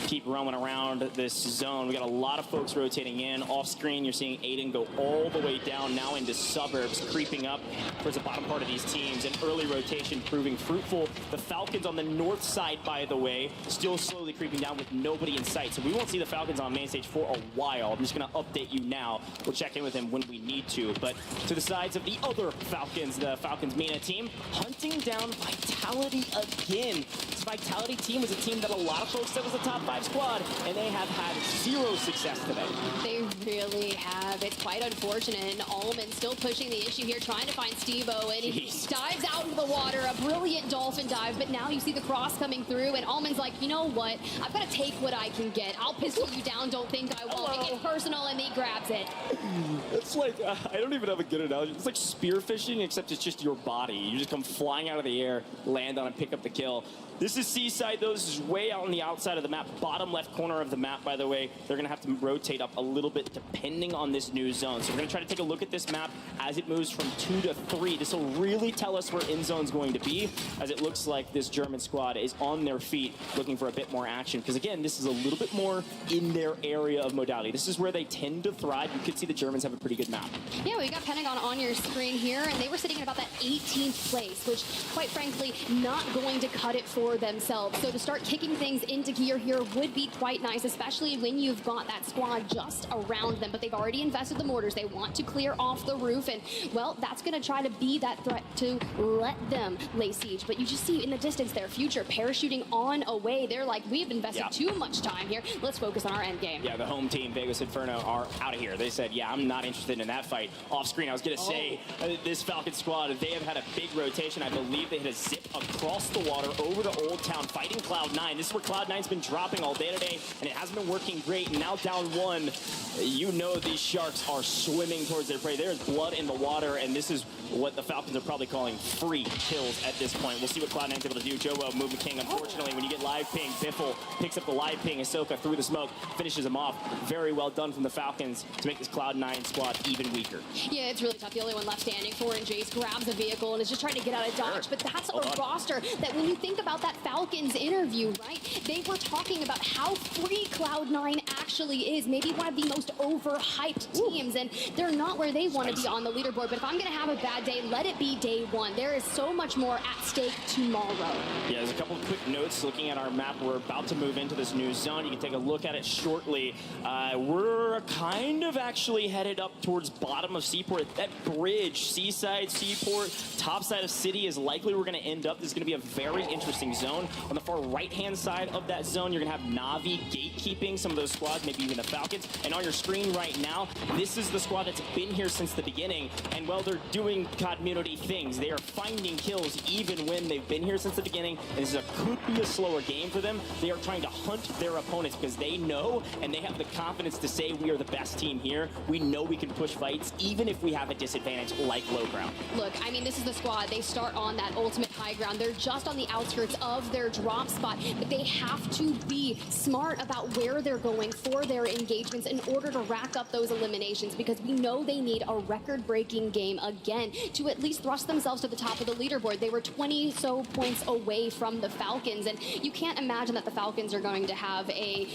Keep roaming around this zone. We got a lot of folks rotating in. Off screen, you're seeing Aiden go all the way down now into suburbs, creeping up towards the bottom part of these teams. And early rotation proving fruitful. The Falcons on the north side, by the way, still slowly creeping down with nobody in sight. So we won't see the Falcons on main stage for a while. I'm just going to update you now. We'll check in with them when we need to. But to the sides of the other Falcons, the Falcons MENA team, hunting hunting down Vitality again. This Vitality team was a team that a lot of folks said was a top 5 squad, and they have had 0 success today. They really have. It's quite unfortunate. And Allman still pushing the issue here, trying to find Steve-O, and he dives out into the water, a brilliant dolphin dive, but now you see the cross coming through, and Allman's like, you know what? I've got to take what I can get. I'll pistol you down, don't think I won't. It gets personal, and he grabs it. It's like, I don't even have a good analogy. It's like spearfishing, except it's just your body. You just come flying out of the air, land on it, pick up the kill. This is Seaside, though. This is way out on the outside of the map, bottom left corner of the map, by the way. They're going to have to rotate up a little bit depending on this new zone. So we're going to try to take a look at this map as it moves from 2 to 3. This will really tell us where end zone's going to be, as it looks like this German squad is on their feet looking for a bit more action. Because, again, this is a little bit more in their area of modality. This is where they tend to thrive. You could see the Germans have a pretty good map. Yeah, we got Pentagon on your screen here, and they were sitting at about that 18th place, which, quite frankly, not going to cut it for themselves. So to start kicking things into gear here would be quite nice, especially when you've got that squad just around them. But they've already invested the mortars. They want to clear off the roof, and, well, that's going to try to be that threat to let them lay siege. But you just see in the distance there, Future parachuting on away. They're like, we've invested too much time here. Let's focus on our end game. Yeah, the home team, Vegas Inferno, are out of here. They said, yeah, I'm not interested in that fight. Off screen, I was going to say, this Falcon squad, they have had a big rotation. I believe they hit a zip across the water over to Old Town, fighting Cloud9. This is where Cloud9's been dropping all day today, and it hasn't been working great. And now down 1, you know these sharks are swimming towards their prey. There's blood in the water, and this is what the Falcons are probably calling free kills at this point. We'll see what Cloud9's able to do. Joe moving King. Unfortunately, when you get live ping, Biffle picks up the live ping. Ahsoka through the smoke, finishes him off. Very well done from the Falcons to make this Cloud9 squad even weaker. Yeah, it's really tough. The only one left standing, Foreign Jace grabs a vehicle and is just trying to get out of dodge. But that's a roster that when you think about that Falcons interview, right, they were talking about how free Cloud9 actually is. Maybe one of the most overhyped teams, and they're not where they want to be on the leaderboard. But if I'm going to have a bad day, let it be day 1. There is so much more at stake tomorrow. Yeah, there's a couple of quick notes looking at our map. We're about to move into this new zone. You can take a look at it shortly. We're kind of actually headed up towards bottom of Seaport. That bridge, Seaside, Seaport, top side of City is likely we're going to end up. This is going to be a very interesting zone. On the far right-hand side of that zone, you're going to have Na'Vi gatekeeping some of those squads, maybe even the Falcons. And on your screen right now, this is the squad that's been here since the beginning. And, well, they're doing community things. They are finding kills even when they've been here since the beginning. And this could be a slower game for them. They are trying to hunt their opponents because they know and they have the confidence to say we are the best team here. We know we can push fights even if we have a disadvantage like low ground. Look, I mean, this is the squad. They start on that ultimate high ground. They're just on the outskirts of their drop spot, but they have to be smart about where they're going for their engagements in order to rack up those eliminations, because we know they need a record-breaking game again to at least thrust themselves to the top of the leaderboard. They were 20 so points away from the Falcons, and you can't imagine that the Falcons are going to have a,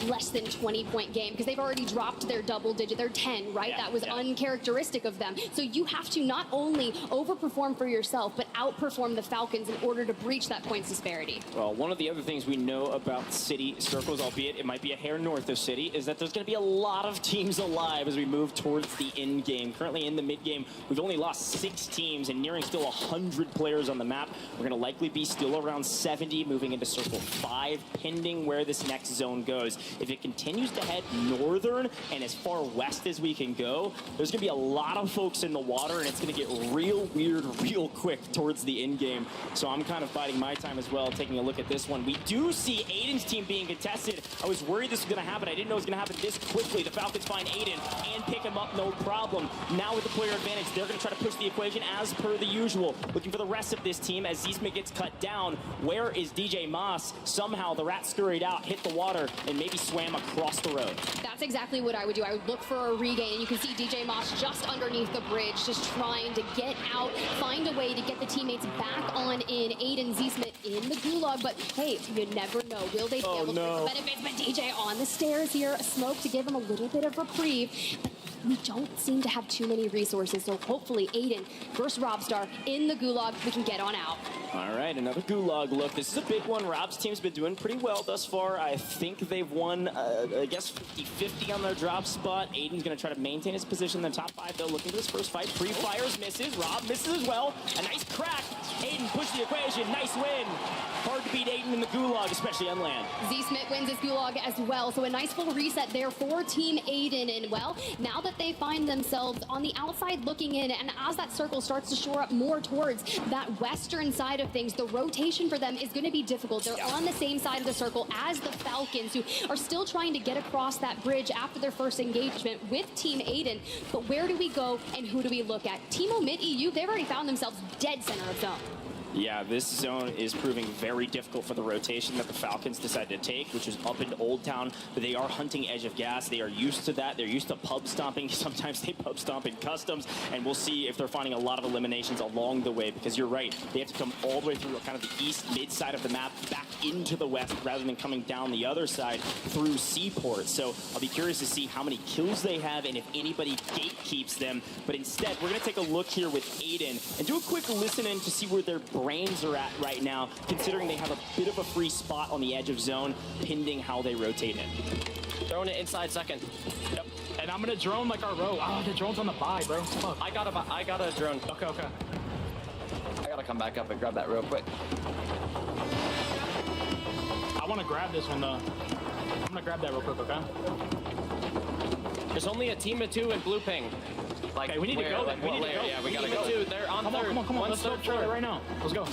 less than 20-point game because they've already dropped their double digit. They're 10, right? That was uncharacteristic of them. So you have to not only overperform for yourself, but outperform the Falcons in order to breach that points disparity. Well, one of the other things we know about City Circles, albeit it might be a hair north of City, is that there's going to be a lot of teams alive as we move towards the end game. Currently in the mid game, we've only lost 6 teams and nearing still 100 players on the map. We're going to likely be still around 70 moving into Circle 5, pending where this next zone goes. If it continues to head northern and as far west as we can go, there's going to be a lot of folks in the water, and it's going to get real weird real quick towards the end game. So I'm kind of biding my time as well, taking a look at this one. We do see Aiden's team being contested. I was worried this was going to happen. I didn't know it was going to happen this quickly. The Falcons find Aiden and pick him up, no problem. Now with the player advantage, they're going to try to push the equation as per the usual. Looking for the rest of this team as 𝙃𝘼𝙎𝙃𝘼𝙃 gets cut down. Where is DJ Moss? Somehow the rat scurried out, hit the water, and maybe swam across the road. That's exactly what I would do. I would look for a regain, and you can see DJ Moss just underneath the bridge, just trying to get out, find a way to get the teammates back on in. Aiden 𝙃𝘼𝙎𝙃 in the gulag, but hey, you never know. Will they be able to get the benefits? But DJ on the stairs here, a smoke to give him a little bit of reprieve. we don't seem to have too many resources. So hopefully Aiden versus Robstar in the Gulag, we can get on out. All right, another Gulag look. This is a big one. Rob's team's been doing pretty well thus far. I think they've won, I guess, 50-50 on their drop spot. Aiden's going to try to maintain his position in the top 5, though. Looking for this first fight. Pre-fires, misses. Rob misses as well. A nice crack. Aiden pushed the equation. Nice win. Hard to beat Aiden in the Gulag, especially on land. Z-Smith wins his Gulag as well. So a nice full reset there for Team Aiden. And, well, now that they find themselves on the outside looking in, and as that circle starts to shore up more towards that western side of things, the rotation for them is going to be difficult. They're on the same side of the circle as the Falcons, who are still trying to get across that bridge after their first engagement with Team Aiden. But where do we go and who do we look at? Team 𝙃𝘼𝙎, they've already found themselves dead center of zone. Yeah, this zone is proving very difficult for the rotation that the Falcons decided to take, which is up into Old Town. But they are hunting Edge of Gas. They are used to that. They're used to pub stomping. Sometimes they pub stomp in customs, and we'll see if they're finding a lot of eliminations along the way, because you're right. They have to come all the way through kind of the east mid side of the map back into the west rather than coming down the other side through Seaport. So I'll be curious to see how many kills they have and if anybody gatekeeps them. But instead, we're going to take a look here with Aiden and do a quick listen in to see where their brains are at right now, considering they have a bit of a free spot on the edge of zone, pending how they rotate in. Throwing it inside second. Yep. And I'm gonna drone like our row. Oh, the drone's on the buy, bro. Fuck. I got a drone. Okay, okay. I gotta come back up and grab that real quick. I wanna grab this one though. I'm gonna grab that real quick, okay? There's only a team of 2 in blue ping. Like, okay, we need to go then. We need to go. Yeah, we gotta go. They're on come third. On, come on. Let's go for it right now. Let's go.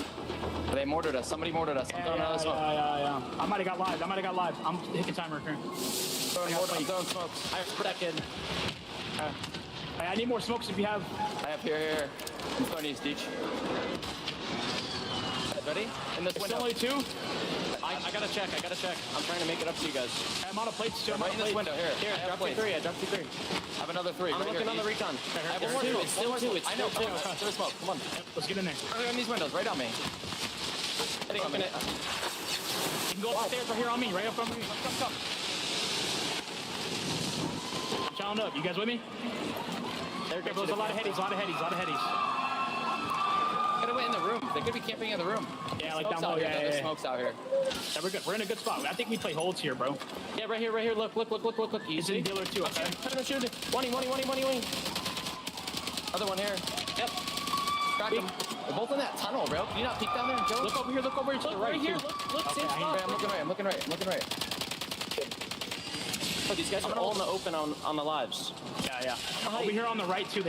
They mortared us. Somebody mortared us. I'm throwing another smoke. Yeah. I might have got live. I'm hitting timer here. I'm throwing smokes. I have second. I need more smokes if you have. I have here. I'm throwing these, Deech. Ready? In this window. Only 2. I gotta check. I'm trying to make it up to you guys. I'm on a plate too. I'm right in this window. Here, I dropped 3. I dropped 3. I have another 3. I'm right looking here, on the Deech. recon. I have It's one still more. 2. It's still 2. It's I know. still 2. There's smoke. Come on. Let's get in there. Right on these windows. Right on me. Hitting on me. You can go upstairs right here on me. Right up on me. Come. I'm chowing up. You guys with me? There's a lot of headies. Could have went in the room. They could be camping in the room. Yeah, like smokes down low. out here. There's smokes out here. Yeah, we're good. We're in a good spot. I think we play holds here, bro. Yeah, right here. Look. It's in dealer 2, okay? Shoot it. 20. Other one here. Yep. Crack them. They're both in that tunnel, bro. Can you not peek down there and kill them? Look over here. To the right here. Look, Okay, same spot. I'm looking right. Oh, these guys are all in the open on the lives. Yeah. Over here on the right too.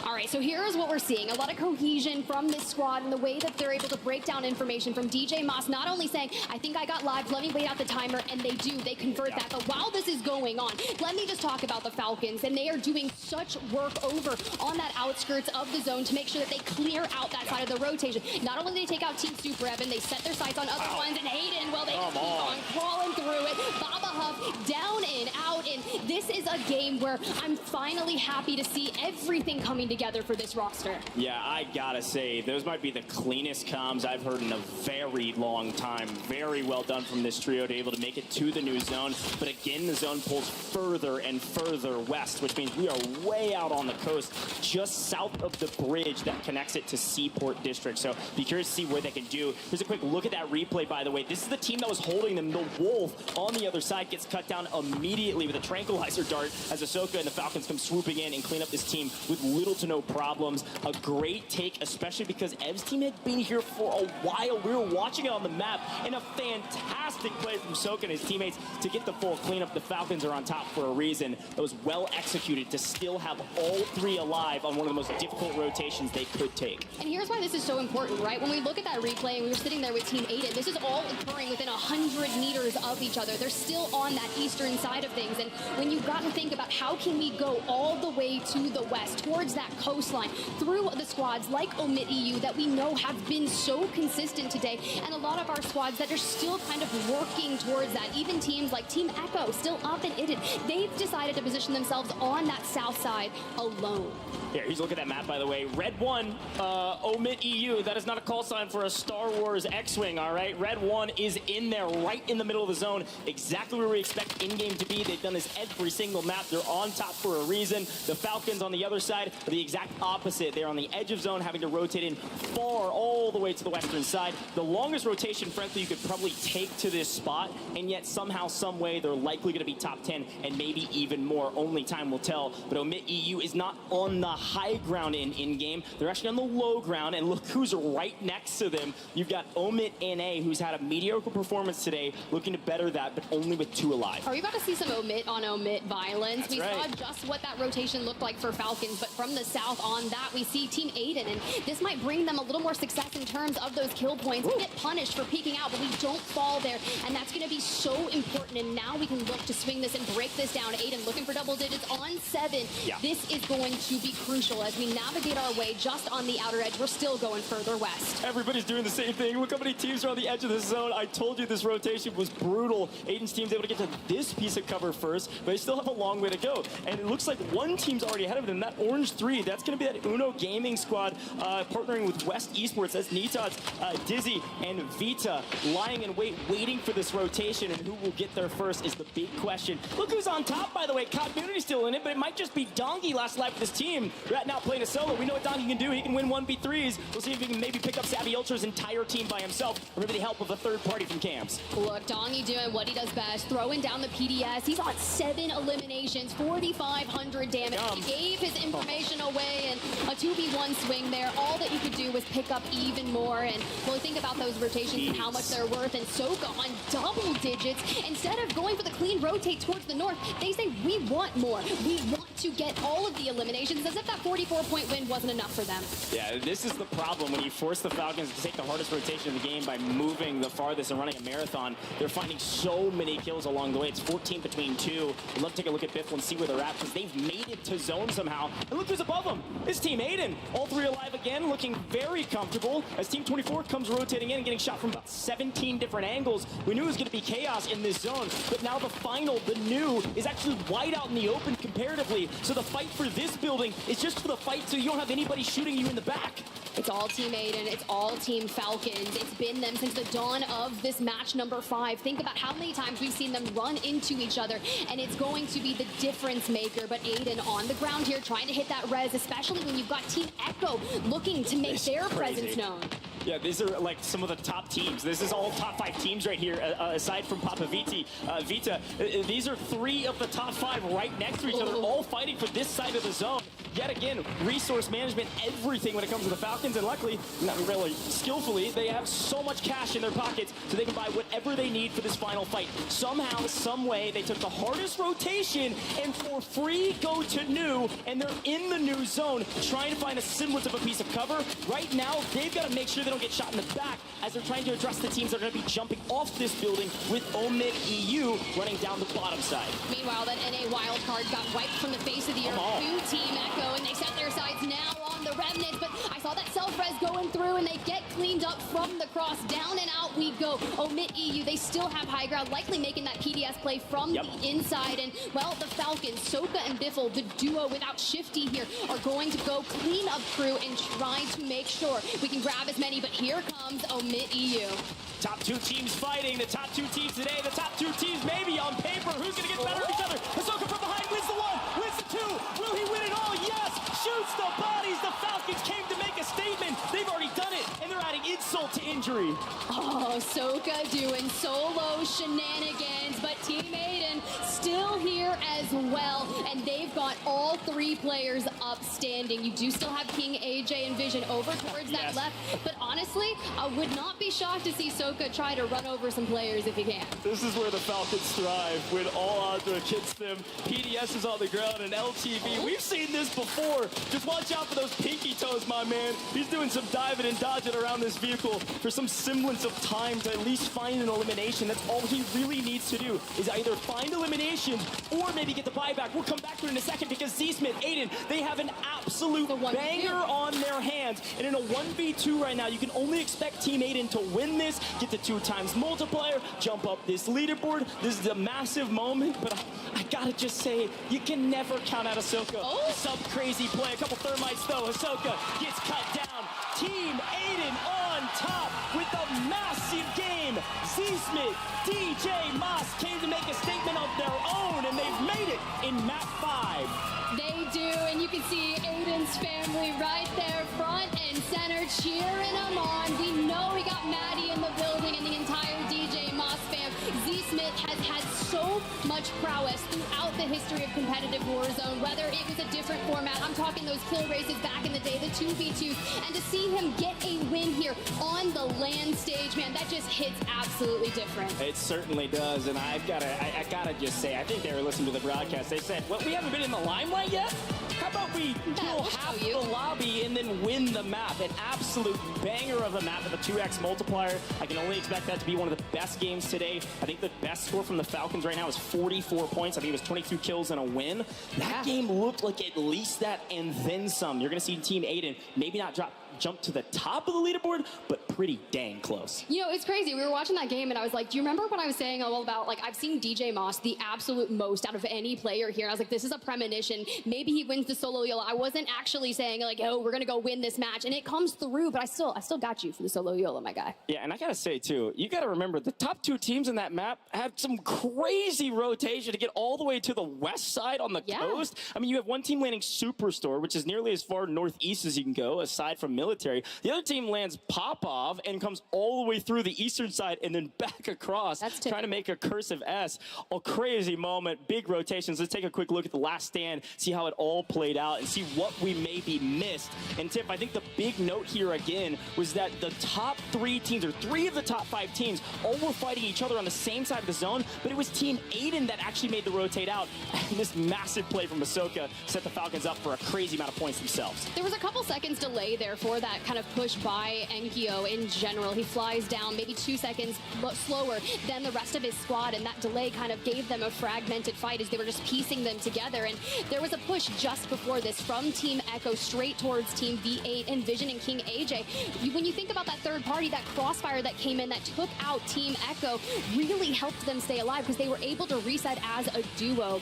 All right, so here's what we're seeing. A lot of cohesion from this squad and the way that they're able to break down information from DJ Moss, not only saying, I think I got live, let me wait out the timer, and they do. They convert that. But while this is going on, let me just talk about the Falcons, and they are doing such work over on that outskirts of the zone to make sure that they clear out that side of the rotation. Not only do they take out Team Super Evan, they set their sights on other ones, and Aiden, well, they keep on crawling through it. Baba Huff down and out, and this is a game where I'm finally happy to see everything coming together for this roster. Yeah, I gotta say, those might be the cleanest comms I've heard in a very long time. Very well done from this trio to be able to make it to the new zone. But again, the zone pulls further and further west, which means we are way out on the coast, just south of the bridge that connects it to Seaport District. So be curious to see what they can do. Here's a quick look at that replay, by the way. This is the team that was holding them. The Wolf on the other side gets cut down immediately with a tranquilizer dart as Ahsoka and the Falcons come swooping in and clean up this team with little to no problems. A great take, especially because Ev's team had been here for a while. We were watching it on the map, and a fantastic play from Ahsoka and his teammates to get the full cleanup. The Falcons are on top for a reason. That was well executed to still have all 3 alive on one of the most difficult rotations they could take. And here's why this is so important, right? When we look at that replay and we were sitting there with Team Aiden, this is all occurring within 100 meters of each other. They're still on that eastern side of things. And when you've got to think about how can we go all the way to the west, towards that coastline, through the squads like 𝙃𝘼𝙎 that we know have been so consistent today, and a lot of our squads that are still kind of working towards that. Even teams like Team Echo, still up and in it. They've decided to position themselves on that south side alone. Here, here's a look at that map, by the way. Red 1, 𝙃𝘼𝙎, that is not a call sign for a Star Wars X-Wing, all right? Red 1 is in there, right in the middle of the zone, exactly where we expect in-game to be. They've done this every single map. They're on top for a reason. The Falcons on the other side are the exact opposite. They're on the edge of zone, having to rotate in far all the way to the western side. The longest rotation, frankly, you could probably take to this spot, and yet somehow, some way, they're likely going to be top 10 and maybe even more. Only time will tell. But 𝙃𝘼𝙎 is not on the high ground in-game. They're actually on the low ground, and look who's right next to them. You've got 𝙃𝘼𝙎, who's had a mediocre performance today, looking to better that, but only with 2 alive. Are we about to see some 𝙃𝘼𝑎 on 𝙃𝘼𝑖𝑎 violence? That's we right. saw just what that rotation looked like for Falcons, but from the south on that, we see Team Aiden, and this might bring them a little more success in terms of those kill points. We get punished for peeking out, but we don't fall there, and that's going to be so important, and now we can look to swing this and break this down. Aiden looking for double digits on 7. Yeah. This is going to be crucial as we navigate our way just on the outer edge. We're still going further west. Everybody's doing the same thing. Look how many teams are on the edge of this zone. I told you this rotation was brutal. Aiden's team's able to get to this piece of cover first, but they still have a long way to go. And it looks like one team's already ahead of them. That orange 3, that's going to be that Uno Gaming squad partnering with West Esports. That's 𝙃𝘼𝙎𝙃𝘼𝘃𝑗𝑗, Dizzy, and Vita lying in wait, waiting for this rotation. And who will get there first is the big question. Look who's on top, by the way. Community's still in it, but it might just be Dongi last life with this team. Right now playing a solo. We know what Dongi can do. He can win 1v3s. We'll see if he can maybe pick up 𝙃𝘼𝙎𝑃𝑗𝑗's entire team by himself, or maybe the help of a third party from Camps. Look, Dongi doing what he does best, throwing down the PDS. He's on 7 eliminations, 4,500 damage. He gave his information away, and a 2v1 swing there. All that you could do was pick up even more. And when we think about those rotations and how much they're worth, and Soka on double digits, instead of going for the clean rotate towards the north, they say, we want more. We want to get all of the eliminations, as if that 44-point win wasn't enough for them. Yeah, this is the problem when you force the Falcons to take the hardest rotation of the game by moving the farthest and running a marathon. They're finding so many kills along the way. It's 14 between 2. I'd love to take a look at Biffle and see where they're at, because they've made it to zone somehow. And look who's above them. It's Team Aiden. All 3 alive again, looking very comfortable as Team 24 comes rotating in and getting shot from about 17 different angles. We knew it was going to be chaos in this zone, but now the final, the new, is actually wide out in the open comparatively. So the fight for this building is just for the fight, so you don't have anybody shooting you in the back. It's all Team Aiden. It's all Team Falcons. It's been them since the dawn of this match number 5. Think about how many times we've seen them run into each other, and it's going to be the difference maker. But Aiden on the ground here trying to hit that res, especially when you've got Team Echo looking to make their presence known. Yeah, these are like some of the top teams. This is all top 5 teams right here, aside from Papa Vita. These are 3 of the top 5 right next to each other, all fighting for this side of the zone. Yet again, resource management, everything when it comes to the Falcons, and luckily, not really skillfully, they have so much cash in their pockets so they can buy whatever they need for this final fight. Somehow, some way, they took the hardest rotation and for free go to new, and they're in the new zone trying to find a semblance of a piece of cover. Right now, they've got to make sure they don't get shot in the back as they're trying to address the teams that are going to be jumping off this building with 𝙃𝘼𝙎𝑃𝑗𝗃 running down the bottom side. Meanwhile, that NA wildcard got wiped from the face of the earth. New Team Echo, and they set their sights now on the remnants, but I saw that self-res going through, and they get cleaned up from the cross. Down and out we go. 𝙃𝘼𝙎𝑃𝑗𝗃, they still have high ground, likely making that PDS play from the inside. And, well, the Falcons, Soka and Biffle, the duo without Shifty here, are going to go clean up crew and try to make sure we can grab as many. But here comes 𝙃𝘼𝙎𝑃𝑗𝗃. Top 2 teams fighting, the top 2 teams today, the top 2 teams maybe on paper. Who's going to get better at each other? Ahsoka from behind wins the 1, wins the 2. Will he win it all? Yes! Shoots the bodies. The Falcons came to make a statement. They've already done it, and they're adding insult to injury. Oh, Soka doing solo shenanigans, but Team Aiden still here as well, and they've got all 3 players upstanding. You do still have King, AJ, and Vision over towards that left, but honestly, I would not be shocked to see Soka try to run over some players if he can. This is where the Falcons thrive, when all odds are against them. PDS is on the ground, and LTV, we've seen this before. Just watch out for those pinky toes, my man. He's doing some diving and dodging around this vehicle for some semblance of time to at least find an elimination. That's all he really needs to do, is either find eliminations or maybe get the buyback. We'll come back to it in a second, because Z-Smith, Aiden, they have an absolute banger on their hands. And in a 1v2 right now, you can only expect Team Aiden to win this, get the 2 times multiplier, jump up this leaderboard. This is a massive moment, but I gotta just say, you can never count out Ahsoka. Sub crazy play, a couple thermites though. Ahsoka gets cut down. Team Aiden on top with a massive game. 𝙃𝘼𝙎, 𝙃𝘼𝘎 came to make a statement of their own, and they've made it in map 5. They do, and you can see Aiden's family right there, front and center, cheering him on. We know we got Maddie in the building and the entire 𝙃𝘼𝘎 fam. 𝙃𝘼𝘎 has had so much prowess throughout the history of competitive Warzone, whether it was a different format. I'm talking those kill races back in the day, the 2v2s, and to see him get a win here on the LAN stage, man, that just hits absolutely different. It certainly does, and I gotta just say, I think they were listening to the broadcast. They said, well, we haven't been in the limelight yet? How about we kill half the lobby and then win the map? An absolute banger of a map with a 2x multiplier. I can only expect that to be one of the best games today. I think the best score from the Falcons right now is 44 points. I think it was 22 kills and a win. That game looked like at least that and then some. You're going to see Team Aiden maybe not jump to the top of the leaderboard, but pretty dang close. You know, it's crazy. We were watching that game, and I was like, do you remember when I was saying all about, like, I've seen 𝙃𝘎𝘎 the absolute most out of any player here. And I was like, this is a premonition. Maybe he wins the solo YOLO. I wasn't actually saying, like, oh, we're going to go win this match. And it comes through, but I still got you for the solo YOLO, my guy. Yeah, and I got to say, too, you got to remember, the top 2 teams in that map had some crazy rotation to get all the way to the west side on the coast. I mean, you have one team landing Superstore, which is nearly as far northeast as you can go, aside from military. The other team lands Popov and comes all the way through the eastern side and then back across, trying to make a cursive S. A crazy moment, big rotations. Let's take a quick look at the last stand, see how it all played out, and see what we maybe missed. And Tiff, I think the big note here again was that the top 3 teams, or 3 of the top 5 teams, all were fighting each other on the same side of the zone, but it was Team Aiden that actually made the rotate out. And this massive play from 𝙃𝘎𝘎 set the Falcons up for a crazy amount of points themselves. There was a couple seconds delay there for that kind of push by 𝙃𝘎𝘎 in general. He flies down maybe 2 seconds slower than the rest of his squad, and that delay kind of gave them a fragmented fight as they were just piecing them together. And there was a push just before this from Team Echo straight towards Team V8, Envision and King AJ. When you think about that third party, that crossfire that came in that took out Team Echo really helped them stay alive because they were able to reset as a duo.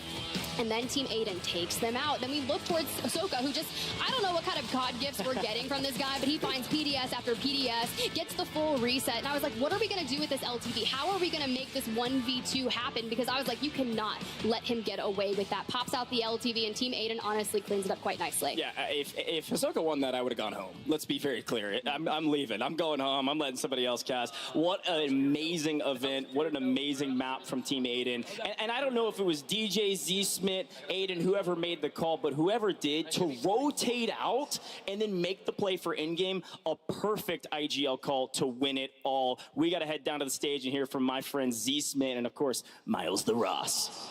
And then Team Aiden takes them out. Then we look towards 𝙃𝘎𝘎, who just, I don't know what kind of God gifts we're getting from this guy, but he finds PDS after PDS, gets the full reset. And I was like, what are we going to do with this LTV? How are we going to make this 1v2 happen? Because I was like, you cannot let him get away with that. Pops out the LTV, and Team Aiden honestly cleans it up quite nicely. Yeah, if 𝙃𝘎𝘎 won that, I would have gone home. Let's be very clear. I'm leaving. I'm going home. I'm letting somebody else cast. What an amazing event. What an amazing map from Team Aiden. And I don't know if it was DJ, 𝙃𝘼𝘎𝘎, Aiden, whoever made the call, but whoever did, to rotate out and then make the play for in-game, a perfect IGL call to win it all. We got to head down to the stage and hear from my friend 𝙃𝘼𝘎𝘎 and, of course, Miles the Ross.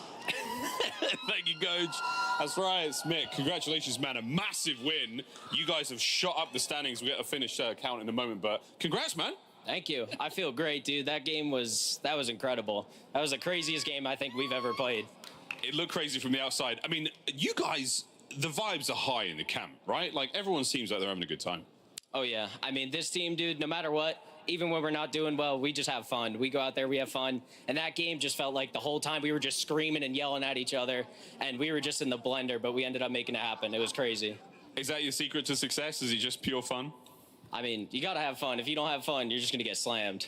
Thank you, Coach. That's right, Smith. Congratulations, man. A massive win. You guys have shot up the standings. We'll get a finish count in a moment, but congrats, man. Thank you. I feel great, dude. That was incredible. That was the craziest game I think we've ever played. It looked crazy from the outside. I mean, you guys, the vibes are high in the camp, right? Like, everyone seems like they're having a good time. Oh, yeah. I mean, this team, dude, no matter what, even when we're not doing well, we just have fun. We go out there, we have fun. And that game just felt like the whole time we were just screaming and yelling at each other. And we were just in the blender, but we ended up making it happen. It was crazy. Is that your secret to success? Is it just pure fun? I mean, you got to have fun. If you don't have fun, you're just going to get slammed.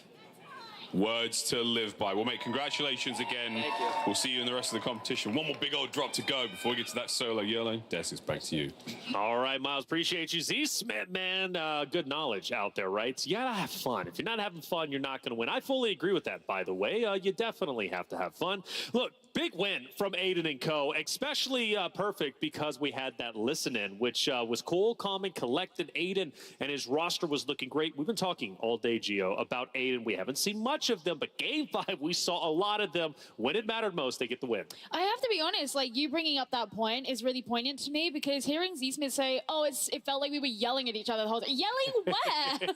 Words to live by. Well, mate, congratulations again. Thank you. We'll see you in the rest of the competition. One more big old drop to go before we get to that solo YOLO. Des, it's back to you. All right, Miles, appreciate you. 𝙃𝘼𝘎𝘎, man, good knowledge out there, right? So you gotta have fun. If you're not having fun, you're not gonna win. I fully agree with that, by the way. You definitely have to have fun. Look, big win from Aiden and co, especially perfect because we had that listen-in, which was cool, calm, and collected. Aiden and his roster was looking great. We've been talking all day, Gio, about Aiden. We haven't seen much of them, but Game 5, we saw a lot of them. When it mattered most, they get the win. I have to be honest, like, you bringing up that point is really poignant to me because hearing 𝙃𝘼𝘎𝘎 say, oh, it felt like we were yelling at each other the whole time. Yelling where?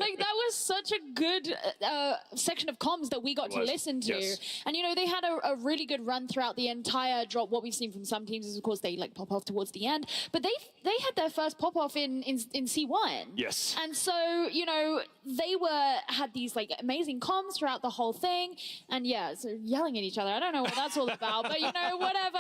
Like, that was such a good section of comms that we got to listen to. Yes. And, you know, they had a really good run throughout the entire drop. What we've seen from some teams is, of course, they, like, pop off towards the end. But they had their first pop-off in C1. Yes. And so, you know, they had these, like, amazing comms. comms throughout the whole thing. And yeah, so yelling at each other. I don't know what that's all about, but you know, whatever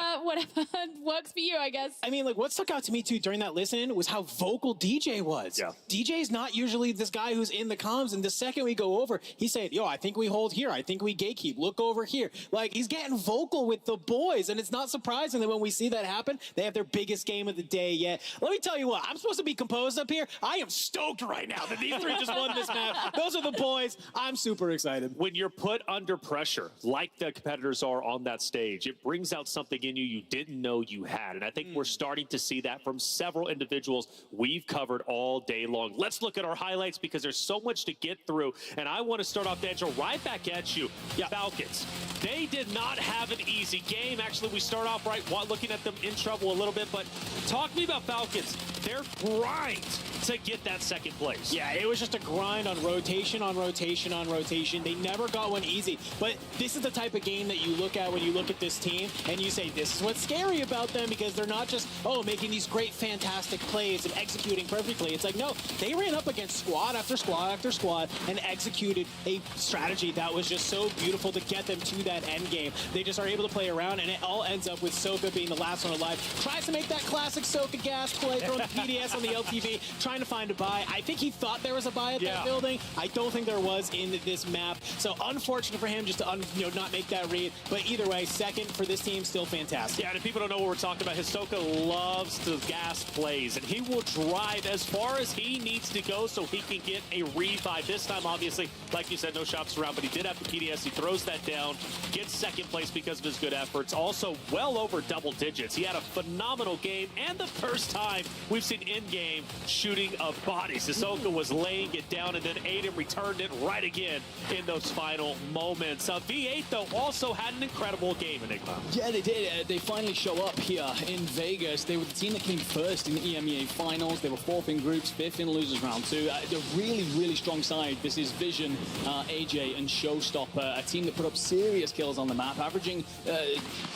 works for you, I guess. I mean, like, what stuck out to me too during that listen was how vocal DJ was. Yeah. DJ's not usually this guy who's in the comms, and the second we go over, he's saying, yo, I think we hold here. I think we gatekeep. Look over here. Like, he's getting vocal with the boys, and it's not surprising that when we see that happen, they have their biggest game of the day yet. Let me tell you what, I'm supposed to be composed up here. I am stoked right now that these three just won this map. Those are the boys. I'm super excited. When you're put under pressure, like the competitors are on that stage, it brings out something in you didn't know you had. And I think we're starting to see that from several individuals we've covered all day long. Let's look at our highlights because there's so much to get through. And I want to start off, Daniel, right back at you. Falcons. They did not have an easy game. Actually, we start off right looking at them in trouble a little bit. But talk to me about Falcons. Their grind to get that second place. Yeah, it was just a grind on rotation, on rotation, on rotation. They never got one easy. But this is the type of game that you look at when you look at this team and you say, this is what's scary about them, because they're not just, making these great, fantastic plays and executing perfectly. It's like, no, they ran up against squad after squad after squad and executed a strategy that was just so beautiful to get them to that end game. They just are able to play around, and it all ends up with Soka being the last one alive. Tries to make that classic Soka gas play, throwing the PDS on the LTV, trying to find a buy. I think he thought there was a buy at that building. I don't think there was in this map. So unfortunate for him just to not make that read. But either way, second for this team, still fantastic. Yeah, and if people don't know what we're talking about, Hisoka loves to gas plays, and he will drive as far as he needs to go so he can get a revive. This time, obviously, like you said, no shops around, but he did have the PDS. He throws that down, gets second place because of his good efforts. Also, well over double digits. He had a phenomenal game, and the first time we've seen in-game shooting of bodies. Hisoka was laying it down, and then Aiden returned it right again in those final moments. V8, though, also had an incredible game, Enigma. Yeah, they did. They finally show up here in Vegas. They were the team that came first in the EMEA finals. They were fourth in groups, fifth in losers round 2. They're really, really strong side. This is Vision, 𝙃𝘼𝙎, and Showstopper, a team that put up serious kills on the map, averaging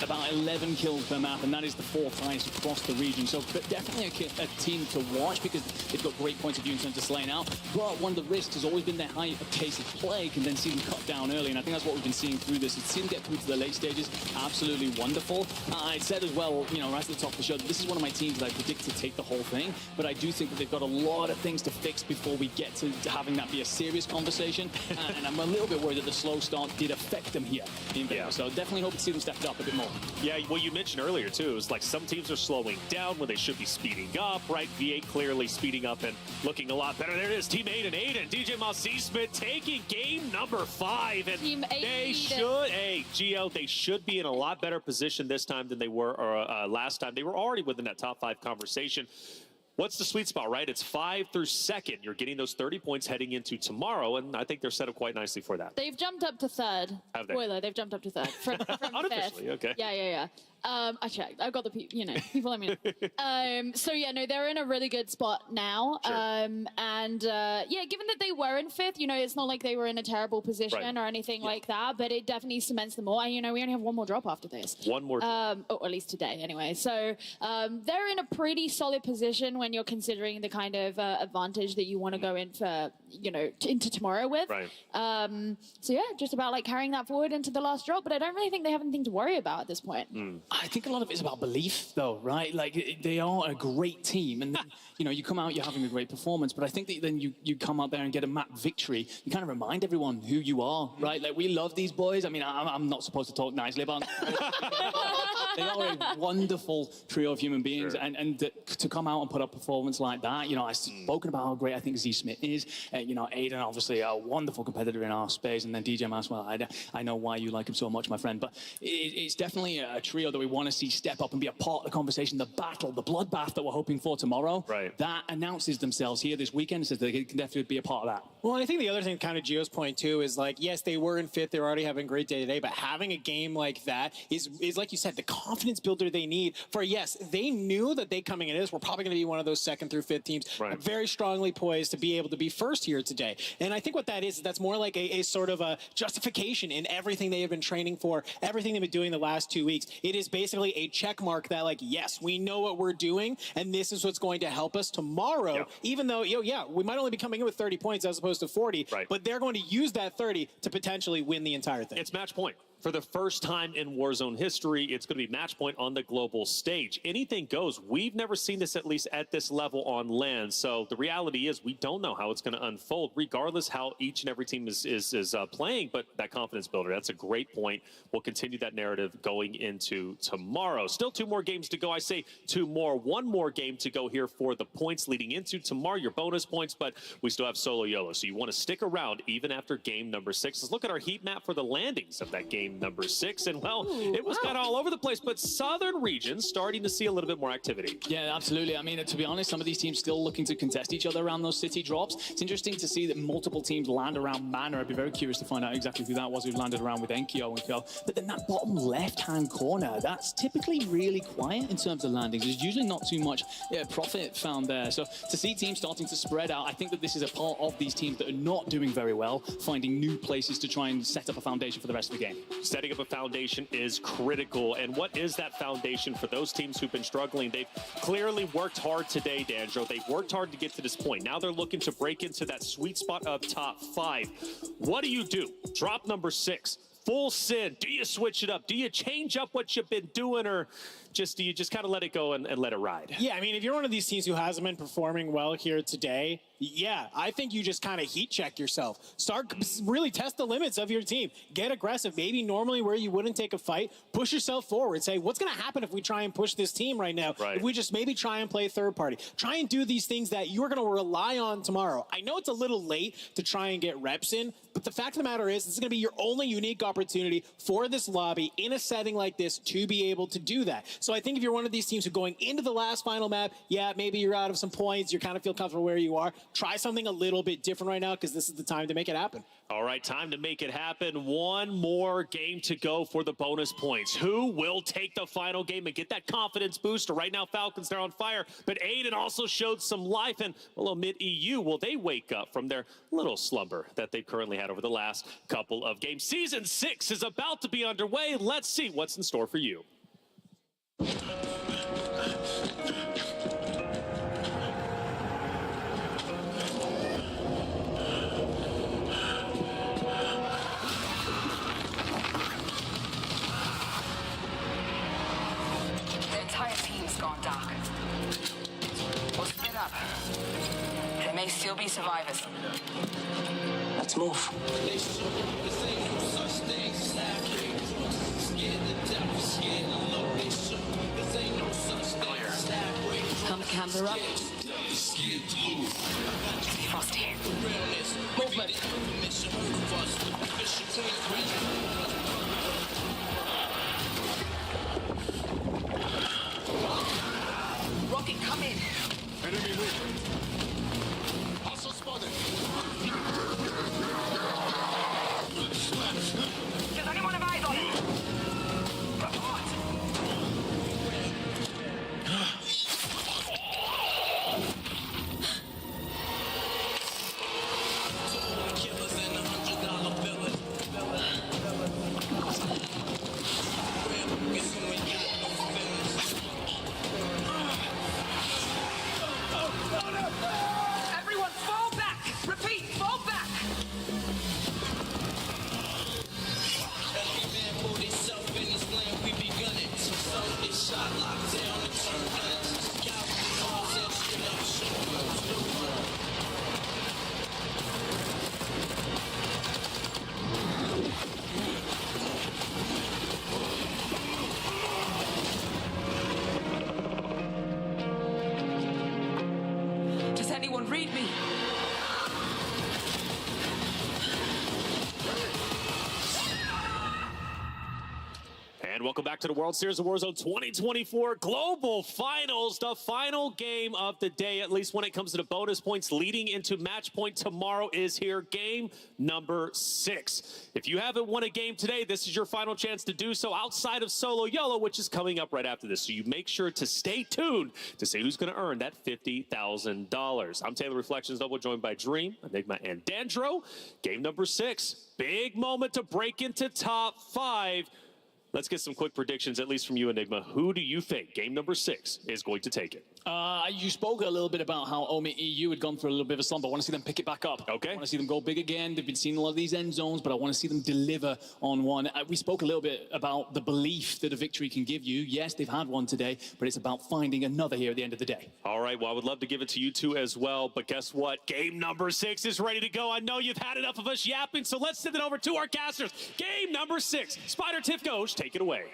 about 11 kills per map, and that is the fourth highest across the region. So definitely a team to watch because they've got great points of view in terms of slaying out. But one of the risks has always been their high pace of play can then see them cut down early, and I think that's what we've been seeing through this. It's seen them get through to the late stages, absolutely wonderful. I said as well, right at the top of the show, that this is one of my teams that I predict to take the whole thing, but I do think that they've got a lot of things to fix before we get to having that be a serious conversation, and I'm a little bit worried that the slow start did affect them here in Vegas, so definitely hope to see them step up a bit more. Yeah, well, you mentioned earlier, too, it was like some teams are slowing down when they should be speeding up, right? V8 clearly speeding up and looking a lot better. There it is, Team 8 and DJ 𝙃𝘼𝙎 taking game number 5, and Team 8 they should, they should be in a lot better position this time than they were last time. They were already within that top 5 conversation. What's the sweet spot, right? It's 5 through 2nd. You're getting those 30 points heading into tomorrow, and I think they're set up quite nicely for that. They've jumped up to 3rd. Have they? Spoiler, they've jumped up to 3rd from 5th. Okay. Yeah. I checked. I've got the people let me know. So yeah, no, they're in a really good spot now. Sure. Yeah, given that they were in 5th, it's not like they were in a terrible position or anything like that, but it definitely cements them more. And, we only have one more drop after this. One more drop. Or at least today, anyway. So they're in a pretty solid position when you're considering the kind of advantage that you want to go in for, into tomorrow with. Right. So yeah, just about like carrying that forward into the last drop, but I don't really think they have anything to worry about at this point. I think a lot of it is about belief, though, right? Like, they are a great team, and then, you come out, you're having a great performance, but I think that then you come out there and get a map victory. You kind of remind everyone who you are, right? Like, we love these boys. I mean, I'm not supposed to talk nicely about them. They are a wonderful trio of human beings, and to come out and put up a performance like that, I've spoken about how great I think 𝙃𝘼𝘎 is. Aiden, obviously, a wonderful competitor in our space, and then DJ as well. I know why you like him so much, my friend, but it's definitely a trio that we want to see step up and be a part of the conversation, the battle, the bloodbath that we're hoping for tomorrow. Right. That announces themselves here this weekend, says they can definitely be a part of that. Well, and I think the other thing, kind of Gio's point too, is like, yes, they were in 5th, they were already having a great day today, but having a game like that is like you said, the confidence builder they need for, yes, they knew that they coming in this were probably going to be one of those 2nd through 5th teams, very strongly poised to be able to be first here today. And I think what that is that's more like a sort of a justification in everything they have been training for, everything they've been doing the last 2 weeks. It is basically a check mark that, like, yes, we know what we're doing, and this is what's going to help us tomorrow, even though, we might only be coming in with 30 points as opposed to 40, but they're going to use that 30 to potentially win the entire thing. It's match point. For the first time in Warzone history, it's going to be match point on the global stage. Anything goes. We've never seen this, at least at this level, on land. So the reality is we don't know how it's going to unfold, regardless how each and every team is playing. But that confidence builder, that's a great point. We'll continue that narrative going into tomorrow. Still 2 more games to go. I say 2 more. 1 more game to go here for the points leading into tomorrow, your bonus points. But we still have solo YOLO. So you want to stick around even after game number 6. Let's look at our heat map for the landings of that game number 6, and well, it was kind of all over the place, but southern regions starting to see a little bit more activity. Yeah, absolutely. I mean, to be honest, some of these teams still looking to contest each other around those city drops. It's interesting to see that multiple teams land around Manor. I'd be very curious to find out exactly who that was who landed around with 𝙃𝘼𝙎𝙃𝘼𝙎. But then that bottom left-hand corner, that's typically really quiet in terms of landings. There's usually not too much profit found there. So to see teams starting to spread out, I think that this is a part of these teams that are not doing very well, finding new places to try and set up a foundation for the rest of the game. Setting up a foundation is critical. And what is that foundation for those teams who've been struggling? They've clearly worked hard today, Danjo. They've worked hard to get to this point. Now they're looking to break into that sweet spot of top 5. What do you do? Drop number 6. Full sin. Do you switch it up? Do you change up what you've been doing, or do you just kind of let it go and let it ride? Yeah, I mean, if you're one of these teams who hasn't been performing well here today, yeah, I think you just kind of heat check yourself. Start really test the limits of your team. Get aggressive. Maybe normally where you wouldn't take a fight, push yourself forward. Say, what's going to happen if we try and push this team right now? If we just maybe try and play third party. Try and do these things that you're going to rely on tomorrow. I know it's a little late to try and get reps in, but the fact of the matter is this is going to be your only unique opportunity for this lobby in a setting like this to be able to do that. So I think if you're one of these teams who going into the last final map, yeah, maybe you're out of some points, you kind of feel comfortable where you are, try something a little bit different right now because this is the time to make it happen. All right, time to make it happen. 1 more game to go for the bonus points. Who will take the final game and get that confidence booster? Right now, Falcons, they're on fire, but Aiden also showed some life, and well, mid-EU, will they wake up from their little slumber that they've currently had over the last couple of games? Season 6 is about to be underway. Let's see what's in store for you. Gone dark. We'll split up. There may still be survivors. Let's move. Clear. Pump camera up. Frosty. Movement. Rocket, come in. Enemy movement. Hostile spotted. Does anyone have eyes on him? Report. And welcome back to the World Series of Warzone 2024 Global Finals, the final game of the day, at least when it comes to the bonus points leading into match point tomorrow is here, game number 6. If you haven't won a game today, this is your final chance to do so outside of Solo YOLO, which is coming up right after this. So you make sure to stay tuned to see who's going to earn that $50,000. I'm Taylor Reflections Double, joined by Dream, Enigma, and Dandro. Game number 6, big moment to break into top 5. Let's get some quick predictions, at least from you, Enigma. Who do you think game number 6 is going to take it? You spoke a little bit about how EU had gone through a little bit of a slump. I want to see them pick it back up. Okay. I want to see them go big again. They've been seeing a lot of these end zones, but I want to see them deliver on one. We spoke a little bit about the belief that a victory can give you. Yes, they've had one today, but it's about finding another here at the end of the day. All right, well, I would love to give it to you two as well, but guess what? Game number 6 is ready to go. I know you've had enough of us yapping, so let's send it over to our casters. Game number 6, Spider 𝙃𝘼𝙎𝙃𝘼𝘅, take it away.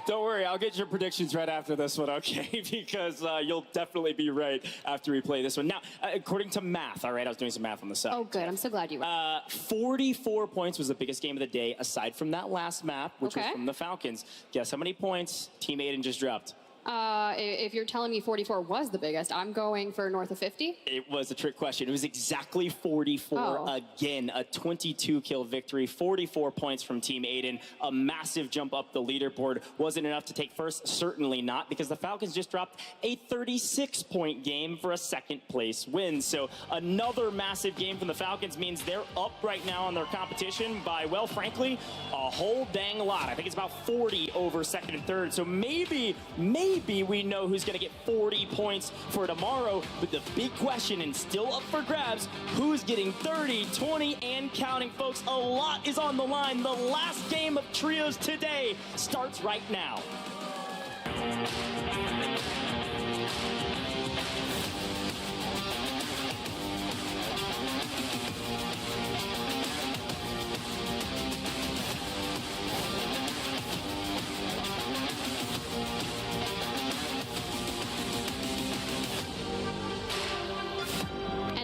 Don't worry, I'll get your predictions right after this one, okay? Because you'll definitely be right after we play this one. Now, according to math, all right, I was doing some math on the side. Oh, good. I'm so glad you were. 44 points was the biggest game of the day, aside from that last map, which was from the Falcons. Guess how many points Team Aiden just dropped? If you're telling me 44 was the biggest, I'm going for north of 50. It was a trick question. It was exactly 44 again. A 22-kill victory, 44 points from Team Aiden. A massive jump up the leaderboard. Wasn't enough to take first? Certainly not, because the Falcons just dropped a 36-point game for a second-place win. So another massive game from the Falcons means they're up right now in their competition by, well, frankly, a whole dang lot. I think it's about 40 over second and third. So maybe we know who's going to get 40 points for tomorrow, but the big question, and still up for grabs, who's getting 30, 20, and counting, folks? A lot is on the line. The last game of trios today starts right now.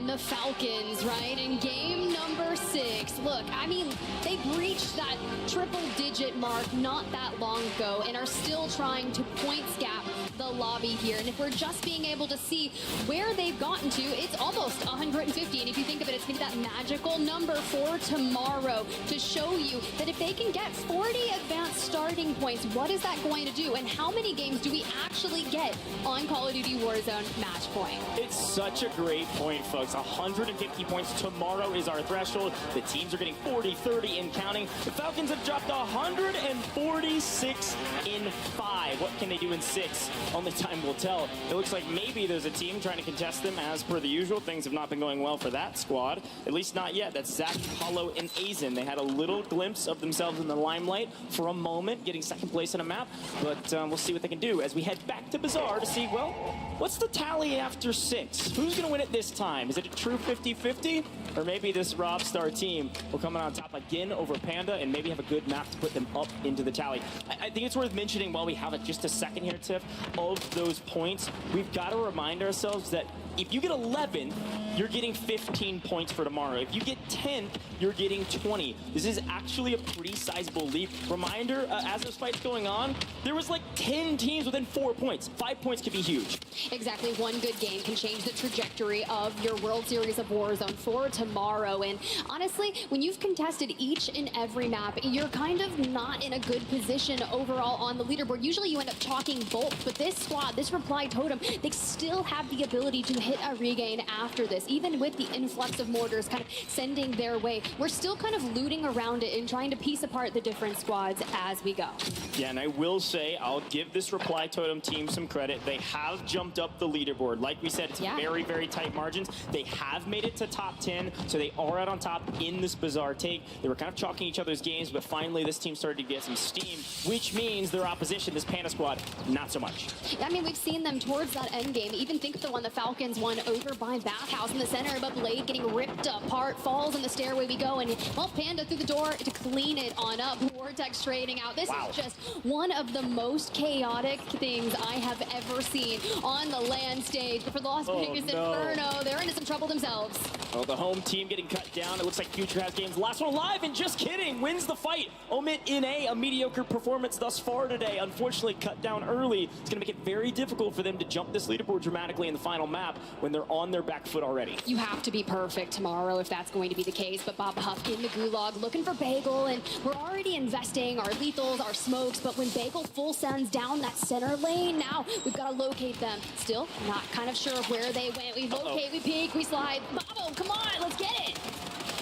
The Falcons, right, in game number 6. Look, I mean, they breached that triple-digit mark not that long ago and are still trying to points gap the lobby here. And if we're just being able to see where they've gotten to, it's almost 150. And if you think of it, it's going to be that magical number for tomorrow to show you that if they can get 40 advanced starting points, what is that going to do? And how many games do we actually get on Call of Duty Warzone match point? It's such a great point, folks. 150 points tomorrow is our threshold. The teams are getting 40, 30, and counting. The Falcons have dropped 146 in 5. What can they do in 6? Only time will tell. It looks like maybe there's a team trying to contest them as per the usual. Things have not been going well for that squad. At least not yet. That's Zach, Hollow, and Azen. They had a little glimpse of themselves in the limelight for a moment, getting second place in a map. But we'll see what they can do as we head back to Bazaar to see, well, what's the tally after 6? Who's going to win it this time? Is it a true 50-50? Or maybe this Robstar team will come out on top again over Panda and maybe have a good map to put them up into the tally. I think it's worth mentioning while we have it just a second here, Tiff, of those points, we've got to remind ourselves that if you get 11, you're getting 15 points for tomorrow. If you get 10, you're getting 20. This is actually a pretty sizable leap. Reminder, as this fight's going on, there was like 10 teams within 4 points. 5 points could be huge. Exactly. One good game can change the trajectory of your World Series of Warzone for tomorrow. And honestly, when you've contested each and every map, you're kind of not in a good position overall on the leaderboard. Usually you end up chalking bolts, but this squad, this Reply Totem, they still have the ability to hit a regain after this, even with the influx of mortars kind of sending their way. We're still kind of looting around it and trying to piece apart the different squads as we go. Yeah, and I will say, I'll give this Reply Totem team some credit. They have jumped up the leaderboard. Like we said, it's very, very tight margins. They have made it to top 10, so they are out on top in this Bazaar take. They were kind of chalking each other's games, but finally this team started to get some steam, which means their opposition, this Panda squad, not so much. I mean, we've seen them towards that end game. Even think of the one the Falcons won over by Bathhouse in the center, but Blade getting ripped apart, falls in the stairway we go, and well, Panda through the door to clean it on up. Vortex trading out. This is just one of the most chaotic things I have ever seen on the LAN stage. But for Las Vegas Inferno, they're into some trouble themselves. Well, the home team getting cut down. It looks like Future has game's last one alive, and just kidding, wins the fight. 𝙃𝘼𝙎𝙃𝘼𝙂, a mediocre performance thus far today. Unfortunately, cut down early. It's going to make it very difficult for them to jump this leaderboard dramatically in the final map when they're on their back foot already. You have to be perfect tomorrow if that's going to be the case. But 𝙃𝘼𝙎𝙃 in the gulag looking for Bagel, and we're already investing our lethals, our smokes. But when Bagel full sends down that center lane, now we've got to locate them. Still not kind of sure of where they went. We locate, we peek, we slide. Babo, come on, let's get it.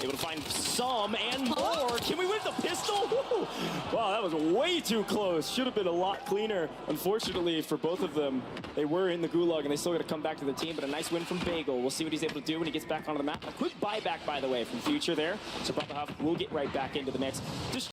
Able to find some and more. Can we win the pistol? Woo! Wow, that was way too close. Should have been a lot cleaner. Unfortunately for both of them, they were in the gulag and they still got to come back to the team. But a nice win from Bagel. We'll see what he's able to do when he gets back onto the map. A quick buyback, by the way, from Future there. So 𝙃𝘼𝙎𝙃 will get right back into the mix. Just